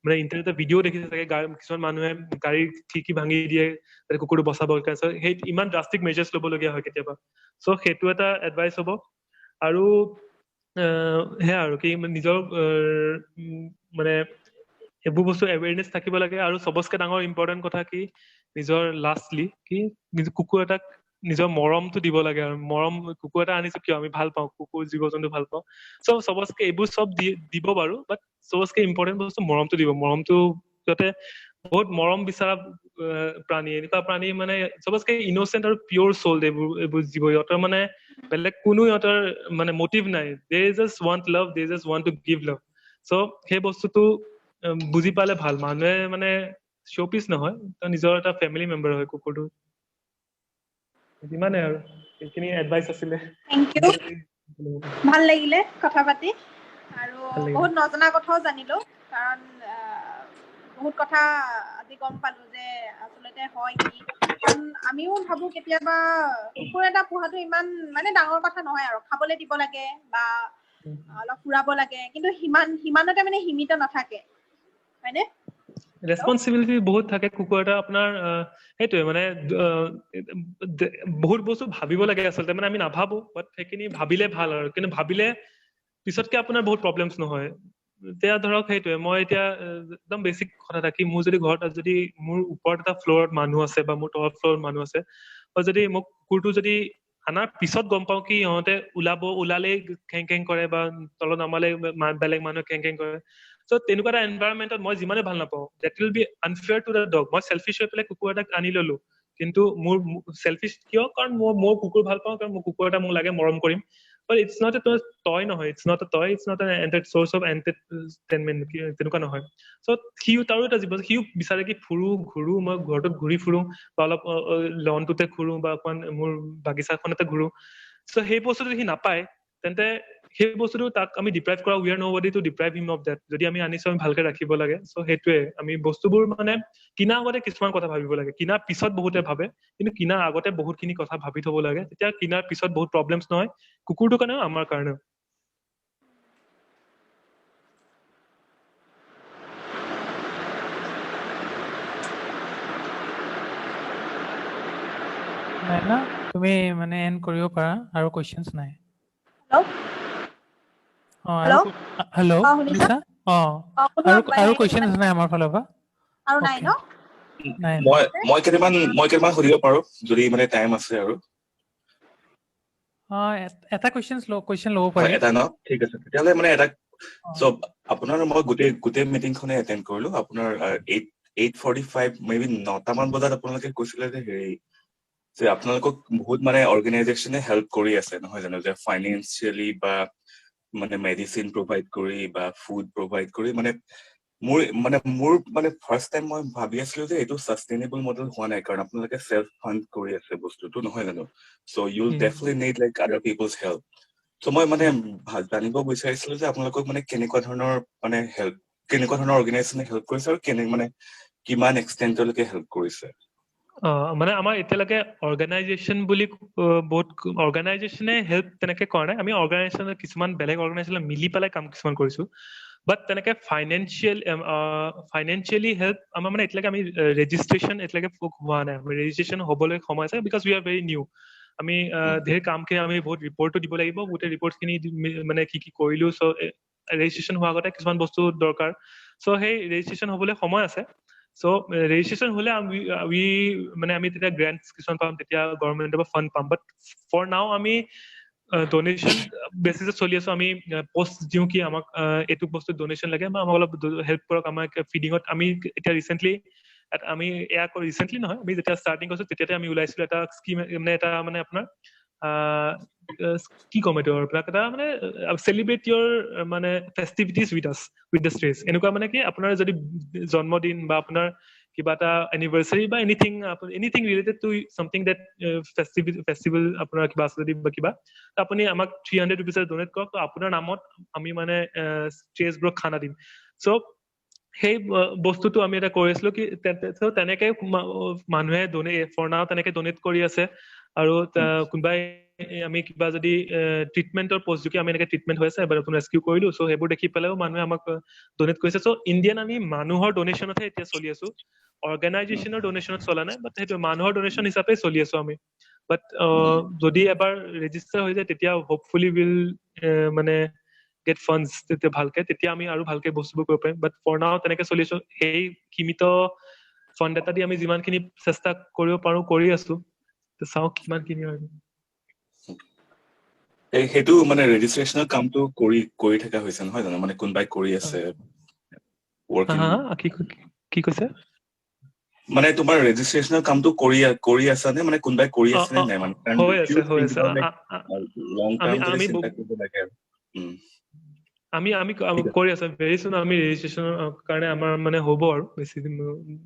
মানে ইণ্টাৰনেটত ভিডিঅ' দেখিছে চাগে, কিছুমান মানুহে গাড়ীৰ খিৰিকী ভাঙি দিয়ে কুকুৰটো বচাব কাৰণে। সেই ইমান ড্ৰাষ্টিক মেজাৰ্ছ ল'বলগীয়া হয় কেতিয়াবা। চ' সেইটো এটা এডভাইচ হ'ব। আৰু সেয়া আৰু কি নিজৰ মানে এইবোৰ বস্তু এৱেৰনেছ থাকিব লাগে। আৰু চবতকে ডাঙৰ ইম্পৰ্টেণ্ট কথা কি নিজৰ লাষ্টলি কি কুকুৰ এটাক নিজৰ মৰমটো দিব লাগে। আৰু মৰম, কুকুৰ এটা আনিছো কিয়, আমি ভাল পাওঁ কুকুৰ, জীৱ জন্তু ভাল পাওঁ। চ' চবতকে এইবোৰ চব দিব বাৰু, বাট চবতকে ইম্পৰ্টেণ্ট বস্তু মৰমটো দিব। মৰমটো যাতে বহুত মৰম বিচৰা প্ৰাণী, এনেকুৱা প্ৰাণী মানে চবতকে ইনচেণ্ট আৰু পিয়ৰ চ'ল এইবোৰ জীৱ। ইহঁতৰ মানে বেলেগ কোনো ইহঁতৰ মানে মটিভ নাই, they just want love, they just want to give love. So' সেই বস্তুটো বুজি পালে ভাল। মানুহে মানে শ্ব' পিচ নহয়, নিজৰ এটা ফেমিলি মেম্বাৰ হয় কুকুৰটো। যিমানে আৰু এইখিনি এডভাইচ আছিলে। থেংক ইউ, ভাল লাগিলে কথা পাতি আৰু ভাল লাগিলে। বহুত নজনা কথাও জানিলো, কাৰণ বহুত কথা আজি গম পালো যে আচলতে হয় কি। কাৰণ আমিও ভাবো কেতিয়াবা কুকুৰ এটা পোহাটো ইমান মানে ডাঙৰ কথা নহয় আৰু, খাবলৈ দিব লাগে বা অলপ ফুৰাব লাগে, কিন্তু সিমানতে মানে সীমিত নাথাকে, হয়নে? ৰেচপনচিবিলিটি বহুত থাকে কুকুৰ এটা আপোনাৰ। সেইটোৱে মানে বহুত বস্তু ভাবিব লাগে আচলতে, মানে আমি নাভাবো, বাট সেইখিনি ভাবিলে ভাল আৰু। কিন্তু ভাবিলে পিছতকে আপোনাৰ বহুত প্ৰব্লেমছ নহয়। এতিয়া ধৰক সেইটোৱে, মই এতিয়া একদম বেছিক কথা এটা কি, মোৰ যদি ঘৰত যদি মোৰ ওপৰত এটা ফ্ল'ৰত মানুহ আছে বা মোৰ তলত ফ্ল'ৰত মানুহ আছে, বা যদি মোক কুকুৰটো যদি আনাৰ পিছত গম পাওঁ কি ইহঁতে ওলালেই খেং খেং কৰে বা তলত নামালে বেলেগ মানুহে খেং খেং কৰে, চ' তেনেকুৱা এটা এনভাইৰনমেণ্টত মই যিমানে ভাল নাপাওঁ, that will be unfair to the dog. মই চেলফিছ হৈ পেলাই কুকুৰ এটাক আনি ললো, কিন্তু মোৰ চেলফিছ কিয়? কাৰণ মোৰ কুকুৰ ভাল পাওঁ, কাৰণ মোৰ কুকুৰ এটা মোক লাগে, মৰম কৰিম। But it's not a toy নহয়, it's not a toy, it's not an source of entertainment, তেনেকুৱা নহয়। চ' তাৰো এটা জীৱ, সিও বিচাৰে কি ঘূৰো, মই ঘৰটোত ঘূৰি ফুৰো বা অলপ লনটোতে ঘূৰো বা অকমান মোৰ বাগিচাখনতে ঘূৰো। চ' সেই বস্তুটো সি নাপায়, তেন্তে সেই বস্তুটো তাক আমি ডিপ্ৰাইভ কৰা, we are nobody to deprive him of that. যদি আমি আনিছো আমি ভালকে ৰাখিব লাগে। চ' সেইটোৱে, আমি বস্তুবোৰ মানে কিনাৰ আগতে কিছুমান কথা ভাবিব লাগে। কিনাৰ পিছত বহুতে ভাবে, কিন্তু কিনাৰ আগতে বহুতখিনি কথা ভাবি থব লাগে, তেতিয়া কিনাৰ পিছত বহুত প্ৰব্লেমছ নহয়, কুকুৰটোৰ কাৰণেও আমাৰ কাৰণেও। নাই না, তুমি মানে এণ্ড কৰিব পাৰা, আৰু কুৱেশ্যনছ নাই। হেল্ল', শুনিছা? আৰু কুৱেশ্যনছ নাই আমাৰ ফালৰ পৰা। আৰু নাই ন? নাই। মই কেইটামান সুধিব পাৰো যদি মানে টাইম আছে আৰু। এটা কুৱেশ্যন ল'ব পাৰি। এটা ন, ঠিক আছে তেতিয়াহ'লে মানে এটা। চব আপোনাৰ মই গোটেই মিটিংখনে এটেণ্ড কৰিলো। আপোনাৰ 8:45 মেবি 9টামান বজাত আপোনালোকে কৈছিলে যে হেৰি যে আপোনালোকক বহুত মানে অৰ্গেনাইজেশ্যনে হেল্প কৰি আছে নহয় জানো, যে ফাইনেন্সিয়েলি বা মানে মেডিচিন প্ৰভাইড কৰি বা ফুড প্ৰভাইড কৰি। মোৰ ফাৰ্ষ্ট টাইম মই ভাবি আছিলো যে এইটো ছাষ্টেইনেবল মডেল হোৱা নাই, কাৰণ আপোনালোকে চেল্ফ ফাণ্ড কৰি আছে বস্তুটো নহয় জানো। চ' ইউ ডেফিনেটলি নিড লাইক আদাৰ পিপলছ হেল্প। চ' মই মানে জানিব বিচাৰিছিলো যে আপোনালোকক মানে কেনেকুৱা ধৰণৰ অৰ্গেনাইজেশ্যনে হেল্প কৰিছে আৰু কিমান এক্সটেণ্টলৈকে হেল্প কৰিছে। মানে আমাৰ এতিয়ালৈকে অৰ্গেনাইজেশ্যন বুলি বহুত অৰ্গেনাইজেশ্যনে হেল্প তেনেকে কৰা নাই। আমি অৰ্গেনাইজেশ্যন কিছুমান বেলেগ অৰ্গেনাইজেশ্যন মিলি পেলাই কাম কিছুমান কৰিছো, বাট তেনেকে ফাইনেন্সিয়েলি হেল্প আমাৰ মানে এতিয়ালৈকে আমি ৰেজিষ্ট্ৰেশ্যন এতিয়ালৈকে হোৱা নাই। ৰেজিষ্ট্ৰেশ্যন হ'বলৈ সময় আছে, because we R very new. আমি ধেৰ কামখিনি আমি বহুত ৰিপৰ্টো দিব লাগিব, গোটেই ৰিপৰ্টখিনি মানে কি কৰিলো। চ' ৰেজিষ্ট্ৰেশ্যন হোৱাৰ আগতে কিছুমান বস্তু দৰকাৰ। চ' সেই ৰেজিষ্ট্ৰেশ্যন হ'বলৈ সময় আছে। চ' ৰেজিষ্ট্ৰেশ্যন হ'লে আমি তেতিয়া গ্ৰেণ্টছ কিছুমান পাম, তেতিয়া গভৰ্ণমেণ্টৰ পৰা ফাণ্ড পাম। বাট ফৰ নাও আমি ডনেশ্যন বেচিছত চলি আছো। আমি পষ্ট দিওঁ কি আমাক এইটো বস্তু ডনেশ্যন লাগে বা আমাক অলপ হেল্প কৰক আমাক ফিডিঙত। আমি এতিয়া ৰিচেণ্টলি নহয়, আমি যেতিয়া ষ্টাৰ্টিং কৰিছো তেতিয়াতে আমি ওলাইছিলো এটা স্কিম, মানে আপোনাৰ কি ক'ম এইটো আপোনাক, এটা মানে চেলিব্ৰেট ইয়ৰ মানে ফেষ্টিভিটিজ উইথ দ্য ষ্ট্ৰেজ। এনেকুৱা মানে কি আপোনাৰ যদি জন্মদিন বা আপোনাৰ কিবা এটা এনিভাৰ্চাৰী বা anything related to something that festival আপোনাৰ কিবা আছে যদি বা কিবা, আপুনি আমাক 300 rupees ডনেট কৰক, আপোনাৰ নামত আমি মানে ষ্ট্ৰেজবোৰক খানা দিম। চ' সেই বস্তুটো আমি এটা কৰি আছিলো কি তেনেকে মানুহে ফৰ নাও তেনেকে ডনেট কৰি আছে। আৰু কোনোবাই আমি কিবা যদি ট্ৰিটমেণ্টৰ পষ্ট যদি আমি এনেকে ট্ৰিটমেণ্ট হৈ আছে বা নতুন ৰেস্কিউ কৰিলো, চ' সেইবোৰ দেখি পেলাইও মানুহে আমাক ডনেট কৰিছে। চ' ইণ্ডিয়ান আমি মানুহৰ ডনেশ্যনতহে এতিয়া চলি আছো, অৰ্গেনাইজেশ্যনৰ ডনেশ্যনত চলা নাই। বাট সেইটো মানুহৰ ডনেশ্যন হিচাপে চলি আছো আমি। বাট যদি এবাৰ ৰেজিষ্টাৰ হৈ যায় তেতিয়া হোপফুলি উইল মানে গেট ফাণ্ডছ তেতিয়া ভালকে, তেতিয়া আমি আৰু ভালকে বস্তুবোৰ কৰিব পাৰিম। বাট ফৰ নাও তেনেকে চলি আছো। সেই সীমিত ফাণ্ড এটা দি আমি যিমানখিনি চেষ্টা কৰিব পাৰো কৰি আছো, চাওঁ কিমানখিনি আৰু। সেইটো মানে ৰেজিষ্ট্ৰেশ্যনৰ কামটো কৰি থকা হৈছে নহয় জানো, মানে কোনোবাই কৰি আছে। কি কৈছে? মানে তোমাৰ ৰেজিষ্ট্ৰেচনৰ কামটো কৰি আছা নে মানে কোনোবাই কৰি আছে নে নাই মানে হৈ আছে লং আমি টাৰ্ম যদি আমি চিন্তা কৰিব লাগে আৰু আমি আমি ঠিক আছে। কৰি আছো ভেৰি চুন আমি ৰেজিষ্ট্ৰেচনৰ কাৰণে আমাৰ মানে হ'ব আৰু বেছি দিন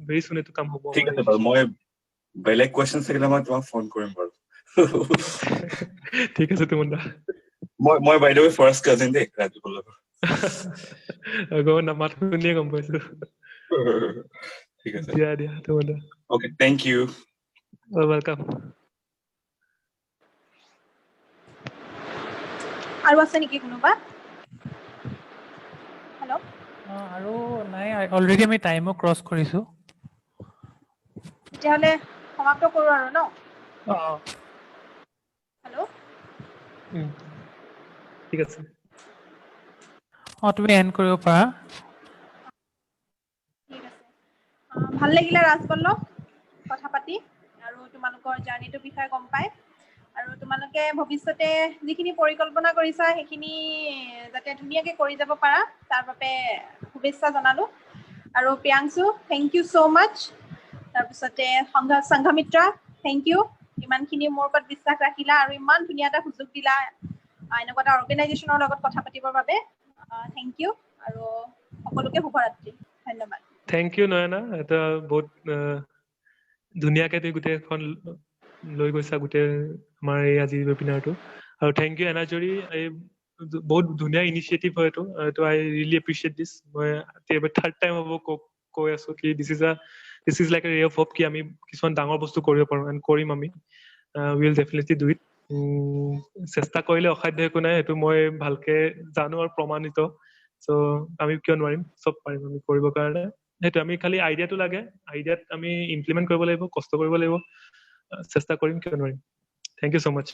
ভেৰি চুন এইটো কাম হ'ব ঠিক আছে বাৰু মই বেলেগ কুৱেশ্যন থাকিলে মই তোমাক ফোন কৰিম বাৰু ঠিক আছে তুমন দা মই বাই দ্য ৱে ফাৰ্ষ্ট কাজিন দেই ৰাজুৰ লগত নামাত শুনিয়ে গম পাইছো ঠিক আছে দিয়া তুমন দা অ'কে থেংক ইউ ৱেলকাম আৰু আছে নেকি কোনোবা হেল্ল' আৰু নাই অলৰেডি আমি টাইমো ক্ৰছ কৰিছো তেতিয়াহ'লে সমাপ্ত কৰো আৰু ন হেল্ল' ঠিক আছে তুমি এণ্ড কৰিব পাৰা ঠিক আছে ভাল লাগিলে ৰাজপল্লৱ কথা পাতি আৰু তোমালোকৰ জাৰ্ণিটোৰ বিষয়ে গম পাই আৰু তোমালোকে ভৱিষ্যতে যিখিনি পৰিকল্পনা কৰিছা সেইখিনি যাতে ধুনীয়াকৈ কৰি যাব পাৰা তাৰ বাবে শুভেচ্ছা জনালোঁ আৰু প্ৰিয়াংশু থেংক ইউ ছ' মাছ তাৰপিছতে সংঘমিত্ৰা থেংক ইউ ইমানখিনি মোৰ ওপৰত বিশ্বাস ৰাখিলা আৰু ইমান ধুনীয়া এটা সুযোগ দিলা এনেকুৱা এটা অৰ্গেনাইজেশ্যনৰ লগত কথা পাতিবৰ বাবে থেংক ইউ আৰু সকলোকে শুভৰাত্ৰি ধন্যবাদ থেংক ইউ নয়না এটা বহুত ধুনীয়াকে তুমি গোটেইখন লৈ গৈছা গোটেই আমাৰ এই আজিৰ ৱেবিনাৰটো আৰু থেংক ইউ এনাজৰি এই বহুত ধুনীয়া ইনিচিয়েটিভ হয় এইটো আই ৰিয়েলি এপ্ৰিচিয়েট দিছ মই থাৰ্ড টাইম হ'ব কৈ আছো কি দিছ ইজ লাইক এ ৰে অফ হোপ কি আমি কিছুমান ডাঙৰ বস্তু কৰিব পাৰোঁ এণ্ড কৰিম আমি উইল ডেফিনেটলি ডু ইট চেষ্টা কৰিলে অসাধ্য একো নাই সেইটো মই ভালকে জানো আৰু প্ৰমাণিত চ' আমি কিয় নোৱাৰিম চব পাৰিম আমি কৰিবৰ কাৰণে সেইটো আমি খালি আইডিয়াটো লাগে আইডিয়াত আমি ইমপ্লিমেণ্ট কৰিব লাগিব কষ্ট কৰিব লাগিব চেষ্টা কৰিম কিয় নোৱাৰিম থেংক ইউ ছ' মাছ